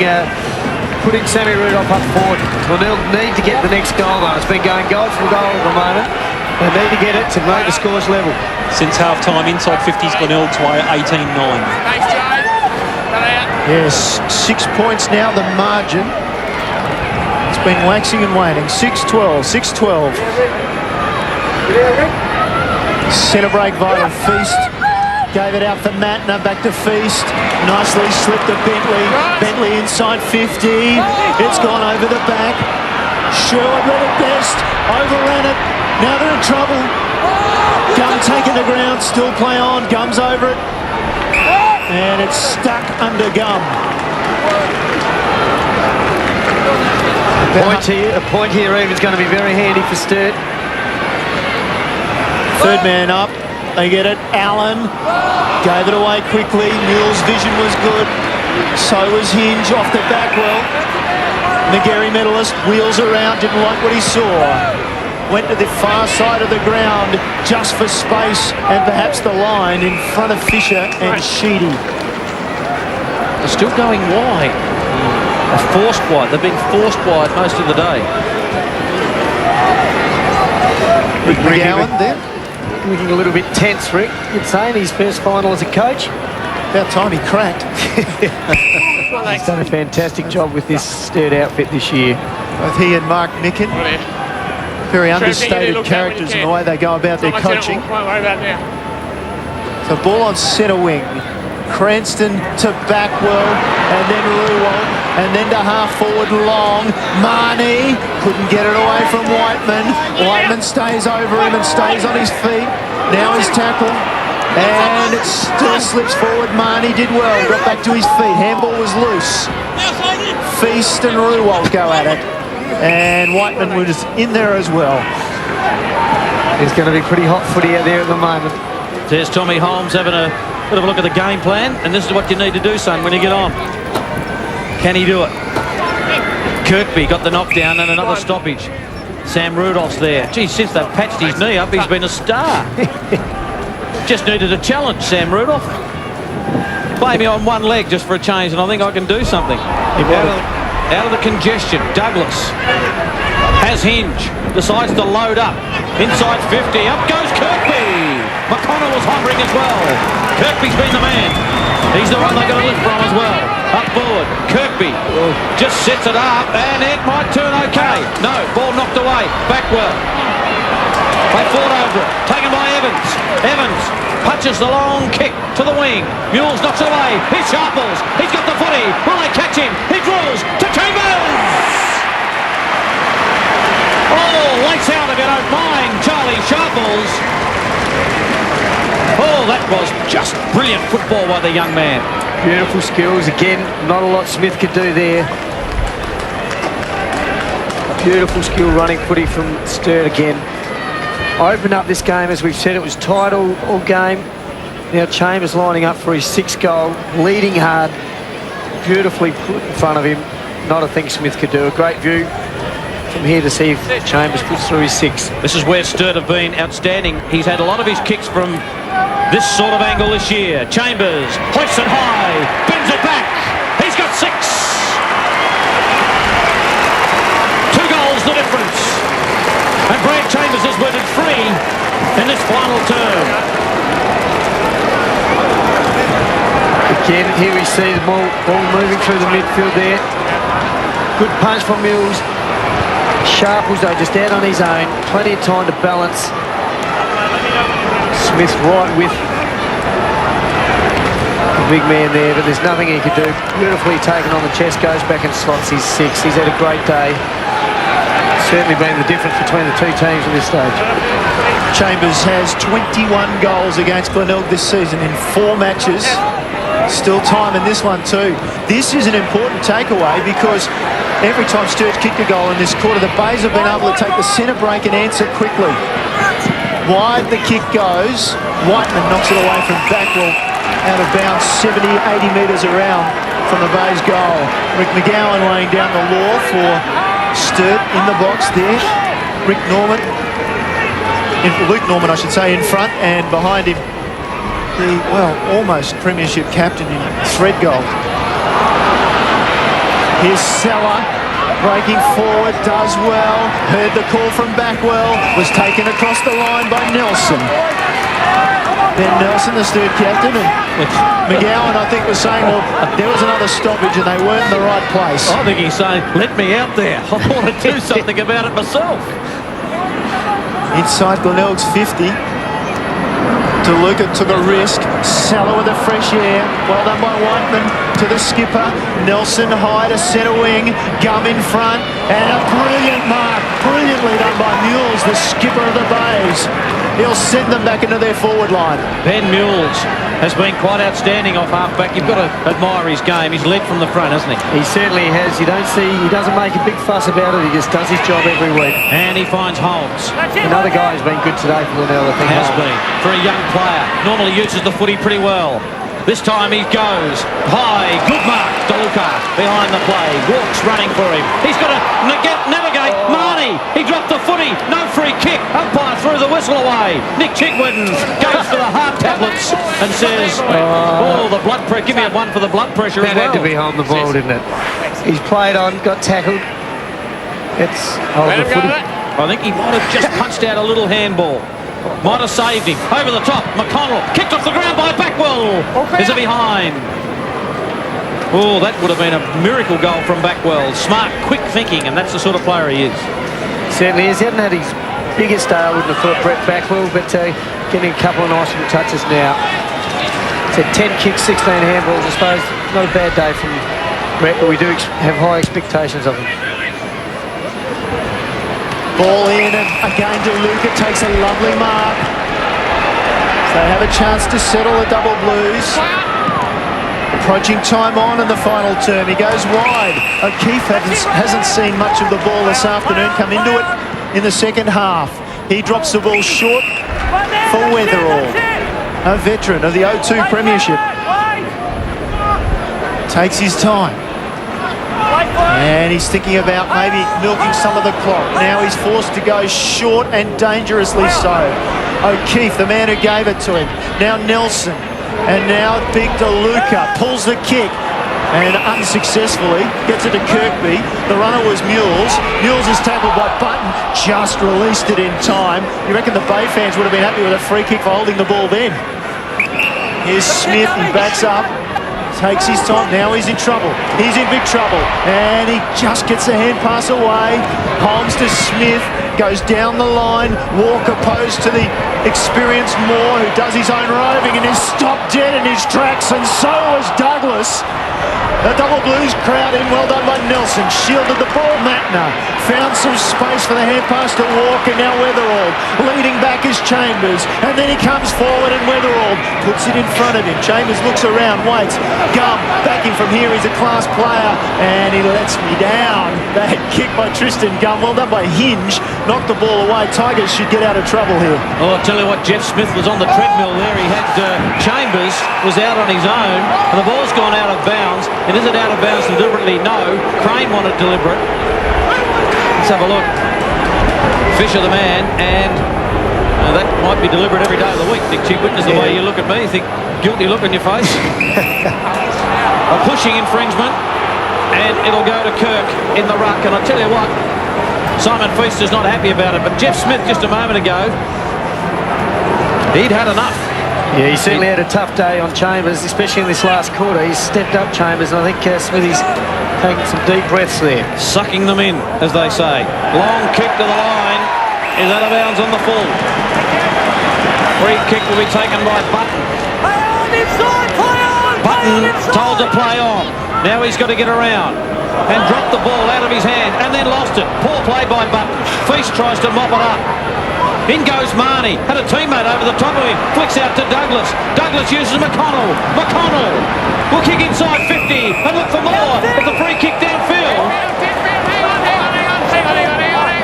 Sammy Rudolph up forward. Glenelg need to get the next goal though. It's been going goal for goal at the moment. They need to get it to make the scores level. Since half-time, inside 50s, Glenelg's way 18-9. Yes, 6 points now, the margin. It's been waxing and waning. 6-12, 6-12. Centre break via Feast. Gave it out for Matner, back to Feast. Nicely slipped to Bentley. Bentley inside 50. It's gone over the back. Sherwood read it best. Overran it. Now they're in trouble. Gum taking the ground. Still play on. Gum's over it. And it's stuck under Gum. A point here even is going to be very handy for Sturt. 3rd man up. They get it. Allen gave it away quickly. Mule's vision was good. So was Hinge off the back well. McGarry medalist wheels around. Didn't like what he saw. Went to the far side of the ground just for space and perhaps the line in front of Fisher and Sheedy. They're still going wide. They're forced wide. They've been forced wide most of the day. McGowan there. Looking a little bit tense, Rick. You'd say in his first final as a coach. About time he cracked. He's done a fantastic job with this Sturt outfit this year. Both he and Mark Micken. Very understated characters in the way they go about their coaching. So ball on centre wing. Cranston to Backwell, and then Ruwalt, and then to half forward Long. Marnie couldn't get it away from Whiteman. Whiteman stays over him and stays on his feet. Now he's tackled, and it still slips forward. Marnie did well, got back to his feet. Handball was loose. Feast and Ruwalt go at it, and Whiteman was in there as well. It's going to be pretty hot footy out there at the moment. There's Tommy Holmes having a Bit of a look at the game plan, and this is what you need to do, son, when you get on. Can he do it? Kirkby got the knockdown and another stoppage. Sam Rudolph's there. Gee, since they've patched his knee up, he's been a star. Just needed a challenge, Sam Rudolph. Play me on one leg just for a change, and I think I can do something. Out of the congestion, Douglas has Hinge, decides to load up. Inside 50, up goes Kirkby. McConnell was hovering as well. Kirkby's been the man. He's the one they're going to lift from as well. Up forward, Kirkby just sets it up, and it might turn okay. No, ball knocked away. Backwell. They fought over it. Taken by Evans. Evans punches the long kick to the wing. Mules knocks away. He sharples. He's got the footy. Will they catch him? He drills to Chambers. Oh, lights out if you don't mind. Charlie Sharples. Oh, that was just brilliant football by the young man. Beautiful skills. Again, not a lot Smith could do there. Beautiful skill running footy from Sturt again. Opened up this game, as we've said, it was tight all game. Now Chambers lining up for his 6th goal, leading hard, beautifully put in front of him. Not a thing Smith could do. A great view from here to see if Chambers puts through his 6th. This is where Sturt have been outstanding. He's had a lot of his kicks from this sort of angle this year. Chambers hoists it high, bends it back. He's got 6. 2 goals the difference. And Brad Chambers has worded 3 in this final term. Again, here we see the ball moving through the midfield there. Good punch from Mills. Sharples though just out on his own. Plenty of time to balance. Smith right with the big man there, but there's nothing he could do. Beautifully taken on the chest, goes back and slots his 6. He's had a great day. Certainly been the difference between the two teams at this stage. Chambers has 21 goals against Glenelg this season in 4 matches. Still time in this one too. This is an important takeaway because every time Sturt's kicked a goal in this quarter, the Bays have been able to take the centre break and answer quickly. Wide the kick goes. Whiteman knocks it away from Backwell out of bounds 70, 80 metres around from the Bays goal. Rick McGowan laying down the law for Sturt in the box there. Luke Norman, I should say, in front, and behind him the, well, almost premiership captain in Threadgold. Here's Seller breaking forward, does well, heard the call from Backwell, was taken across the line by Nelson. Ben Nelson, the Sturt captain, and McGowan, I think, was saying, well, there was another stoppage and they weren't in the right place. I think he's saying, let me out there. I want to do something about it myself. Inside Glenelg's 50. DeLuca took a risk. Salah with a fresh air. Well done by Whiteman to the skipper. Nelson high to centre wing. Gum in front. And a brilliant mark. Brilliantly done by Mules, the skipper of the Bays. He'll send them back into their forward line. Ben Mules has been quite outstanding off half-back. You've got to admire his game. He's led from the front, hasn't he? He certainly has. You don't see, he doesn't make a big fuss about it. He just does his job every week. And he finds Holmes. Another guy who's been good today for Glenelg, I think. Has been. For a young player. Normally uses the footy pretty well. This time he goes high. Good mark. DeLuca behind the play. Walks running for him. He's got to navigate. Marnie. He dropped the footy. No free kick. Umpire threw the whistle away. Nick Chigwin goes for the heart tablets and says, oh, the blood pressure. Give me a 1 for the blood pressure as well. That had to be on the ball, didn't it? He's played on, got tackled. It's the footy. I think he might have just punched out a little handball. Might have saved him. Over the top, McConnell kicked off the ground by Backwell. Is it behind? Oh, that would have been a miracle goal from Backwell. Smart, quick thinking, and that's the sort of player he is. Certainly is. He hasn't had his biggest day, I wouldn't have thought, Brett Backwell, but getting a couple of nice little touches now. So 10 kicks, 16 handballs, I suppose. Not a bad day from Brett, but we do have high expectations of him. Ball in, and again DeLuca takes a lovely mark. So they have a chance to settle the double blues. Approaching time on in the final term. He goes wide. O'Keefe hasn't seen much of the ball this afternoon. Come into it in the second half. He drops the ball short for Weatherall. a veteran of the 02 Premiership. Takes his time. And he's thinking about maybe milking some of the clock. Now he's forced to go short and dangerously so. O'Keefe, the man who gave it to him. Now Nelson. And now Big DeLuca pulls the kick. And unsuccessfully gets it to Kirkby. The runner was Mules. Mules is tackled by Button. Just released it in time. You reckon the Bay fans would have been happy with a free kick for holding the ball then? Here's Smith. He backs up. Takes his time. Now he's in trouble. He's in big trouble. And he just gets the hand pass away. Holmes to Smith. Goes down the line. Walker opposed to the experienced Moore, who does his own roving and is stopped dead in his tracks, and so was Douglas. The double blues crowd in, well done by Nelson. Shielded the ball, Matner. Found some space for the hand pass to Walker, now Weatherall. Leading back is Chambers, and then he comes forward and Weatherall puts it in front of him. Chambers looks around, waits. Gum, backing from here, he's a class player, and he lets me down. Bad kick by Tristan Gum, well done by Hinge. Knocked the ball away. Tigers should get out of trouble here. Oh, I'll tell you what, Jeff Smith was on the treadmill there. He had Chambers was out on his own, and the ball's gone out of bounds. And is it out of bounds deliberately? No. Crane wanted deliberate. Let's have a look. Fisher the man, and that might be deliberate every day of the week. Dick Chick Witness, the way you look at me, you think guilty look on your face. A pushing infringement, and it'll go to Kirk in the ruck. And I tell you what, Simon Feaster's not happy about it, but Jeff Smith just a moment ago, he'd had enough. Yeah, he certainly had a tough day on Chambers, especially in this last quarter. He's stepped up, Chambers, and I think Smithy's taking some deep breaths there. Sucking them in, as they say. Long kick to the line is out of bounds on the full. Free kick will be taken by Button. Button told to play on. Now he's got to get around and drop the ball out of his hand and then lost it. Poor play by Button. Feast tries to mop it up. In goes Marnie. Had a teammate over the top of him. Flicks out to Douglas. Douglas uses McConnell. McConnell will kick inside 50 and look for more. It's a free kick downfield.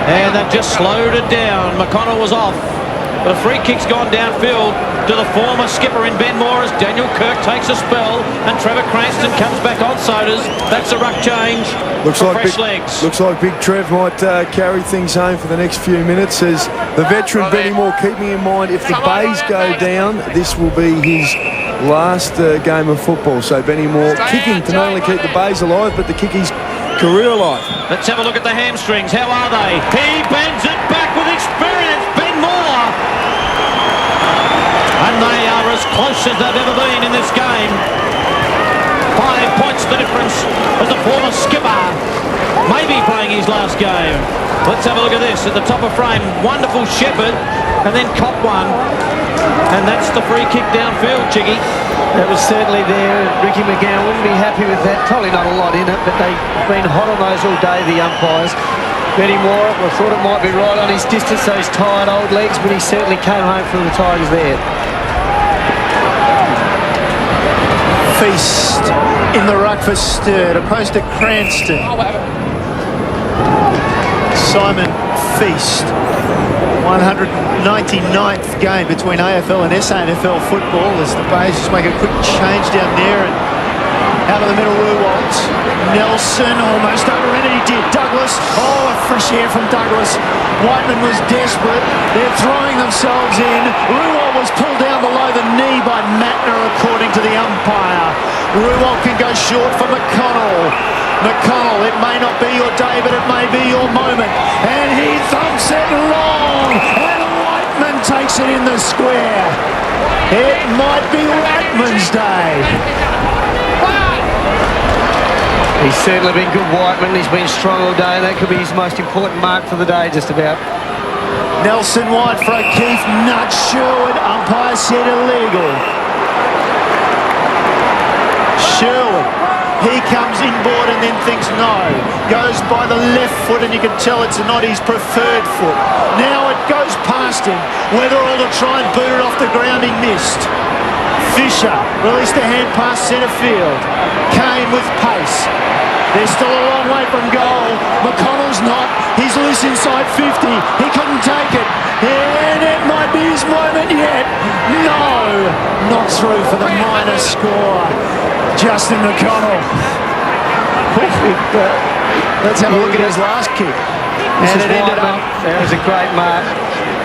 And that just slowed it down. McConnell was off. But a free kick's gone downfield to the former skipper in Ben Moore as Daniel Kirk takes a spell and Trevor Cranston comes back on sodas. That's a ruck change. Looks like Big Trev might carry things home for the next few minutes, as the veteran Benny Moore, keeping in mind if the Bays go down, this will be his last game of football. So Benny Moore kicking to not only keep the Bays alive, but to kick his career alive. Let's have a look at the hamstrings. How are they? He bends it back with experience. Ben Moore. And they are as close as they've ever been in this game. 5 points the difference as the former skipper may be playing his last game. Let's have a look at this at the top of frame. Wonderful Shepherd, and then cop one. And that's the free kick downfield, Chiggy. That was certainly there. Ricky McGowan wouldn't be happy with that. Probably not a lot in it, but they've been hot on those all day, the umpires. Benny Moore, I thought it might be right on his distance, those tired old legs, but he certainly came home for the Tigers there. Feast in the ruck for Sturt, opposed to Cranston. Simon Feast, 199th game between AFL and SANFL football, as the Bays just make a quick change down there and out of the middle, Ruwalt. Nelson almost overran it, he did. Douglas, oh, a fresh air from Douglas. Whiteman was desperate. They're throwing themselves in. Ruwalt was pulled down below the knee by Matner, according to the umpire. Ruwalt can go short for McConnell. McConnell, it may not be your day, but it may be your moment. And he thumps it long. And Whiteman takes it in the square. It might be Whiteman's day. He's certainly been good, Whiteman. He's been strong all day. That could be his most important mark for the day, just about. Nelson wide for O'Keefe. Nudge Sherwood. Umpire said illegal. Sherwood. He comes inboard and then thinks no. Goes by the left foot, and you can tell it's not his preferred foot. Now it goes past him. Weatherall to try and boot it off the ground, he missed. Fisher released a hand pass centre field. Kane with pace. They're still a long way from goal. McConnell's not. He's loose inside 50. He couldn't take it. And it might be his moment yet. No! Not through for the minor score. Justin McConnell. Let's have a look at his last kick. And it ended up. That was a great mark.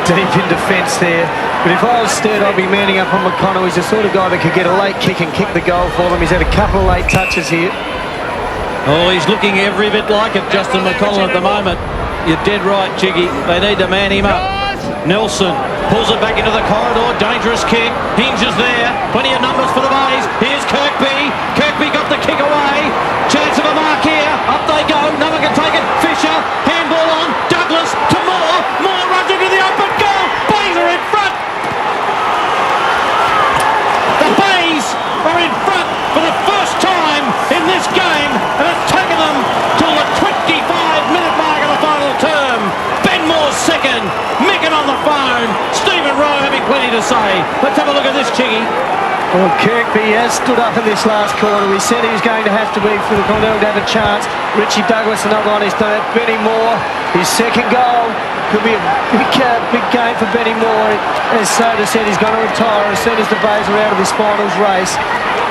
Deep in defence there. But if I was Sturt, I'd be manning up on McConnell. He's the sort of guy that could get a late kick and kick the goal for them. He's had a couple of late touches here. Oh, he's looking every bit like it, Justin McConnell, at the moment. You're dead right, Jiggy. They need to man him up. Nelson pulls it back into the corridor. Dangerous kick. Hinges there. Plenty of numbers for the Bays. Here's Kirkby. Kirkby got the kick away. Chance of a mark here. Up they go. No one can take it. Fisher. Handball on. Douglas to Moore. Moore runs into the open goal. Bays are in front. The Bays are in front for the first time in this game, and it's taken them till the 25-minute mark of the final term. Ben Moore's second. Micken on the phone. Stephen Rowe having plenty to say. Let's have a look at this, Chiggy. Well, Kirkby has stood up in this last quarter. We said he was going to have to be for the Glenelg to have a chance. Richie Douglas, another one, he's done it. Benny Moore, his second goal. Could be a big game for Benny Moore. As Soda said, he's going to retire as soon as the Bays are out of this finals race.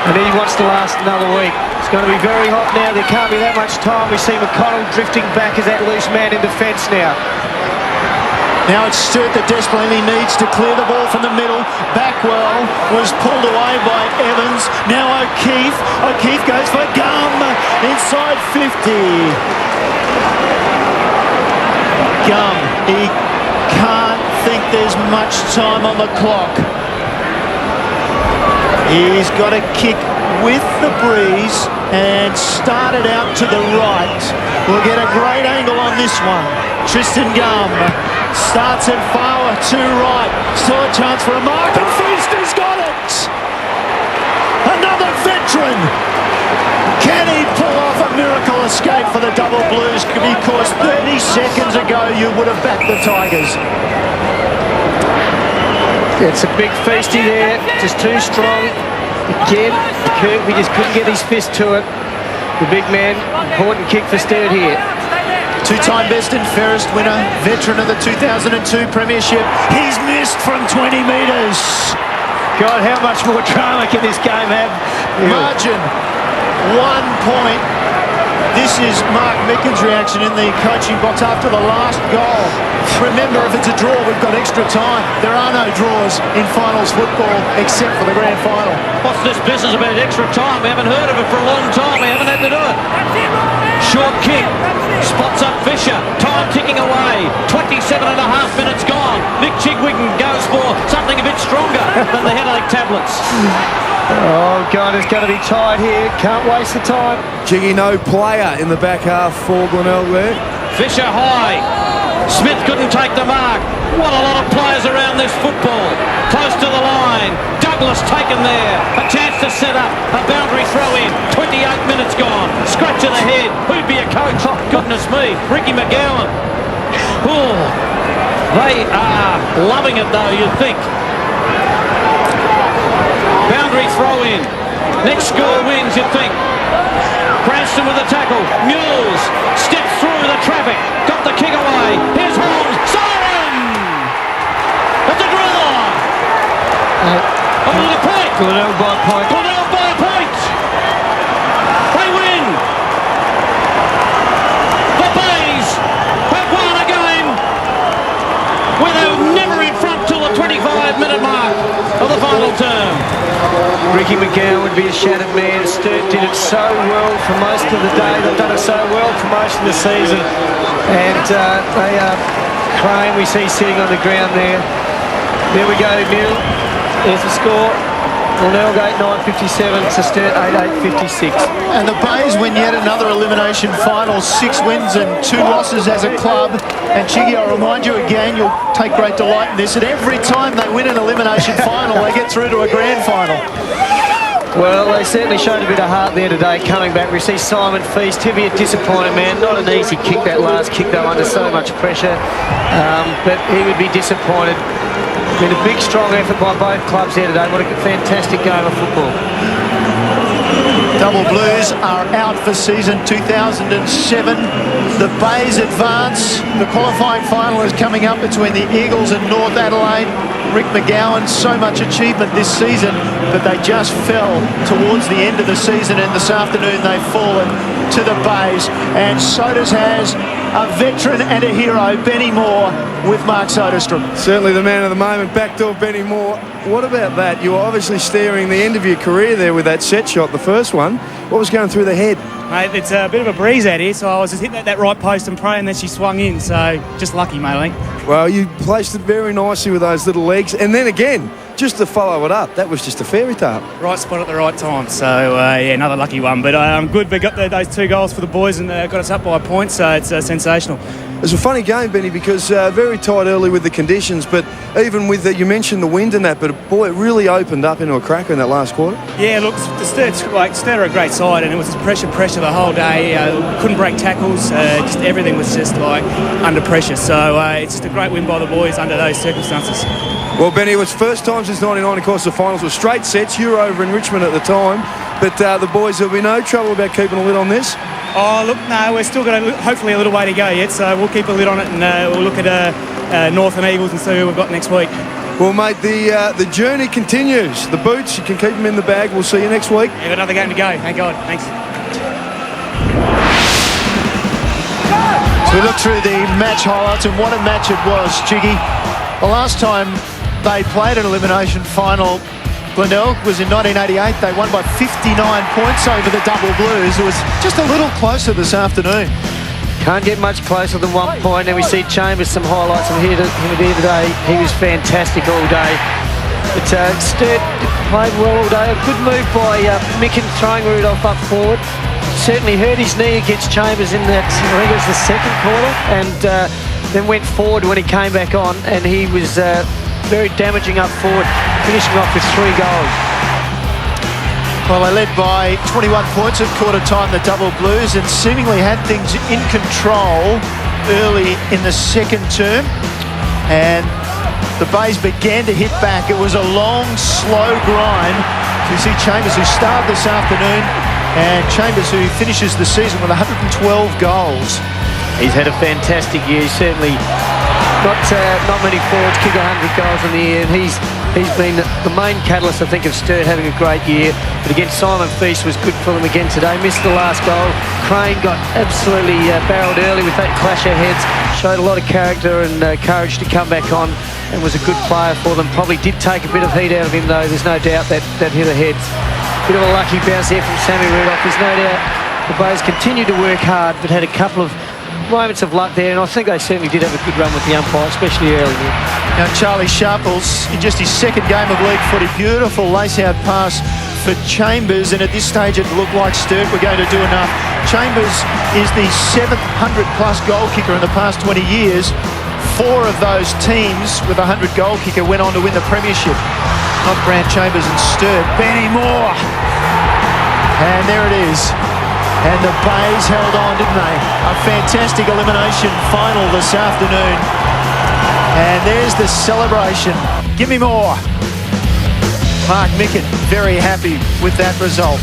And he wants to last another week. It's going to be very hot now. There can't be that much time. We see McConnell drifting back as that loose man in defence now. Now it's Sturt that desperately needs to clear the ball from the middle. Backwell was pulled away by Evans. Now O'Keefe. O'Keefe goes for Gum. Inside 50. Gum. He can't think there's much time on the clock. He's got a kick with the breeze and started out to the right. We'll get a great angle on this one. Tristan Gum starts at Fowler to right. Still a chance for a mark, and Feaster's got it! Another veteran! Can he pull off a miracle escape for the Double Blues? Because 30 seconds ago you would have backed the Tigers. It's a big feisty there, just too strong. Again, Kirkby just couldn't get his fist to it. The big man, important kick for Sturt here. Two-time best and fairest winner, veteran of the 2002 Premiership. He's missed from 20 metres. God, how much more drama can this game have? Margin, 1 point. This is Mark Micken's reaction in the coaching box after the last goal. Remember, if it's a draw, we've got extra time. There are no draws in finals football except for the grand final. What's this business about extra time? We haven't heard of it for a long time. We haven't had to do it. Short kick. Spots up Fisher. Time ticking away. 27 and a half minutes gone. Nick Chigwiggen goes for something a bit stronger than the headache tablets. Oh, God, it's going to be tight here. Can't waste the time. Jiggy, no player in the back half for Glenelg there. Fisher high. Smith couldn't take the mark. What a lot of players around this football. Close to the line. Douglas taken there. A chance to set up. A boundary throw in. 28 minutes gone. Scratch of the head. Who'd be a coach? Oh, goodness me. Ricky McGowan. Oh, they are loving it though, you'd think. Boundary throw in. Next score wins, you'd think. Cranston with the tackle. Mules steps through the traffic. Got the kick away. Here's Holmes. Siren! That's a draw! Over the point. Glenelg by a point. Glenelg by a point. They win. The Bays have won a game where they were never in front till the 25-minute mark of the final term. Ricky McGowan would be a shattered man. Sturt did it so well for most of the day. They've done it so well for most of the season. And they are Crane, we see sitting on the ground there. There we go, Neil. There's the score. Glenelg 8-9-57 to Sturt 8-8-56. And the Bays win yet another elimination final. 6 wins and 2 losses as a club. And Chiggy, I'll remind you again, you'll take great delight in this, that every time they win an elimination final, they get through to a grand final. Well, they certainly showed a bit of heart there today coming back. We see Simon Feast. He'll be a disappointed man. Not an easy kick, that last kick, though, under so much pressure. But he would be disappointed. Been a big, strong effort by both clubs here today. What a fantastic game of football. Double Blues are out for season 2007. The Bays advance. The qualifying final is coming up between the Eagles and North Adelaide. Rick McGowan, so much achievement this season, but they just fell towards the end of the season, and this afternoon they've fallen to the Bays. And Sodas has a veteran and a hero, Benny Moore, with Mark Soderstrom. Certainly the man of the moment, backdoor Benny Moore. What about that? You were obviously staring the end of your career there with that set shot, the first one. What was going through the head? Mate, it's a bit of a breeze out here, so I was just hitting that right post and praying that she swung in, so just lucky, mate, I think. Well, you placed it very nicely with those little legs, and then again, just to follow it up, that was just a fairy tale. Right spot at the right time, so yeah, another lucky one. But I'm good, we got those 2 goals for the boys and got us up by a point, so it's sensational. It was a funny game, Benny, because very tight early with the conditions, but even with you mentioned the wind and that, but boy, it really opened up into a cracker in that last quarter. Yeah, look, Sturt are a great side, and it was just pressure the whole day. Couldn't break tackles, just everything was just like under pressure. So it's just a great win by the boys under those circumstances. Well, Benny, it was first time since '99, of course, the finals were straight sets. You were over in Richmond at the time, but the boys, there'll be no trouble about keeping a lid on this. Oh, look, no, we're still got hopefully a little way to go yet, so we'll keep a lid on it, and we'll look at North and Eagles and see who we've got next week. Well, mate, the journey continues. The boots, you can keep them in the bag. We'll see you next week. You've got another game to go. Thank God. Thanks. So we look through the match highlights, and what a match it was, Jiggy. The last time they played an elimination final, Glenelg, was in 1988. They won by 59 points over the Double Blues. It was just a little closer this afternoon. Can't get much closer than 1 point. And we see Chambers, some highlights of him here today. He was fantastic all day. But Sturt played well all day. A good move by Micken throwing Rudolph up forward. Certainly hurt his knee against Chambers in that, I think it was the second quarter, and then went forward when he came back on, and he was very damaging up forward, finishing off with 3 goals. Well, they led by 21 points at quarter time, the Double Blues, and seemingly had things in control early in the second term. And the Bays began to hit back. It was a long, slow grind. You see Chambers, who started this afternoon, and Chambers, who finishes the season with 112 goals. He's had a fantastic year. He's certainly not many forwards kick 100 goals in the year, and he's been the main catalyst, I think, of Sturt having a great year. But again, Simon Feast was good for them again today. Missed the last goal. Crane got absolutely barrelled early with that clash of heads. Showed a lot of character and courage to come back on, and was a good player for them. Probably did take a bit of heat out of him, though. There's no doubt that hit the heads. Bit of a lucky bounce there from Sammy Rudolph. There's no doubt the Bays continued to work hard, but had a couple of moments of luck there, and I think they certainly did have a good run with the umpire, especially early. Now, Charlie Sharples, in just his second game of league footy, beautiful lace-out pass for Chambers, and at this stage it looked like Sturt were going to do enough. Chambers is the 700-plus goal kicker in the past 20 years. 4 of those teams with a 100-goal kicker went on to win the premiership. Not Grant Chambers and Sturt. Benny Moore. And there it is. And the Bays held on, didn't they? A fantastic elimination final this afternoon. And there's the celebration. Give me more. Mark Micken very happy with that result.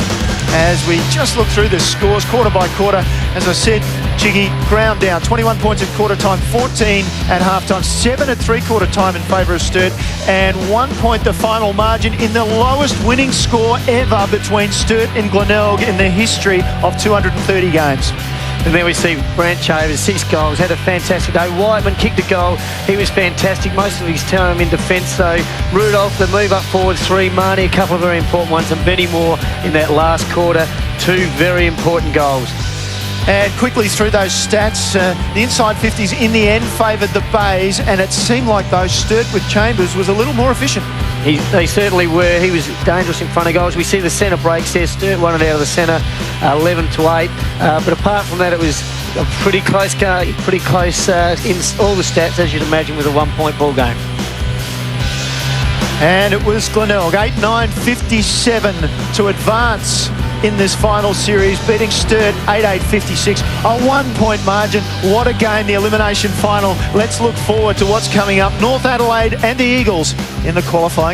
As we just look through the scores quarter by quarter, as I said, Jiggy, ground down, 21 points at quarter time, 14 at half time, 7 at three-quarter time in favour of Sturt, and 1 point the final margin in the lowest winning score ever between Sturt and Glenelg in the history of 230 games. And then we see Brant Chambers, 6 goals, had a fantastic day. Whiteman kicked a goal. He was fantastic. Most of his time in defence, though. Rudolph, the move up forward, 3. Marnie, a couple of very important ones. And Benny Moore in that last quarter, 2 very important goals. And quickly through those stats, the inside 50s in the end favoured the Bays, and it seemed like those Sturt with Chambers was a little more efficient. They certainly were. He was dangerous in front of goals. We see the centre breaks there. Sturt won it out of the centre, 11-8. But apart from that, it was a pretty close game, pretty close in all the stats, as you'd imagine, with a 1-point ball game. And it was Glenelg, 8-9-57 to advance in this final series, beating Sturt 8-8-56, a 1-point margin. What a game, the elimination final. Let's look forward to what's coming up. North Adelaide and the Eagles in the qualifying